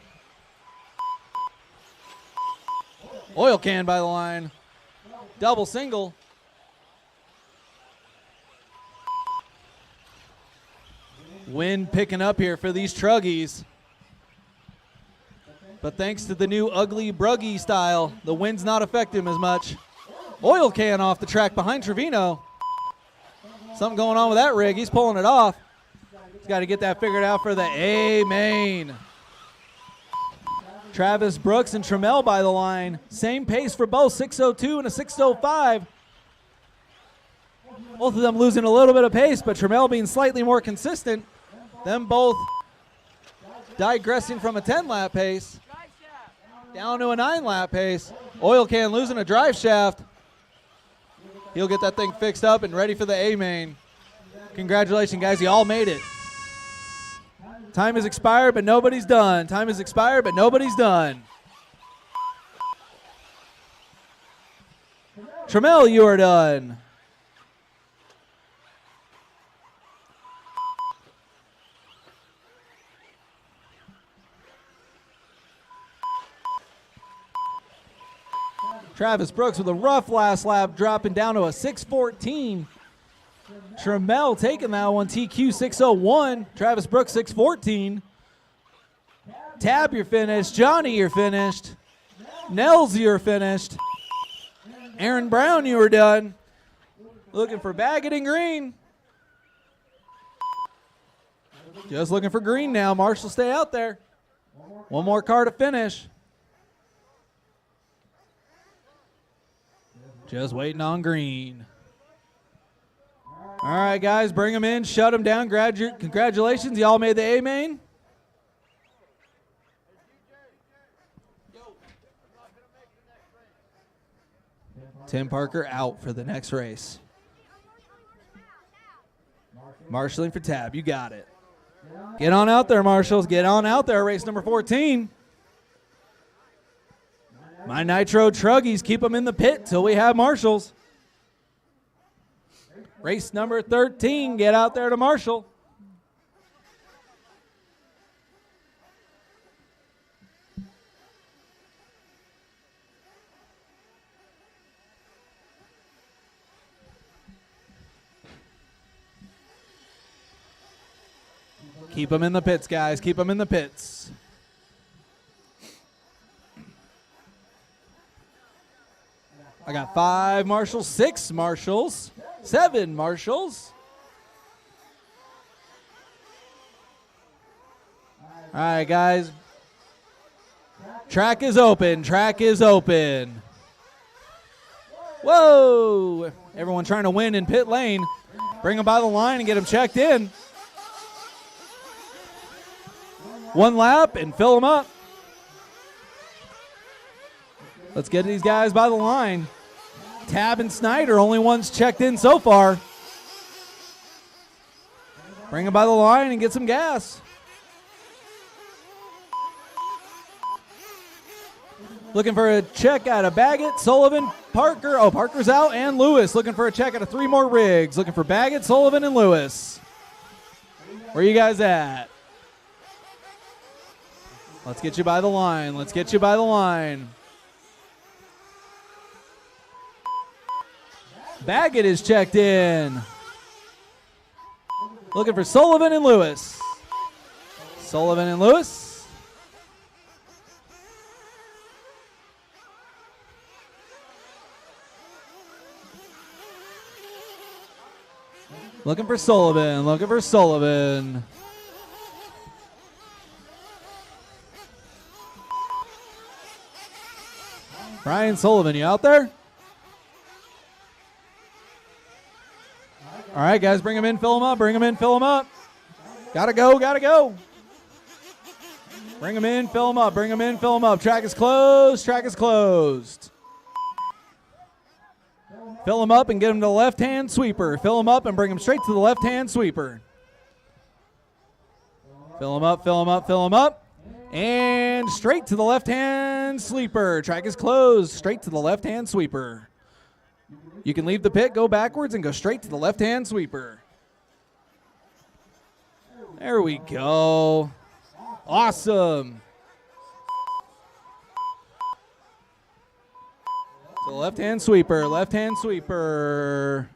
Oil Can by the line. Double single. Wind picking up here for these truggies. But thanks to the new ugly bruggy style, the wind's not affecting him as much. Oil Can off the track behind Trevino. Something going on with that rig. He's pulling it off. He's got to get that figured out for the A main. Travis Brooks and Trammell by the line. Same pace for both, 6:02 and a 6:05. Both of them losing a little bit of pace, but Trammell being slightly more consistent. Them both digressing from a 10-lap pace down to a 9-lap pace. Oil Can losing a drive shaft. He'll get that thing fixed up and ready for the A main. Congratulations, guys. You all made it. Time has expired, but nobody's done. Time has expired, but nobody's done. Trammell, you are done. Travis Brooks with a rough last lap, dropping down to a 6:14. Trammell taking that one. TQ 601. Travis Brooks 614. Tab, you're finished. Johnny, you're finished. Nels, you're finished. Aaron Brown, you were done. Looking for Baggett and Green. Just looking for Green now. Marshall, stay out there. One more car to finish. Just waiting on Green. All right, guys, bring them in. Shut them down. Congratulations. Y'all made the A main. Tim Parker out for the next race. Marshalling for Tab. You got it. Get on out there, Marshals. Get on out there. Race number 14. My Nitro Truggies, keep them in the pit till we have Marshals. Race number 13. Get out there to Marshall. Keep them in the pits, guys. Keep them in the pits. I got 5 Marshals, 6 Marshals, 7 Marshals. All right, guys. Track is open. Track is open. Whoa. Everyone trying to win in pit lane. Bring them by the line and get them checked in. One lap and fill them up. Let's get these guys by the line. Tab and Snyder, only ones checked in so far. Bring them by the line and get some gas. Looking for a check out of Baggett, Sullivan, Parker. Oh, Parker's out, and Lewis. Looking for a check out of 3 more rigs. Looking for Baggett, Sullivan, and Lewis. Where you guys at? Let's get you by the line. Let's get you by the line. Baggett is checked in. Looking for Sullivan and Lewis. Sullivan and Lewis. Looking for Sullivan. Looking for Sullivan. Brian Sullivan, you out there? All right, guys, bring him in, fill him up, bring him in, fill him up. Gotta go, gotta go. Bring him in, fill him up, bring him in, fill him up. Track is closed, track is closed. Fill him up and get him to the left-hand sweeper. Fill him up and bring him straight to the left-hand sweeper. Fill him up, fill him up, fill him up. And straight to the left-hand sweeper. Track is closed, straight to the left-hand sweeper. You can leave the pit, go backwards, and go straight to the left-hand sweeper. There we go. Awesome. So left-hand sweeper, left-hand sweeper.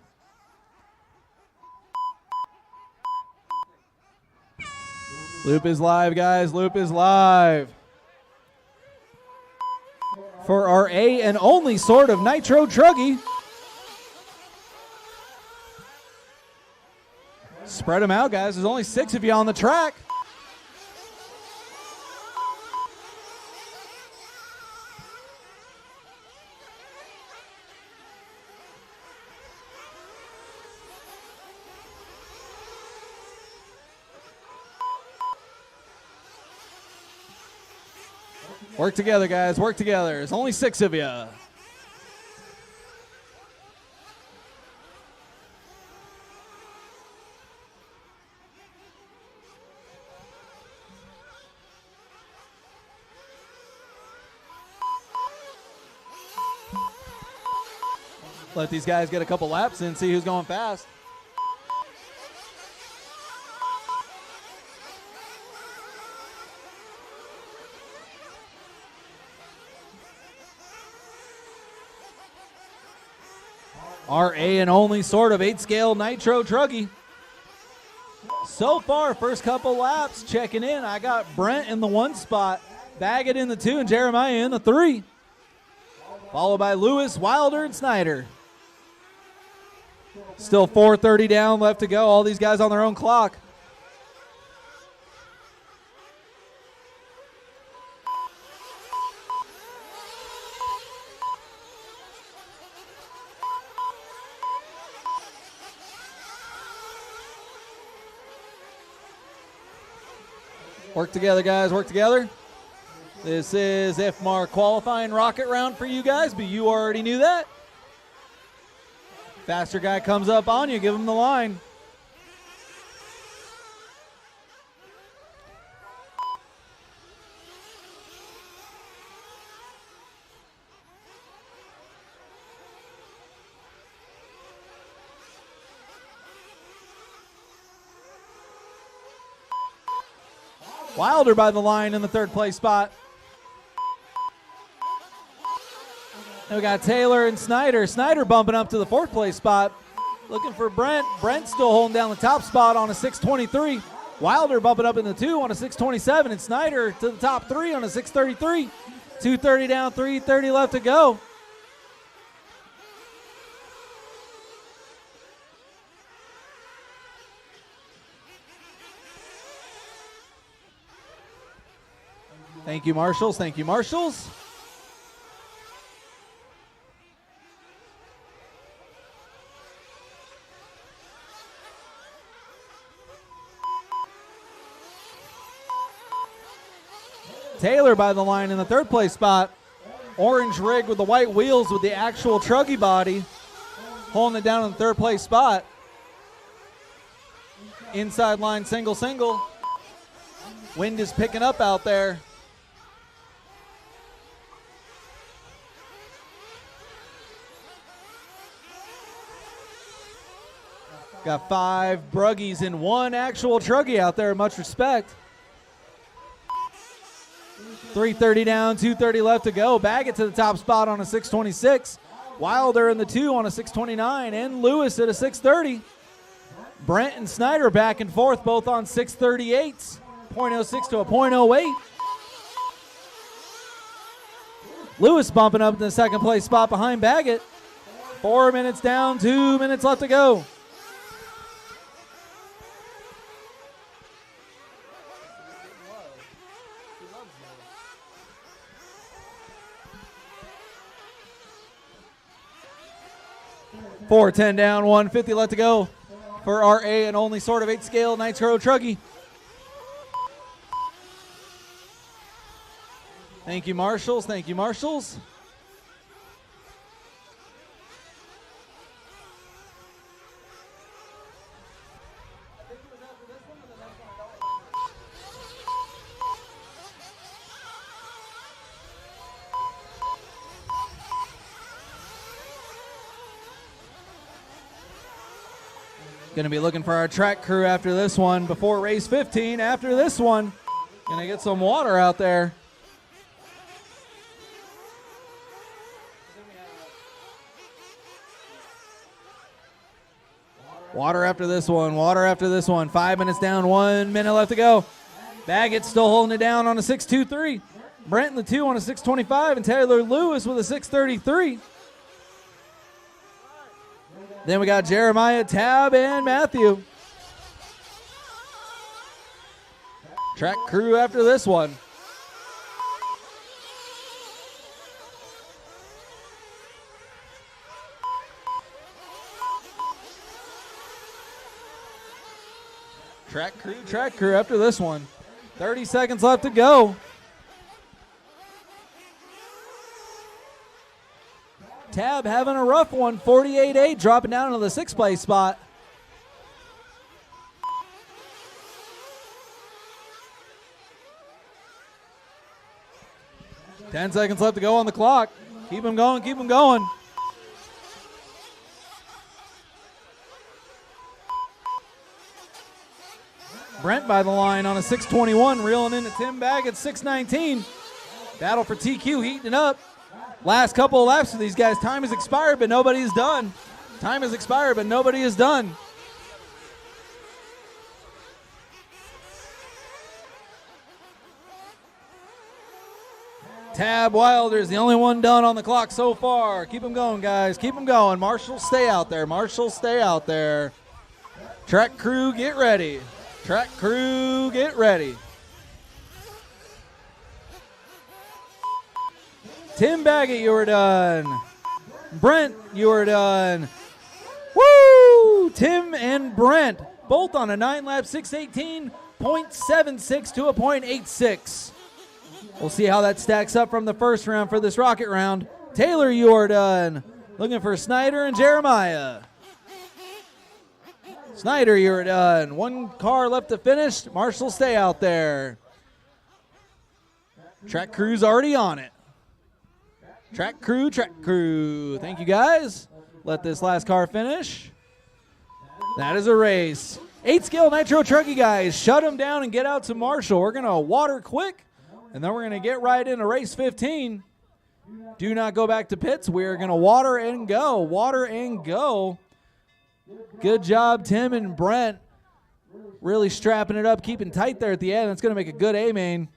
Loop is live, guys. Loop is live. For our A and only sort of Nitro Truggy. Spread them out, guys. There's only 6 of you on the track. Work together, guys. Work together. There's only 6 of you. Let these guys get a couple laps in, see who's going fast. Our A and only sort of 8-scale Nitro truggy. So far, first couple laps, checking in. I got Brent in the 1 spot, Baggett in the 2, and Jeremiah in the 3. Followed by Lewis, Wilder, and Snyder. Still 4:30 down, left to go. All these guys on their own clock. Work together, guys, work together. This is IFMAR qualifying rocket round for you guys, but you already knew that. Faster guy comes up on you, give him the line. Wilder by the line in the 3rd place spot. And we got Taylor and Snyder. Snyder bumping up to the 4th place spot. Looking for Brent. Brent still holding down the top spot on a 6:23. Wilder bumping up in the 2 on a 6:27. And Snyder to the top 3 on a 6:33. 2:30 down, 3:30 left to go. Thank you, marshals. Thank you, marshals. Taylor by the line in the 3rd place spot. Orange rig with the white wheels with the actual truggy body. Holding it down in the 3rd place spot. Inside line single, single. Wind is picking up out there. Got 5 bruggies and 1 actual truggy out there. Much respect. 3:30 down, 2:30 left to go. Baggett to the top spot on a 6:26. Wilder in the 2 on a 6:29. And Lewis at a 6:30. Brent and Snyder back and forth, both on 6:38s. 0.06 to a 0.08. Lewis bumping up to the 2nd place spot behind Baggett. 4 minutes down, 2 minutes left to go. .410 down, 150 left to go for our A and only sort of 8-scale Nitro truggy. Thank you, marshals. Thank you, marshals. Going to be looking for our track crew after this one before race 15. After this one, going to get some water out there. Water after this one. Water after this one. 5 minutes down, 1 minute left to go. Baggett still holding it down on a 6:23. Brent in the 2 on a 6:25, and Taylor Lewis with a 6:33. Then we got Jeremiah, Tab, and Matthew. Track crew after this one. Track crew after this one. 30 seconds left to go. Tab having a rough one, 48.8, dropping down to the 6th place spot. Ten seconds left to go on the clock. Keep him going, keep him going. Brent by the line on a 6:21, reeling into Tim Baggett, 6:19. Battle for TQ heating up. Last couple of laps for these guys. Time has expired, but nobody's done. Time has expired, but nobody is done. Tab Wilder is the only one done on the clock so far. Keep them going, guys. Keep them going. Marshall, stay out there. Marshall, stay out there. Track crew, get ready. Track crew, get ready. Tim Baggett, you were done. Brent, you were done. Woo! Tim and Brent, both on a 9-lap 6:18.76 to a .86. We'll see how that stacks up from the first round for this rocket round. Taylor, you are done. Looking for Snyder and Jeremiah. Snyder, you're done. One car left to finish. Marshall, stay out there. Track crew's already on it. Track crew, track crew. Thank you, guys. Let this last car finish. That is a race. 8-scale Nitro Truggy, guys. Shut them down and get out to Marshall. We're going to water quick, and then we're going to get right into race 15. Do not go back to pits. We're going to water and go. Water and go. Good job, Tim and Brent. Really strapping it up, keeping tight there at the end. That's going to make a good A-main.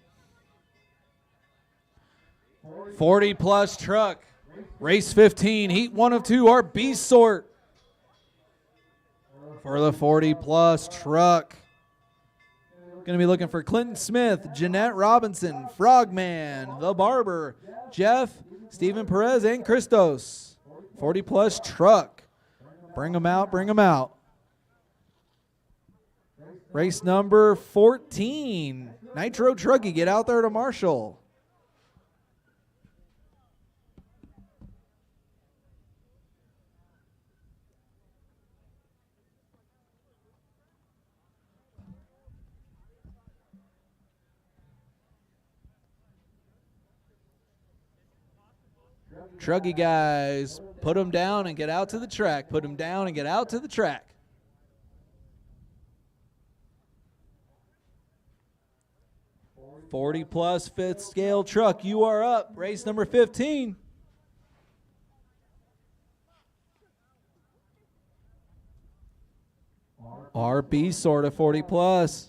40-plus truck. Race 15, heat 1 of 2, our B sort. For the 40-plus truck. Going to be looking for Clinton Smith, Jeanette Robinson, Frogman, The Barber, Jeff, Stephen Perez, and Christos. 40-plus truck. Bring them out, bring them out. Race number 14, Nitro Truggy, get out there to Marshall. Truggy guys, put them down and get out to the track. Put them down and get out to the track. +40 fifth scale truck, you are up. Race number 15. RB sort of 40+.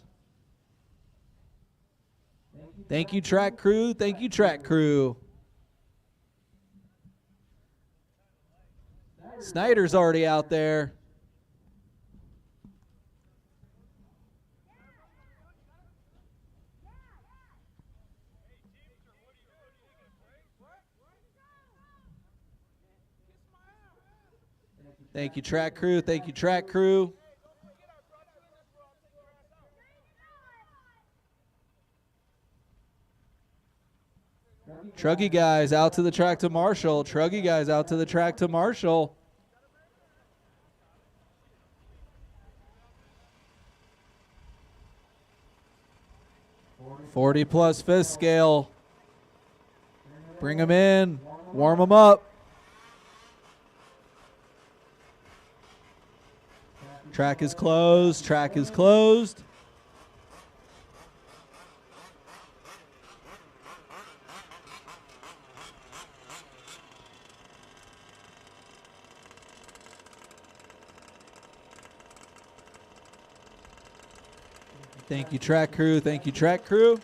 Thank you, track crew. Thank you, track crew. Snyder's already out there. Thank you, track crew. Thank you, track crew. Truggy guys out to the track to Marshall. Truggy guys out to the track to Marshall. +40 fifth scale. Bring them in. Warm them up. Track is closed. Track is closed. Thank you, track crew. Thank you, track crew.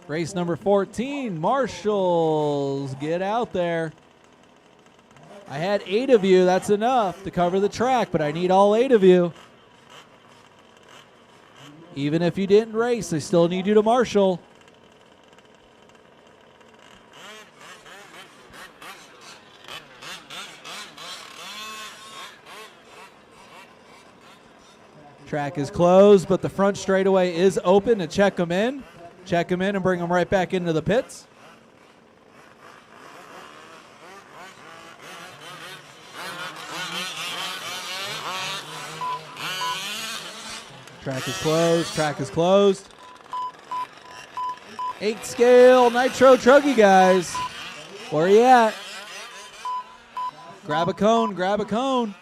Race number 14, Marshalls, get out there. I had 8 of you. That's enough to cover the track, but I need all 8 of you. Even if you didn't race, I still need you to marshal. Track is closed, but the front straightaway is open to check them in. Check them in and bring them right back into the pits. Track is closed. Track is closed. 8 scale Nitro Truggy guys. Where are you at? Grab a cone. Grab a cone.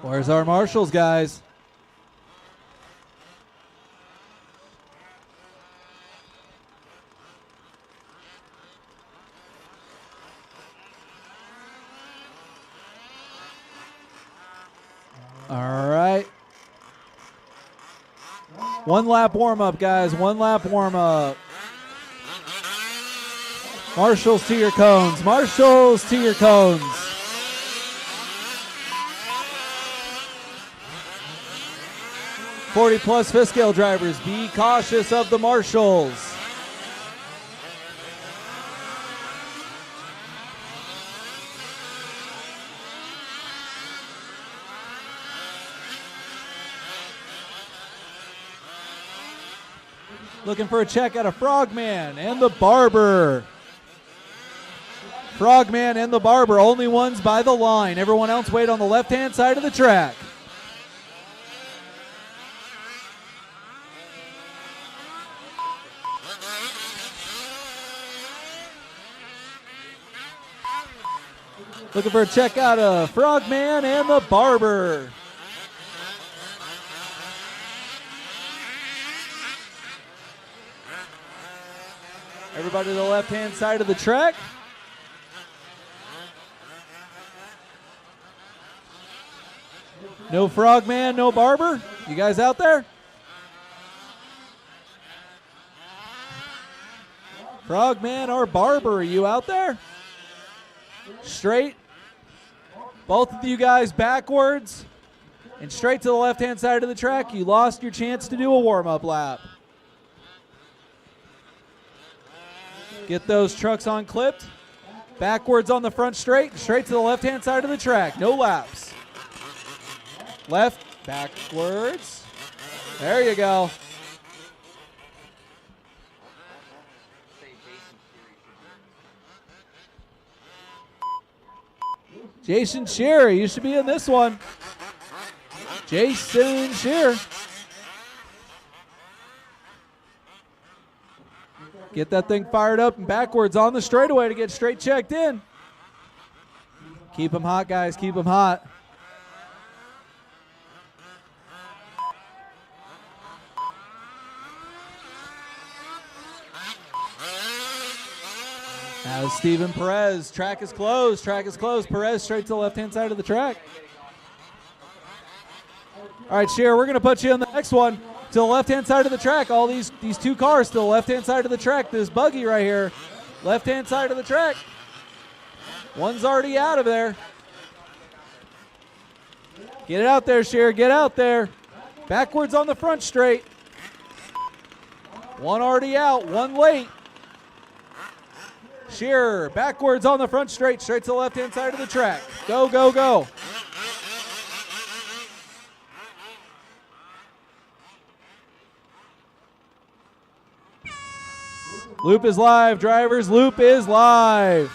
Where's our marshals, guys? All right. One lap warm up, guys. One lap warm up. Marshals to your cones. Marshals to your cones. +40 fifth scale drivers, be cautious of the marshals. Looking for a check out of Frogman and the Barber. Frogman and the Barber, only ones by the line. Everyone else wait on the left-hand side of the track. Looking for a check out of Frogman and the Barber. Everybody to the left-hand side of the track. No Frogman, no Barber. You guys out there? Frogman or Barber, are you out there? Straight. Both of you guys backwards and straight to the left-hand side of the track. You lost your chance to do a warm-up lap. Get those trucks on clipped. Backwards on the front straight, straight to the left-hand side of the track. No laps. Left, backwards. There you go. Jason Shearer, you should be in this one. Jason Shearer. Get that thing fired up and backwards on the straightaway to get straight checked in. Keep them hot, guys. Keep them hot. Now Steven Perez. Track is closed. Track is closed. Perez straight to the left-hand side of the track. All right, Shearer, we're going to put you in the next one. To the left-hand side of the track. All these two cars to the left-hand side of the track. This buggy right here. Left-hand side of the track. One's already out of there. Get it out there, Shearer. Get out there. Backwards on the front straight. One already out. One late. Shearer, backwards on the front straight. Straight to the left-hand side of the track. Go, go, go. Loop is live, drivers. Loop is live.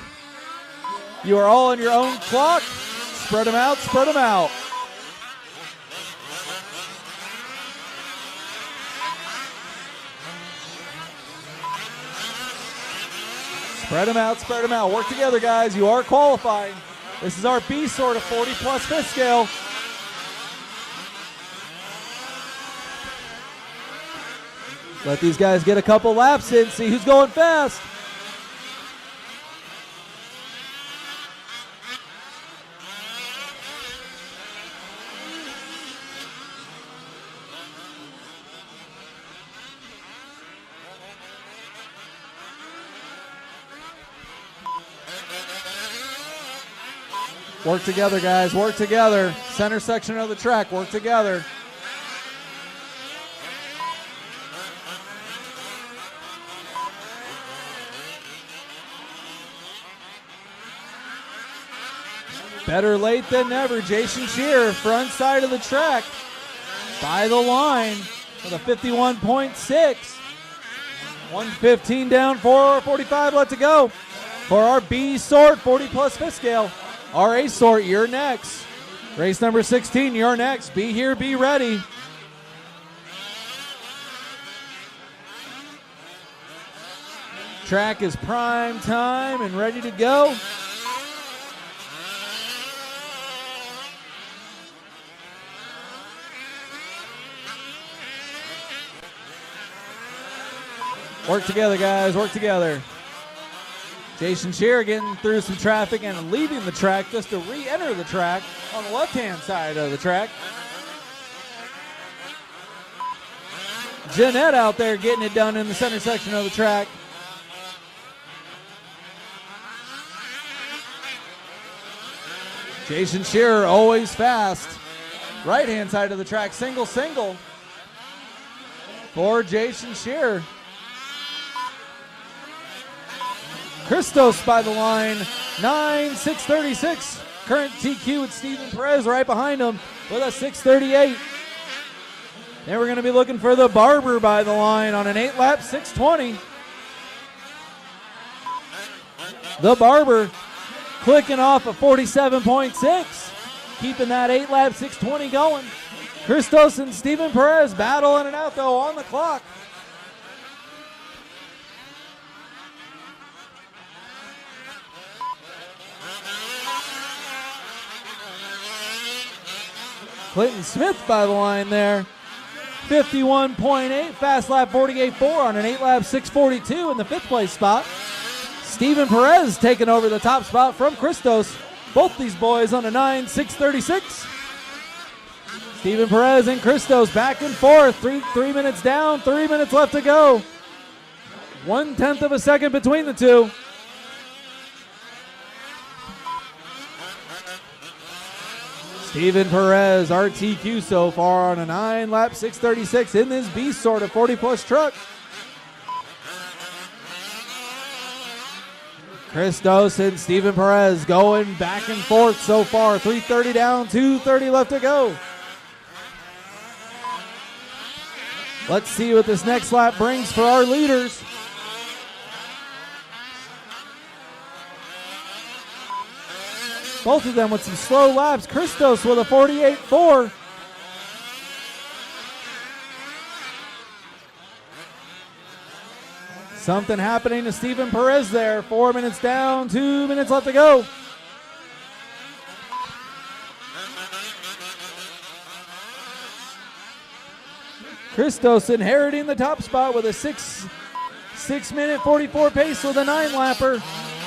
You are all on your own clock. Spread them out, spread them out. Spread them out, spread them out. Work together, guys. You are qualifying. This is our B sort of 40+ fifth scale. Let these guys get a couple laps in, see who's going fast. Work together, guys. Work together. Center section of the track. Work together. Better late than never. Jason Shearer, front side of the track. By the line with a 51.6. 115 down, 4:45 left to go. For our B sort, 40+ fifth scale. Our A sort, you're next. Race number 16, you're next. Be here, be ready. Track is prime time and ready to go. Work together, guys. Work together. Jason Shear getting through some traffic and leaving the track just to re-enter the track on the left-hand side of the track. Jeanette out there getting it done in the center section of the track. Jason Shearer always fast. Right-hand side of the track, single for Jason Shearer. Christos by the line, 9.636. Current TQ with Steven Perez right behind him with a 6.38. Then we're going to be looking for the Barber by the line on an 8-lap 6.20. The Barber clicking off a 47.6, keeping that 8-lap 6.20 going. Christos and Steven Perez battling it out though on the clock. Clinton Smith by the line there. 51.8, fast lap 48.4 on an 8-lap 6.42 in the 5th place spot. Steven Perez taking over the top spot from Christos. Both these boys on a 9.636. Steven Perez and Christos back and forth. Three minutes down, 3 minutes left to go. 1/10 of a second between the two. Steven Perez, RTQ so far on a 9-lap 6.36 in this beast sort of 40-plus truck. Christos and Steven Perez going back and forth so far. 3:30 down, 2:30 left to go. Let's see what this next lap brings for our leaders. Both of them with some slow laps. Christos with a 48.4. Something happening to Steven Perez there. 4 minutes down, 2 minutes left to go. Christos inheriting the top spot with a 6 minute 44 pace with a 9-lapper.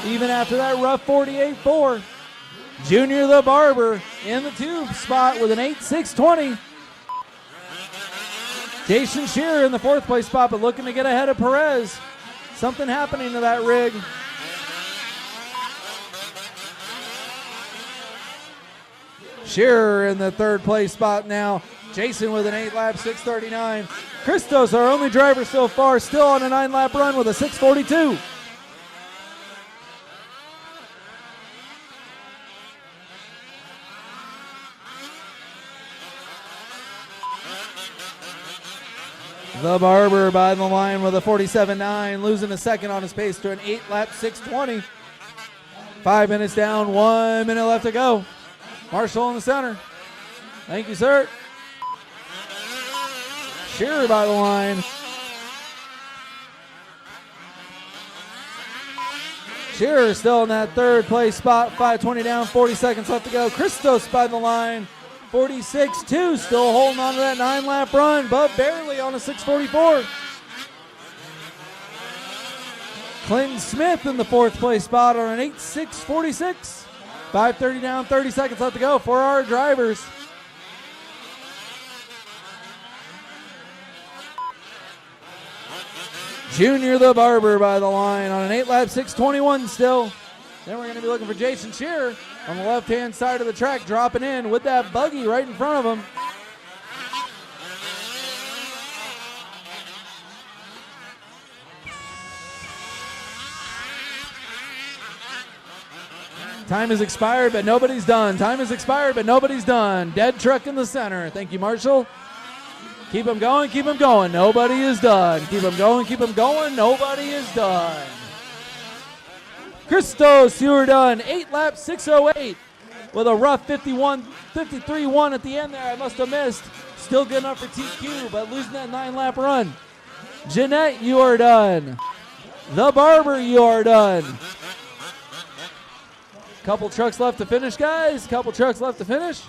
Even after that rough 48.4. Junior the Barber in the 2 spot with an 8.620. Jason Shearer in the 4th place spot, but looking to get ahead of Perez. Something happening to that rig. Shearer in the 3rd place spot now. Jason with an 8-lap 6.39. Christos, our only driver so far, still on a 9-lap run with a 6.42. The Barber by the line with a 47.9, losing a second on his pace to an 8-lap 6.20. 5 minutes down, 1 minute left to go. Marshall in the center. Thank you, sir. Shearer by the line. Shearer still in that 3rd place spot, 5:20 down, 40 seconds left to go. Christos by the line. 46.2, still holding on to that 9-lap run, but barely on a 6.44. Clinton Smith in the 4th place spot on an 8.646. 5:30 down, 30 seconds left to go for our drivers. Junior the Barber by the line on an 8-lap 6.21 still. Then we're going to be looking for Jason Shearer on the left-hand side of the track, dropping in with that buggy right in front of him. Time has expired, but nobody's done. Time has expired, but nobody's done. Dead truck in the center. Thank you, Marshall. Keep them going, keep them going. Nobody is done. Keep them going, keep them going. Nobody is done. Christos, you are done. 8-lap 6.08 with a rough 53.1 at the end there. I must have missed. Still good enough for TQ, but losing that 9-lap run. Jeanette, you are done. The Barber, you are done. Couple trucks left to finish, guys. Couple trucks left to finish.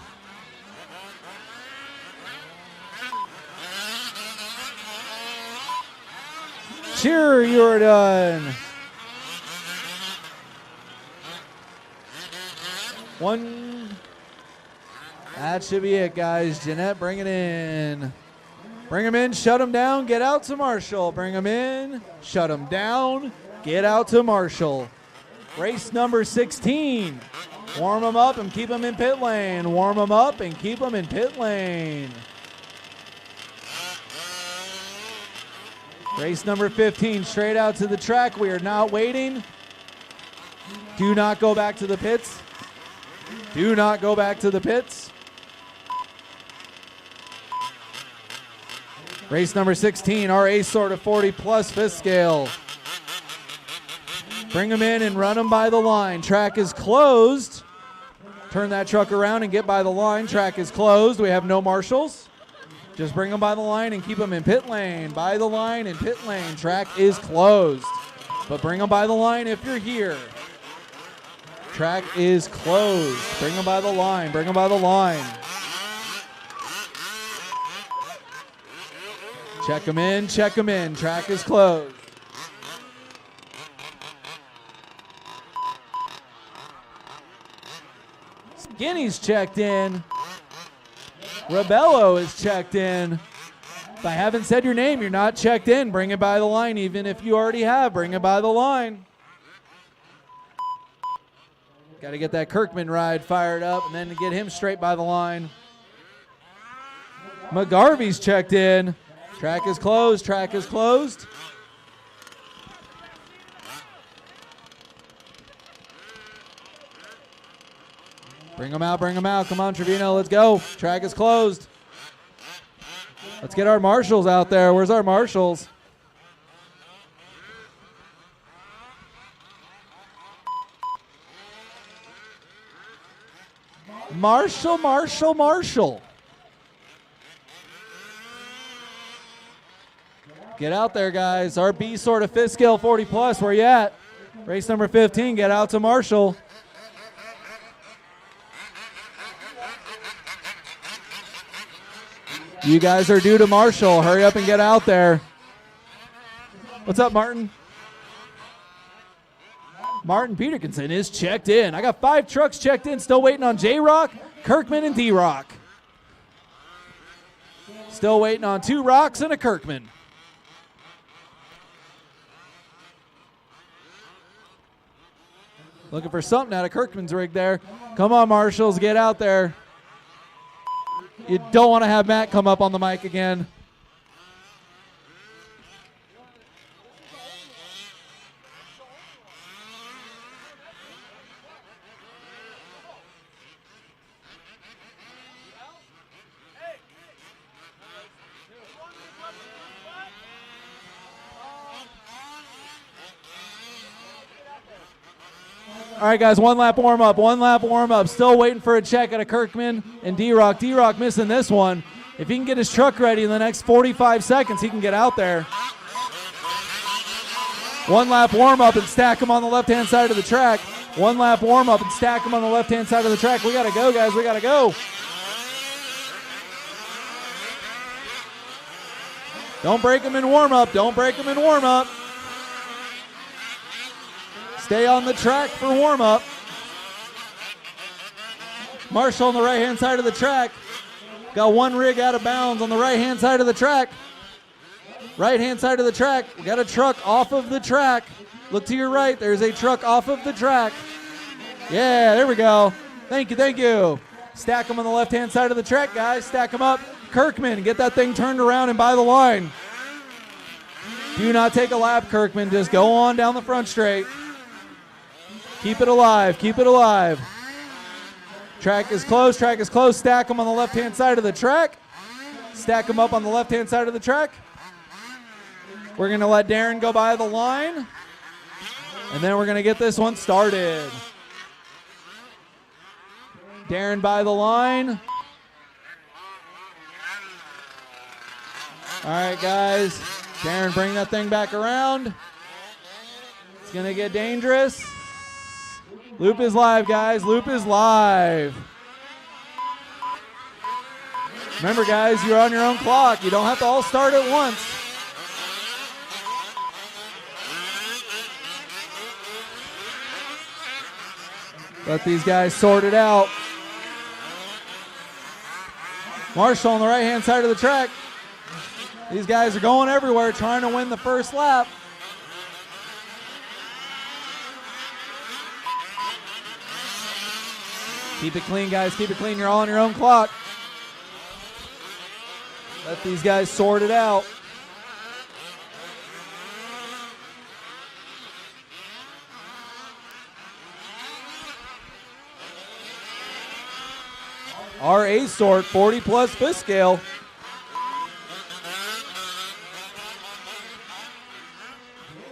Cheer, you're done. One. That should be it, guys. Jeanette, bring it in. Bring him in, shut him down, get out to Marshall. Bring him in, shut him down, get out to Marshall. Race number 16. Warm him up and keep him in pit lane. Warm him up and keep him in pit lane. Race number 15, straight out to the track. We are not waiting. Do not go back to the pits. Do not go back to the pits. Race number 16, our ace sort of 40 plus fifth scale. Bring them in and run them by the line. Track is closed. Turn that truck around and get by the line. Track is closed. We have no marshals. Just bring them by the line and keep them in pit lane. By the line and pit lane. Track is closed. But bring them by the line if you're here. Track is closed. Bring them by the line. Bring them by the line. Check them in. Check them in. Track is closed. Skinny's checked in. Rebello is checked in. If I haven't said your name, you're not checked in. Bring it by the line, even if you already have. Bring it by the line. Got to get that Kirkman ride fired up and then to get him straight by the line. McGarvey's checked in. Track is closed. Track is closed. Bring them out, bring them out. Come on, Trevino, let's go. Track is closed. Let's get our marshals out there. Where's our marshals? Marshall, Marshall, Marshall. Get out there, guys. Our B sort of fifth scale 40 plus. Where you at? Race number 15. Get out to Marshall. You guys are due to Marshall. Hurry up and get out there. What's up, Martin? Martin Peterkinson is checked in. I got 5 trucks checked in. Still waiting on J-Rock, Kirkman, and D-Rock. Still waiting on 2 Rocks and a Kirkman. Looking for something out of Kirkman's rig there. Come on, marshals, get out there. You don't want to have Matt come up on the mic again. All right, guys, one lap warm up, Still waiting for a check out of Kirkman and D-Rock. D-Rock missing this one. If he can get his truck ready in the next 45 seconds, he can get out there. One lap warm up and stack him on the left-hand side of the track. One lap warm up and stack him on the left-hand side of the track. We got to go, guys. We got to go. Don't break him in warm up. Don't break him in warm up. Stay on the track for warm-up. Marshall on the right-hand side of the track. Got one rig out of bounds on the right-hand side of the track. Right-hand side of the track. We got a truck off of the track. Look to your right. There's a truck off of the track. Yeah, there we go. Thank you, thank you. Stack them on the left-hand side of the track, guys. Stack them up. Kirkman, get that thing turned around and by the line. Do not take a lap, Kirkman. Just go on down the front straight. Keep it alive. Keep it alive. Track is closed. Track is closed. Stack them on the left-hand side of the track. Stack them up on the left-hand side of the track. We're going to let Darren go by the line. And then we're going to get this one started. Darren by the line. All right, guys. Darren, bring that thing back around. It's going to get dangerous. Loop is live, guys. Loop is live. Remember, guys, you're on your own clock. You don't have to all start at once. Let these guys sort it out. Marshall on the right-hand side of the track. These guys are going everywhere trying to win the first lap. Keep it clean, guys. Keep it clean. You're all on your own clock. Let these guys sort it out. Our A sort, 40 plus fifth scale.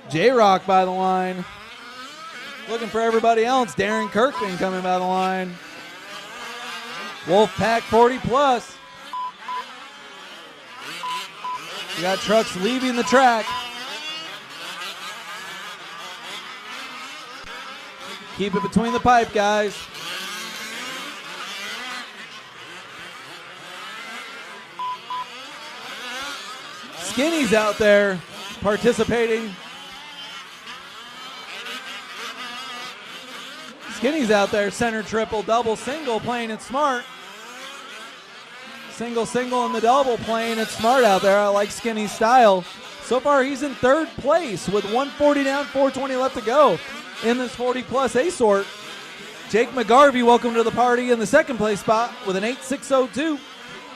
J-Rock by the line. Looking for everybody else. Darren Kirkman coming by the line. Wolfpack 40 plus. We got trucks leaving the track. Keep it between the pipe, guys. Skinny's out there participating. Skinny's out there, center, triple, double, single, playing it smart. Single, single, and the double, playing it smart out there. I like Skinny's style. So far, he's in third place with 140 down, 420 left to go in this 40-plus A-sort. Jake McGarvey, welcome to the party in the second place spot with an 8.602.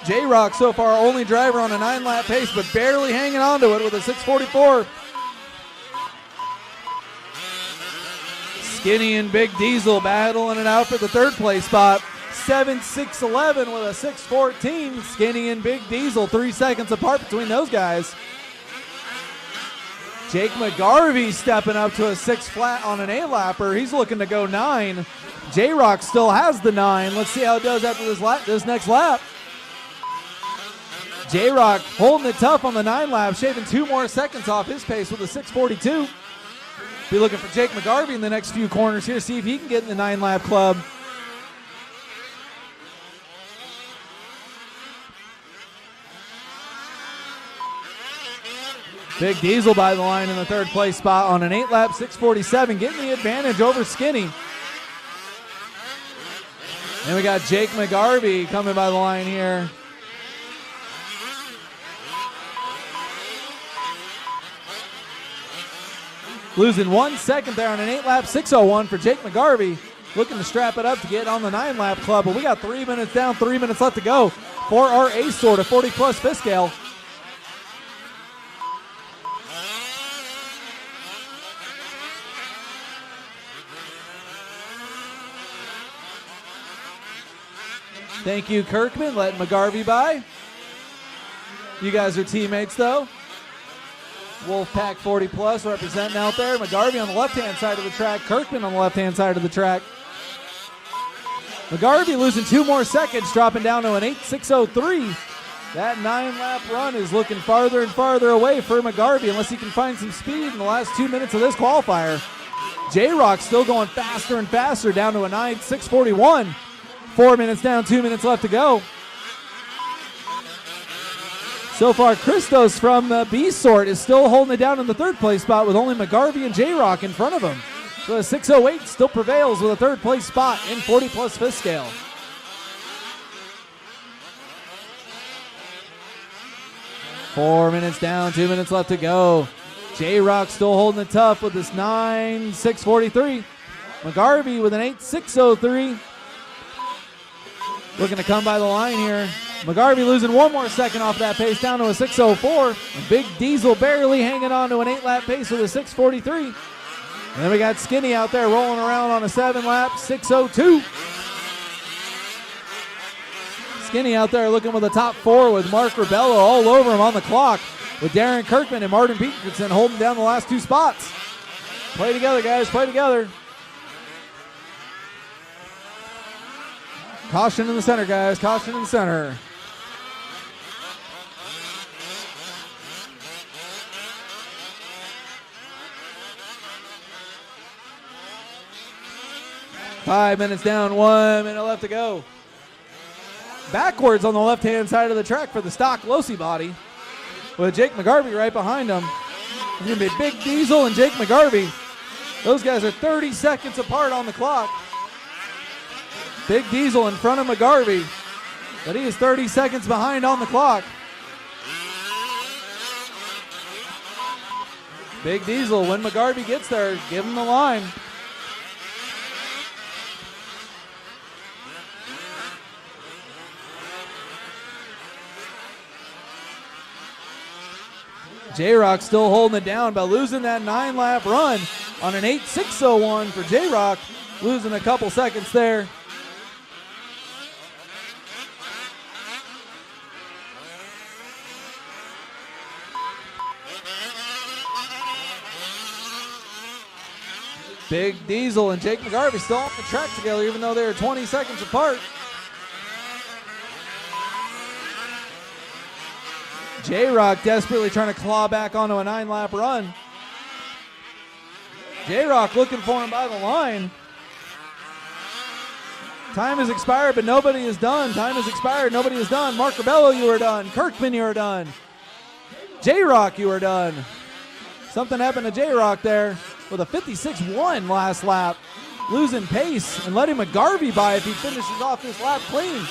J-Rock so far only driver on a 9-lap pace, but barely hanging on to it with a 6.44. Skinny and Big Diesel battling it out for the third place spot. 7.611 with a 6.14. Skinny and Big Diesel 3 seconds apart between those guys. Jake McGarvey stepping up to a 6 flat on an 8-lapper. He's looking to go 9. J-Rock still has the 9. Let's see how it does after this next lap. J-Rock holding it tough on the 9 lap, shaving 2 more seconds off his pace with a 6.42. Be looking for Jake McGarvey in the next few corners here, see if he can get in the 9-lap club. Big Diesel by the line in the third place spot on an 8-lap 6.47, getting the advantage over Skinny. And we got Jake McGarvey coming by the line here. Losing 1 second there on an 8-lap 6.01 for Jake McGarvey. Looking to strap it up to get on the 9-lap club, but we got 3 minutes down, 3 minutes left to go for our A-sort, a 40-plus fifth scale. Thank you, Kirkman, letting McGarvey by. You guys are teammates, though. Wolfpack 40 plus representing out there. McGarvey on the left-hand side of the track. Kirkman on the left-hand side of the track. McGarvey losing 2 more seconds, dropping down to an 8.603. That 9-lap run is looking farther and farther away for McGarvey unless he can find some speed in the last 2 minutes of this qualifier. J-Rock still going faster and faster down to a 9.641. 4 minutes down, 2 minutes left to go. So far, Christos from the B sort is still holding it down in the third place spot with only McGarvey and J-Rock in front of him. So a 6.08 still prevails with a third place spot in 40-plus fifth scale. Four minutes down, 2 minutes left to go. J-Rock still holding it tough with this 9.643. McGarvey with an 8.603. Looking to come by the line here. McGarvey losing 1 more second off that pace down to a 6.04. Big Diesel barely hanging on to an 8-lap pace with a 6.43. And then we got Skinny out there rolling around on a 7-lap 6.02. Skinny out there looking with the top 4 with Mark Rebello all over him on the clock, with Darren Kirkman and Martin Peterson holding down the last 2 spots. Play together, guys. Play together. Caution in the center, guys. Caution in the center. Five minutes down, 1 minute left to go. Backwards on the left-hand side of the track for the stock Losi body, with Jake McGarvey right behind him. It's going to be Big Diesel and Jake McGarvey. Those guys are 30 seconds apart on the clock. Big Diesel in front of McGarvey, but he is 30 seconds behind on the clock. Big Diesel, when McGarvey gets there, give him the line. J-Rock still holding it down by losing that 9-lap run on an 8.601 for J-Rock, losing a couple seconds there. Big Diesel and Jake McGarvey still on the track together, even though they're 20 seconds apart. J-Rock desperately trying to claw back onto a 9-lap run. J-Rock looking for him by the line. Time has expired, but nobody is done. Time has expired, nobody is done. Mark Rebello, you are done. Kirkman, you are done. J-Rock, you are done. Something happened to J-Rock there with a 56.1 last lap. Losing pace and letting McGarvey by if he finishes off this lap clean.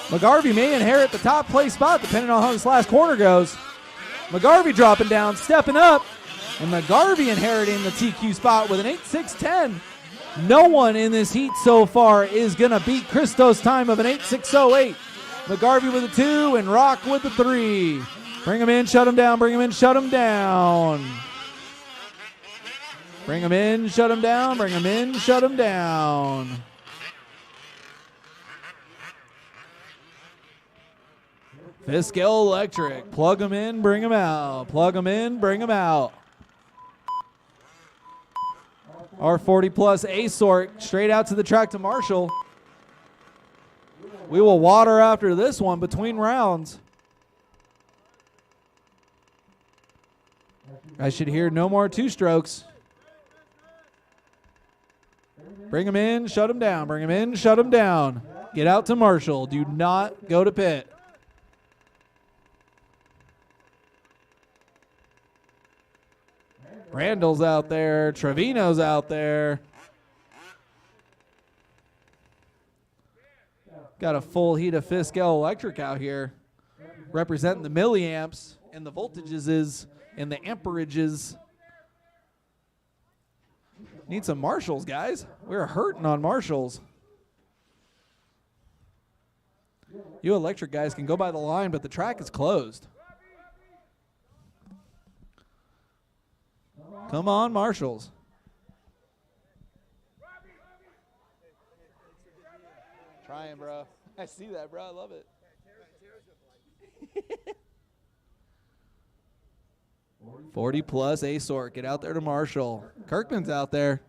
McGarvey may inherit the top place spot depending on how this last corner goes. McGarvey dropping down, stepping up, and McGarvey inheriting the TQ spot with an 8.610. No one in this heat so far is going to beat Christo's time of an 8.608. McGarvey with a 2 and Rock with the 3. Bring him in, shut him down, bring him in, shut him down. Bring him in, shut him down, bring him in, shut him down. Fiskell Electric, plug them in, bring them out. Plug them in, bring them out. R40 plus A-Sort straight out to the track to Marshall. We will water after this one between rounds. I should hear no more two-strokes. Bring them in, shut them down. Bring them in, shut them down. Get out to Marshall. Do not go to pit. Randall's out there. Trevino's out there. Got a full heat of Fiskell Electric out here, representing the milliamps and the voltages and the amperages. Need some Marshalls, guys. We're hurting on Marshalls. You electric guys can go by the line, but the track is closed. Come on, Marshalls. Trying, bro. I see that, bro. I love it. 40 plus A-Sort. Get out there to Marshall. Kirkman's out there.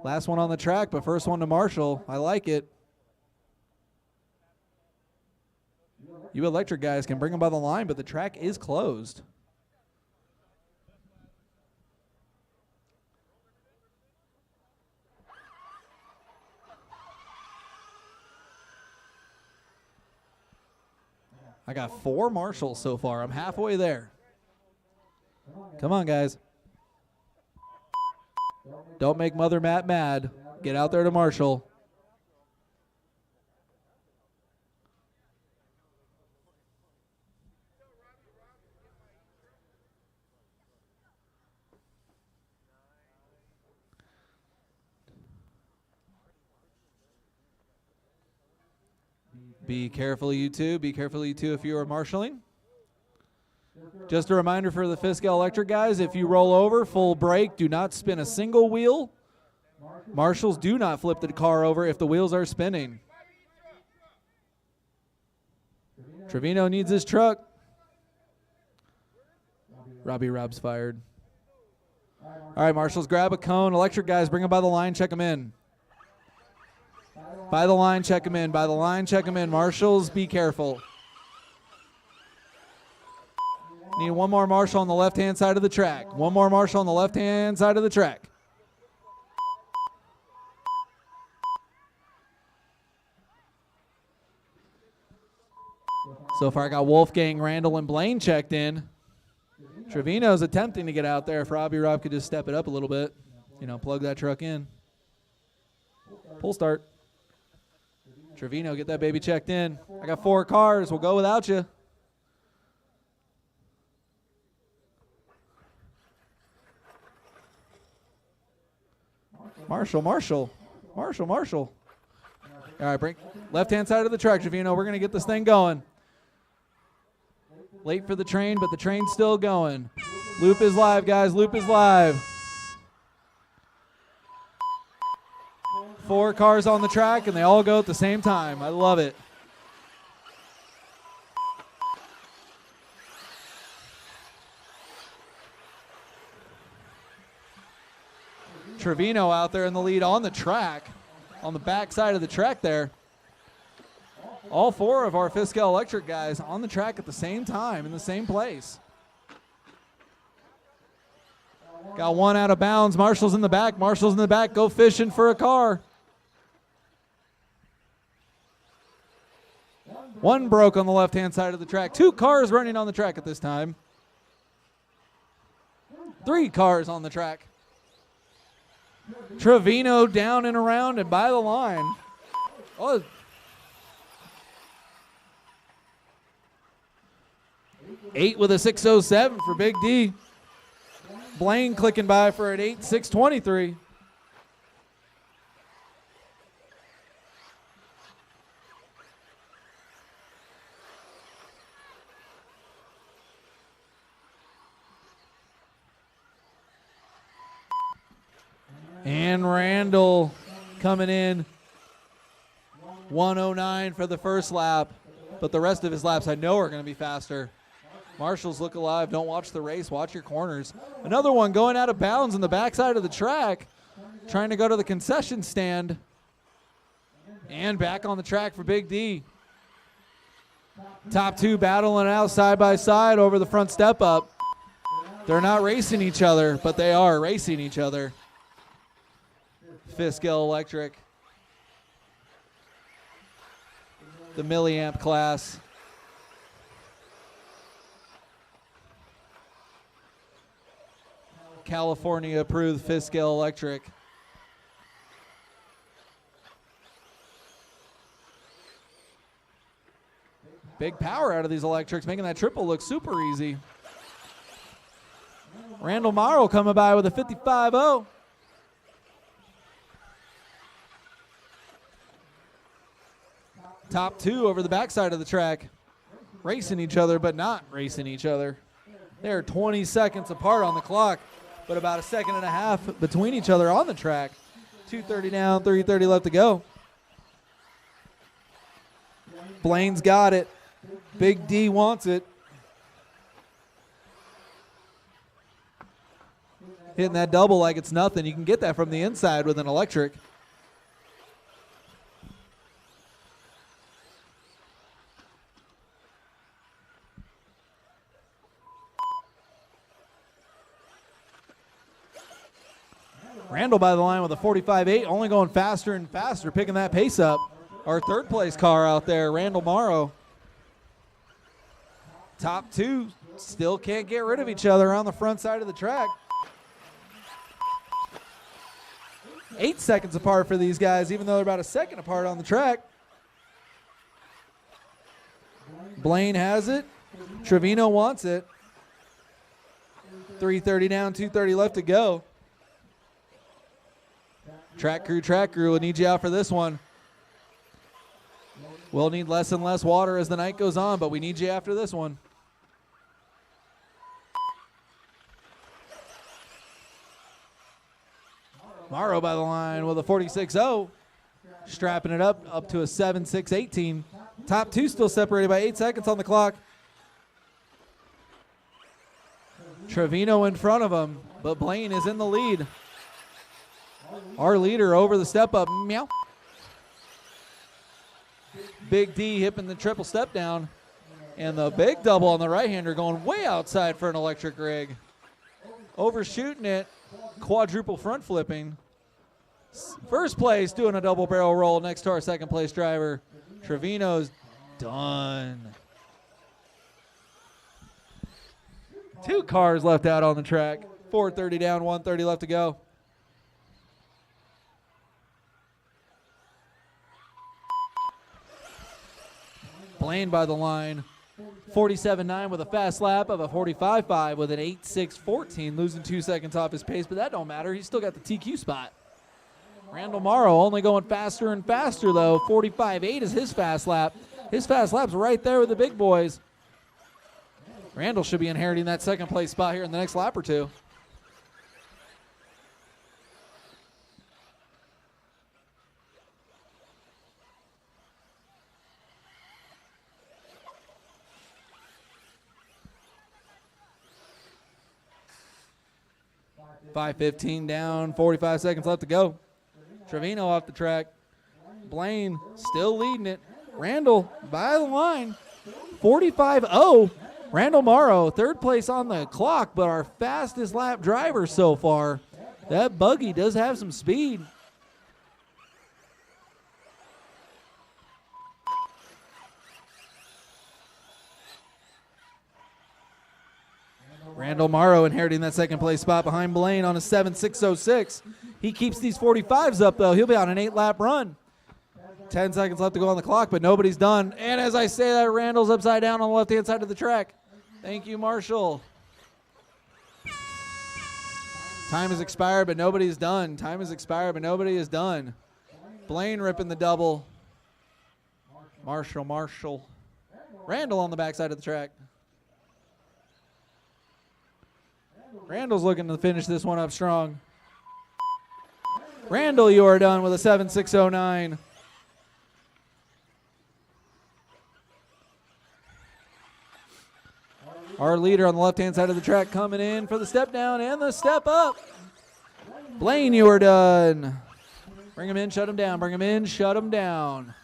Last one on the track, but first one to Marshall. I like it. You electric guys can bring them by the line, but the track is closed. I got 4 Marshalls so far. I'm halfway there. Come on, guys. Don't make Mother Matt mad. Get out there to Marshall. Be careful, you two. Be careful, you two, if you are marshalling. Just a reminder for the Fiskell Electric guys, if you roll over, full brake, do not spin a single wheel. Marshals do not flip the car over if the wheels are spinning. Trevino needs his truck. Rob's fired. All right, Marshals, grab a cone. Electric guys, bring them by the line, check them in. By the line, check them in. By the line, check them in. Marshals, be careful. Need one more Marshal on the left-hand side of the track. One more Marshal on the left-hand side of the track. So far, I got Wolfgang, Randall, and Blaine checked in. Trevino's attempting to get out there. If Rob could just step it up a little bit. plug that truck in. Pull start. Trevino, get that baby checked in. I got 4 cars. We'll go without you. Marshall. All right, bring left-hand side of the track, Trevino. We're going to get this thing going. Late for the train, but the train's still going. Loop is live, guys. Loop is live. 4 cars on the track, and they all go at the same time. I love it. Trevino out there in the lead on the track, on the back side of the track there. All 4 of our Fiskell Electric guys on the track at the same time in the same place. Got 1 out of bounds. Marshall's in the back. Go fishing for a car. 1 broke on the left-hand side of the track. 2 cars running on the track at this time. 3 cars on the track. Trevino down and around and by the line. Oh. 8 with a 6:07 for Big D. Blaine clicking by for an 8:623. And Randall coming in 109 for the first lap, but the rest of his laps I know are going to be faster. Marshall's look alive. Don't watch the race. Watch your corners. Another one going out of bounds on the backside of the track, trying to go to the concession stand. And back on the track for Big D. Top 2 battling out side by side over the front step up. They're not racing each other, but they are racing each other. Fiskell Electric. The milliamp class. California approved Fiskell Electric. Big power out of these electrics, making that triple look super easy. Randall Morrow coming by with a 55-0. Top 2 over the backside of the track. Racing each other, but not racing each other. They're 20 seconds apart on the clock, but about a second and a half between each other on the track. 2:30 down, 3:30 left to go. Blaine's got it. Big D wants it. Hitting that double like it's nothing. You can get that from the inside with an electric. Randall by the line with a 45.8, only going faster and faster, picking that pace up. Our 3rd place car out there, Randall Morrow. Top 2 still can't get rid of each other on the front side of the track. 8 seconds apart for these guys, even though they're about a second apart on the track. Blaine has it. Trevino wants it. 3:30 down, 2:30 left to go. Track crew, we'll need you out for this one. We'll need less and less water as the night goes on, but we need you after this one. Morrow by the line with a 46.0, strapping it up to a 7.618. Top 2 still separated by 8 seconds on the clock. Trevino in front of him, but Blaine is in the lead. Our leader over the step up. Meow. Big D hipping the triple step down. And the big double on the right-hander going way outside for an electric rig. Overshooting it. Quadruple front flipping. First place doing a double barrel roll next to our 2nd place driver. Trevino's done. 2 cars left out on the track. 4:30 down, 1:30 left to go. Blaine by the line. 47.9 with a fast lap of a 45.5 with an 8.6.14, losing 2 seconds off his pace, but that don't matter. He's still got the TQ spot. Randall Morrow only going faster and faster, though. 45.8 is his fast lap. His fast lap's right there with the big boys. Randall should be inheriting that second place spot here in the next lap or two. .515 down, 45 seconds left to go. Trevino off the track. Blaine still leading it. Randall by the line. 45.0. Randall Morrow, third place on the clock, but our fastest lap driver so far. That buggy does have some speed. Randall Morrow inheriting that second place spot behind Blaine on a 7.606. He keeps these 45s up, though. He'll be on an 8-lap run. 10 seconds left to go on the clock, but nobody's done. And as I say that, Randall's upside down on the left-hand side of the track. Thank you, Marshall. Time has expired, but nobody's done. Time has expired, but nobody is done. Blaine ripping the double. Marshall. Randall on the backside of the track. Randall's looking to finish this one up strong. Randall, you are done with a 7.609. Our leader on the left-hand side of the track coming in for the step down and the step up. Blaine, you are done. Bring him in, shut him down. Bring him in, shut him down.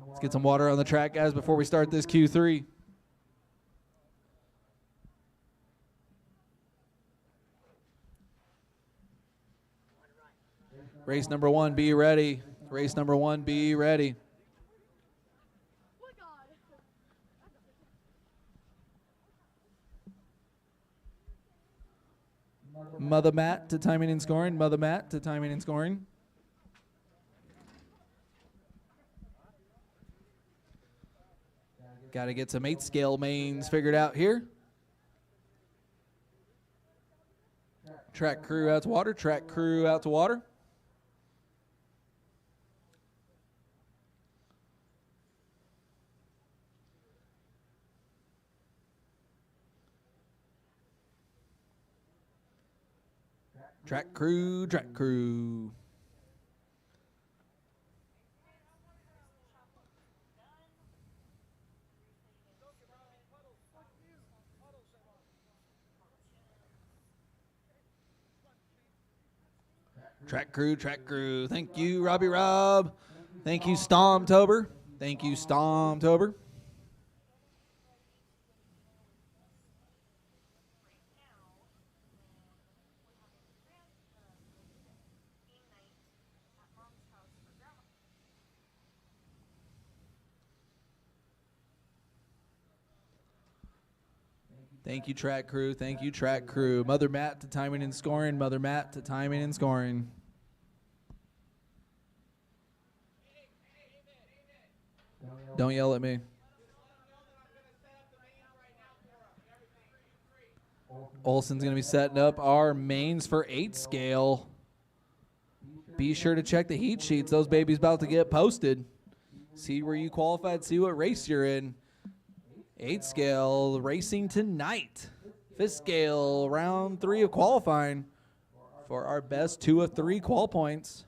Let's get some water on the track, guys, before we start this Q3. Race number 1, be ready. Race number 1, be ready. Mother Matt to timing and scoring. Mother Matt to timing and scoring. Got to get some 8-scale mains figured out here. Track crew out to water. Track crew out to water. Track crew, track crew. Track crew, track crew. Thank you, Robbie Rob. Thank you, Stormtober. Thank you, Stormtober. Thank you, track crew. Thank you, track crew. Mother Matt to timing and scoring. Mother Matt to timing and scoring. Don't yell at me. Olson's going to be setting up our mains for 8-scale. Be sure to check the heat sheets. Those babies about to get posted. See where you qualified. See what race you're in. 8-scale racing tonight. 5th scale round 3 of qualifying for our best 2 of 3 qual points.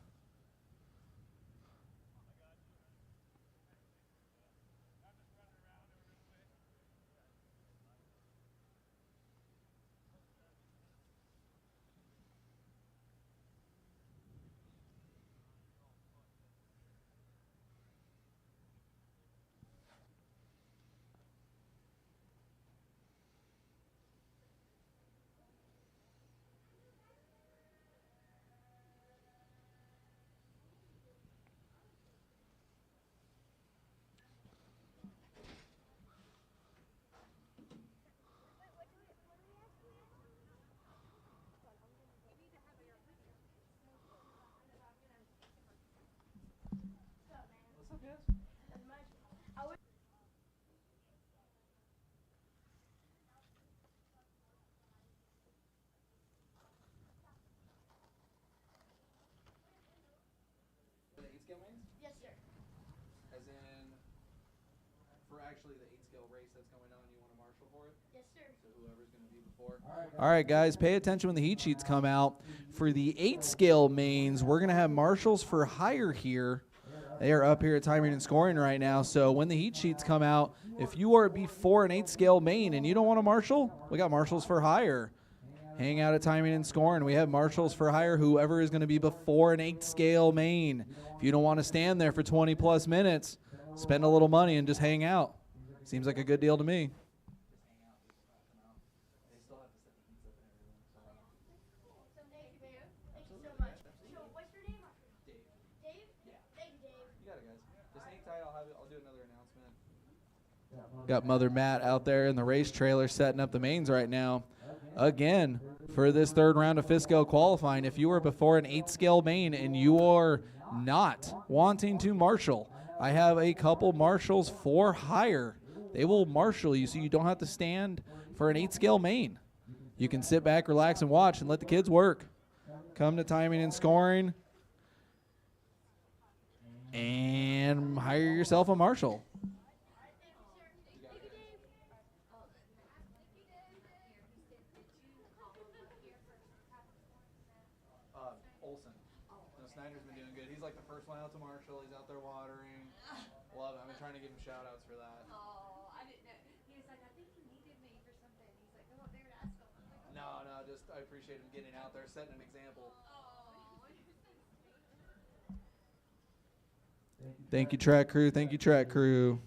scale mains? Yes, sir. As in, for actually the 8-scale race that's going on, you want a marshal for it? Yes, sir. So whoever's going to be before. All right, guys, pay attention when the heat sheets come out. For the 8-scale mains, we're going to have marshals for hire here. They are up here at timing and scoring right now. So when the heat sheets come out, if you are before an 8-scale main and you don't want a marshal, we got marshals for hire. Hang out at timing and scoring. We have marshals for hire, whoever is going to be before an 8-scale main. If you don't want to stand there for 20-plus minutes, spend a little money and just hang out. Seems like a good deal to me. Thank you, man. Thank you so much. So, what's your name? Dave. Dave? Yeah. Thank you, Dave. You got it, guys. Just hang tight. I'll do another announcement. Got Mother Matt out there in the race trailer setting up the mains right now. Again, for this third round of Fisco qualifying, if you are before an 8-scale main and you are not wanting to marshal, I have a couple marshals for hire. They will marshal you so you don't have to stand for an 8-scale main. You can sit back, relax, and watch and let the kids work. Come to timing and scoring and hire yourself a marshal. Olson. No, Snyder's been doing good. He's like the first one out to Marshall. He's out there watering. Love it. I've been trying to give him shout outs for that. Oh, I didn't know. He was like, I think you needed me for something. He's like, come up there and ask him. I was like, No, just I appreciate him getting out there, setting an example. Thank you, track crew. Thank you, track crew.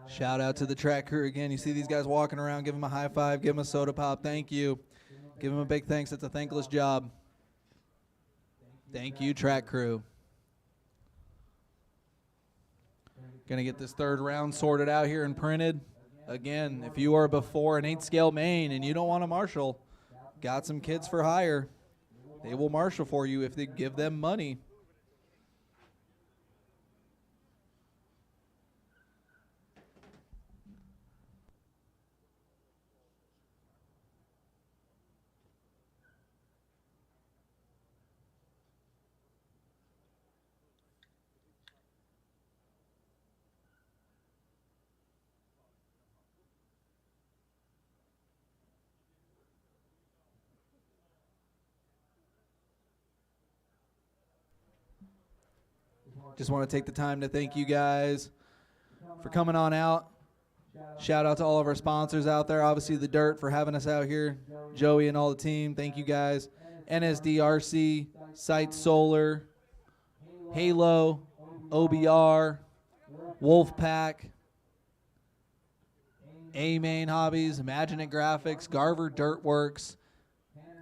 Shout out to the track crew again. You see these guys walking around. Give them a high five. Give them a soda pop. Thank you. Give them a big thanks. It's a thankless job. Thank you, track crew. Going to get this third round sorted out here and printed. Again, if you are before an 8-scale main and you don't want to marshal, got some kids for hire. They will marshal for you if they give them money. Just want to take the time to thank you guys for coming on out. Shout out to all of our sponsors out there. Obviously, the Dirt for having us out here. Joey and all the team, thank you guys. NSDRC, Sight Solar, Halo, OBR, Wolfpack, A-Main Hobbies, Imaginate Graphics, Garver Dirtworks,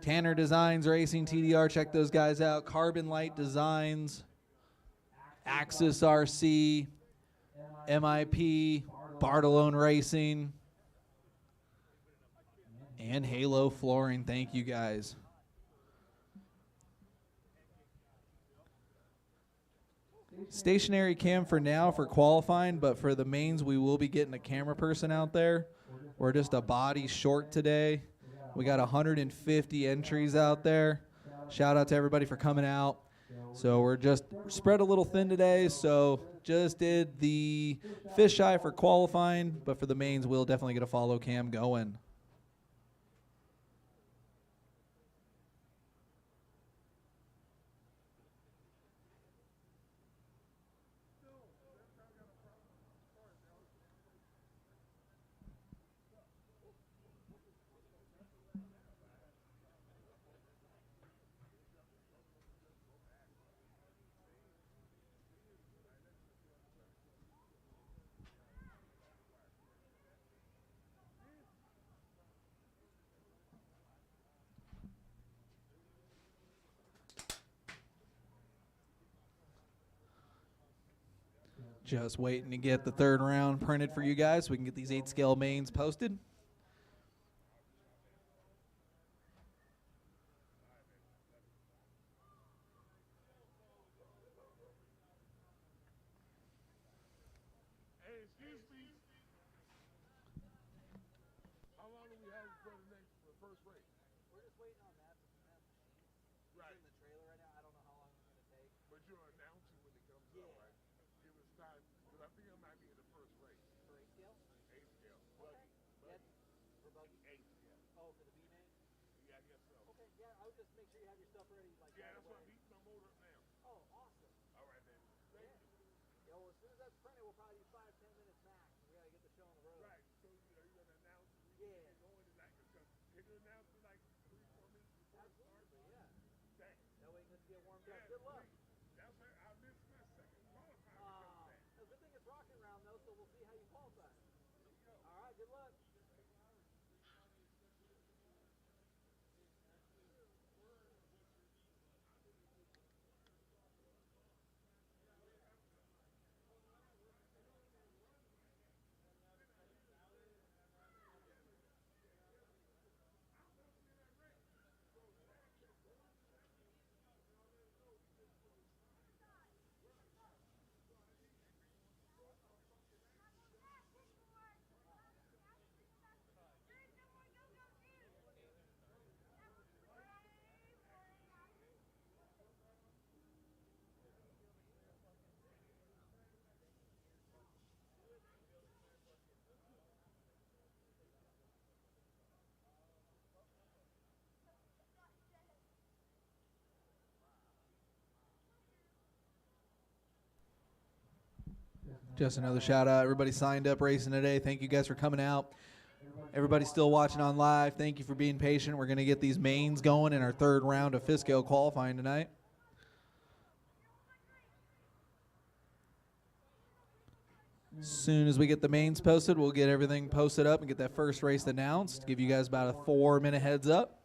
Tanner Designs Racing, TDR, check those guys out. Carbon Light Designs, Axis RC, MIP, Bartolone Racing, and Halo Flooring. Thank you guys. Stationary cam for now for qualifying, but for the mains we will be getting a camera person out there. We're just a body short today. We got 150 entries out there. Shout out to everybody for coming out. So we're just spread a little thin today, so just did the fisheye for qualifying, but for the mains, we'll definitely get a follow cam going. Just waiting to get the third round printed for you guys so we can get these 8-scale mains posted. Hey, excuse me. How long do we have for the next for the first race? We're just waiting on that. Right. He's in the trailer right now. I don't know how long it's going to take. But you'll announce it when it comes up, right? Give us time, because I think I might be in the first race. For 8 scale? 8 scale. Buggy. Yeah. For buggy? 8, yeah. Oh, for the B main? Yeah, I guess so. Okay, yeah, I would just make sure you have your stuff ready. Like, Yeah, right that's why I'm away. heating my motor up now. Oh, awesome. All right, then. Thank you. Yeah, well, as soon as that's printed, we'll probably do 5-10 minutes max. We got to get the show on the road. Right. So are you going to announce it? Yeah. You're going to like, can you announce it like 3-4 minutes before it starts? Absolutely, yeah. Thanks. That way you can get warmed up. Yeah, Good luck. please. That's right. I missed my second qualifying because of that. The good thing it's rocket round, though, so we'll see how you qualify. All right, good luck. Just another shout out. Everybody signed up racing today. Thank you guys for coming out. Everybody still watching on live, thank you for being patient. We're going to get these mains going in our third round of 5th-scale qualifying tonight. As soon as we get the mains posted, we'll get everything posted up and get that first race announced. Give you guys about a 4-minute heads up.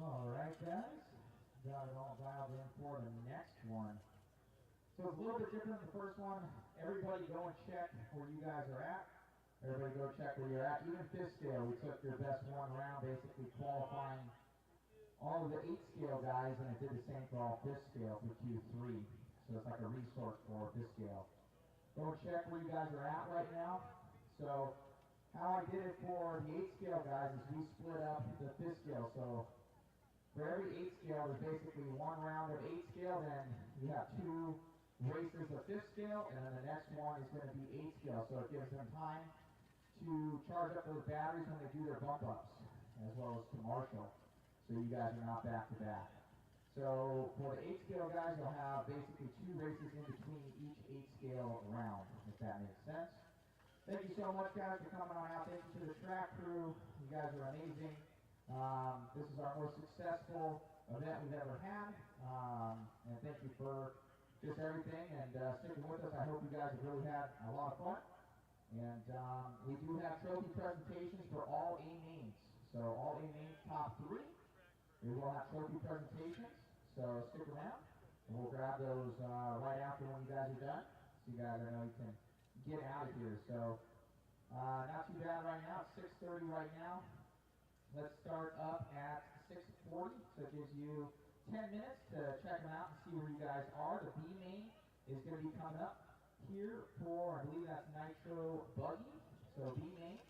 All right, guys. Got it all dialed in for the next one. So it's a little bit different than the first one. Everybody go and check where you guys are at. Everybody go check where you're at. Even fifth scale, we took your best one round, basically qualifying all of the 8 scale guys, and it did the same for all fifth scale for Q3. So it's like a resource for fifth scale. Go and check where you guys are at right now. So how I did it for the 8 scale guys is we split up the fifth scale. So for every 8 scale, there's basically one round of 8 scale, then you have 2 races of 5th scale, and then the next one is going to be 8 scale. So it gives them time to charge up those batteries when they do their bump ups, as well as to marshal. So you guys are not back to back. So for the 8 scale guys, you'll have basically 2 races in between each 8 scale round, if that makes sense. Thank you so much, guys, for coming on out. Thank you to the track crew. You guys are amazing. This is our most successful event we've ever had. And thank you for just everything and sticking with us. I hope you guys have really had a lot of fun. And we do have trophy presentations for all A mains. So all A mains top 3. We will have trophy presentations. So stick around. And we'll grab those right after when you guys are done. So you guys know you can get out of here. So not too bad right now. It's 6:30 right now. Let's start up at 6:40. So it gives you 10 minutes to check them out and see where you guys are. The B main is going to be coming up here for, I believe that's Nitro Buggy. So B main.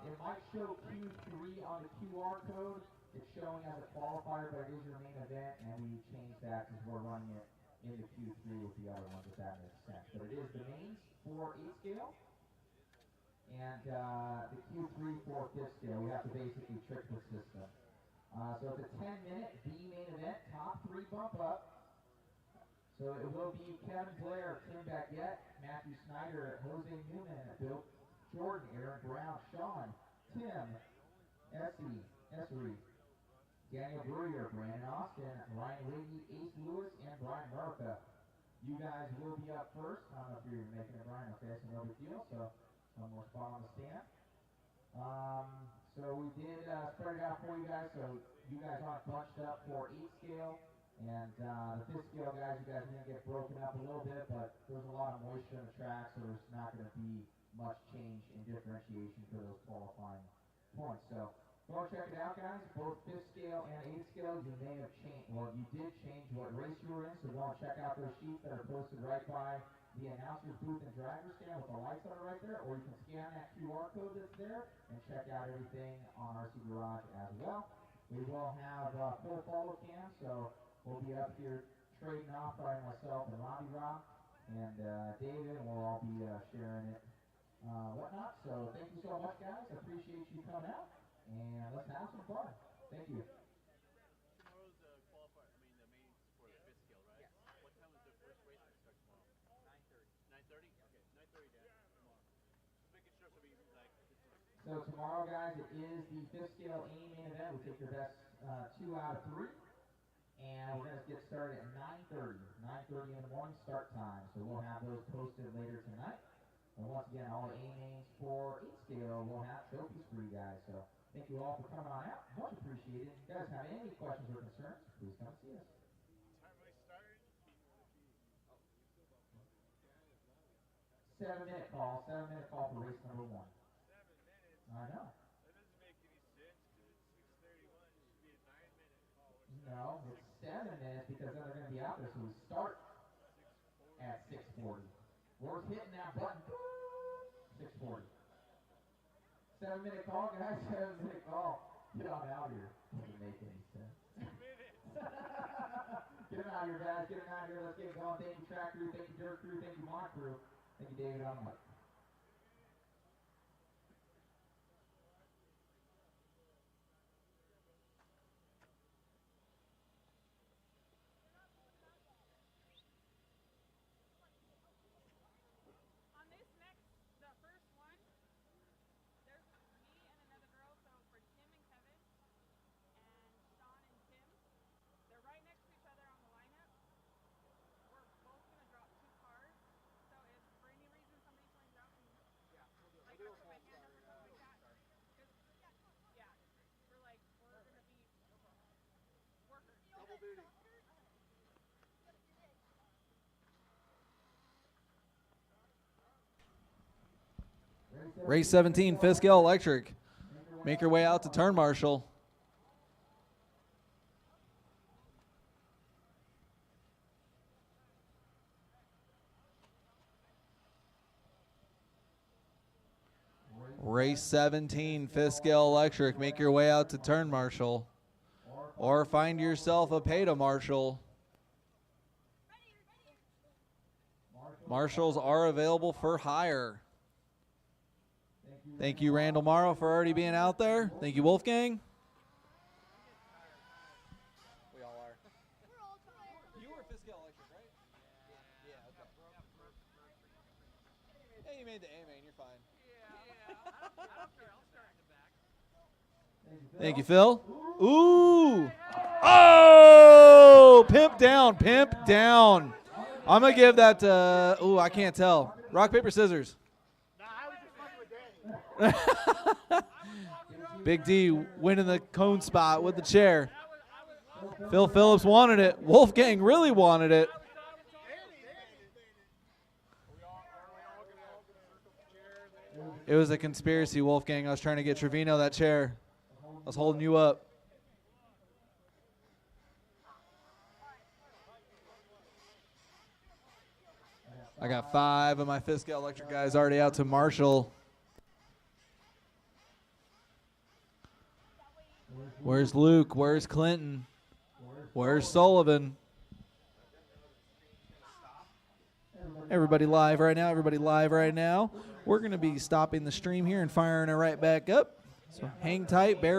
It might show Q3 on the QR code. It's showing as a qualifier, but it is your main event, and we changed that because we're running it into Q3 with the other ones, if that makes sense. But it is the mains for 8 scale. And the Q3 for 5th scale. We have to basically trick the system. So it's a 10-minute B main event, top 3 bump up. So it will be Kevin Blair, Tim Baguette, Matthew Snyder, Jose Newman, Bill Jordan, Aaron Brown, Sean, Tim, Essery, Daniel Brewer, Brandon Austin, Ryan Wiggy, Ace Lewis, and Brian Murka. You guys will be up first. I don't know if you're making it, Brian. Okay, so no big deal. So one more spot on the stand. So we did spread it out for you guys, so you guys aren't bunched up for 8 scale. And the 5th scale guys, you guys are going to get broken up a little bit, but there's a lot of moisture in the track, so there's not going to be much change in differentiation for those qualifying points. So go check it out, guys. Both 5th scale and 8th scale, you may have changed, well, you did change what race you were in, so go and check out those sheets that are posted right by the announcer's booth and driver's stand with the lights that are right there, or you can scan that QR code that's there and check out everything on RC Garage as well. We will have full follow cam, so we'll be up here trading off by myself and Robbie Rob and David, and we'll all be sharing it, whatnot. So thank you so much, guys. I appreciate you coming out, and let's have some fun. Thank you. Tomorrow's the qualifier, the main for the 5th scale, right? Yes. What time is the first race that starts tomorrow? 9:30. 9:30? Okay, 9:30 then, tomorrow. Just making sure so we, So tomorrow, guys, it is the 5th scale A main event. We take your best 2 out of 3. And we're going to get started at 9:30. 9:30 in the morning start time. So we'll have those posted later tonight. And once again, all the A mains for 8 scale will have trophies for you guys. So thank you all for coming on out. Much appreciated. If you guys have any questions or concerns, please come see us. Time I started. 7-minute call. 7-minute call for race number 1. 7 minutes. I know. That doesn't make any sense because it's 6:31. It should be a 9-minute call. No, it's 7 minutes because then they're going to be out there. So we start at 6:40. We're hitting that button. 6:40. 7-minute call, guys. 7-minute call. Get on out here. Doesn't make any sense. 2 minutes. Get him out here, guys. Get him out here. Let's get it going. Thank you, track crew. Thank you, dirt crew. Thank you, mod crew. Thank you, David. I'm Mike. On this next, the first one, there's me and another girl. So for Tim and Kevin and Sean and Tim, they're right next to each other on the lineup. We're both gonna drop 2 cars. So if for any reason somebody swings out, can like I put my hand up or something like that. Yeah, we're gonna be workers. Double duty. Race 17, 5th scale electric. Make your way out to turn marshal. Race 17, 5th scale electric. Make your way out to turn marshal. Or find yourself a pay to marshal. Marshals are available for hire. Thank you, Randall Morrow, for already being out there. Thank you, Wolfgang. We all are. We're all tired. You were 5th scale electric, right? Yeah, okay. Hey, you made the A main. You're fine. Thank you, Phil. Ooh. Oh! Pimp down, pimp down. I'm going to give that to, ooh, I can't tell. Rock, paper, scissors. Big D winning the cone spot with the chair. Phil Phillips wanted it. Wolfgang really wanted it. It was a conspiracy, Wolfgang. I was trying to get Trevino that chair. I was holding you up. I got 5 of my 5th scale electric guys already out to Marshall. Where's Luke? Where's Clinton? Where's Sullivan? Everybody live right now. Everybody live right now. We're going to be stopping the stream here and firing it right back up. So hang tight. Bear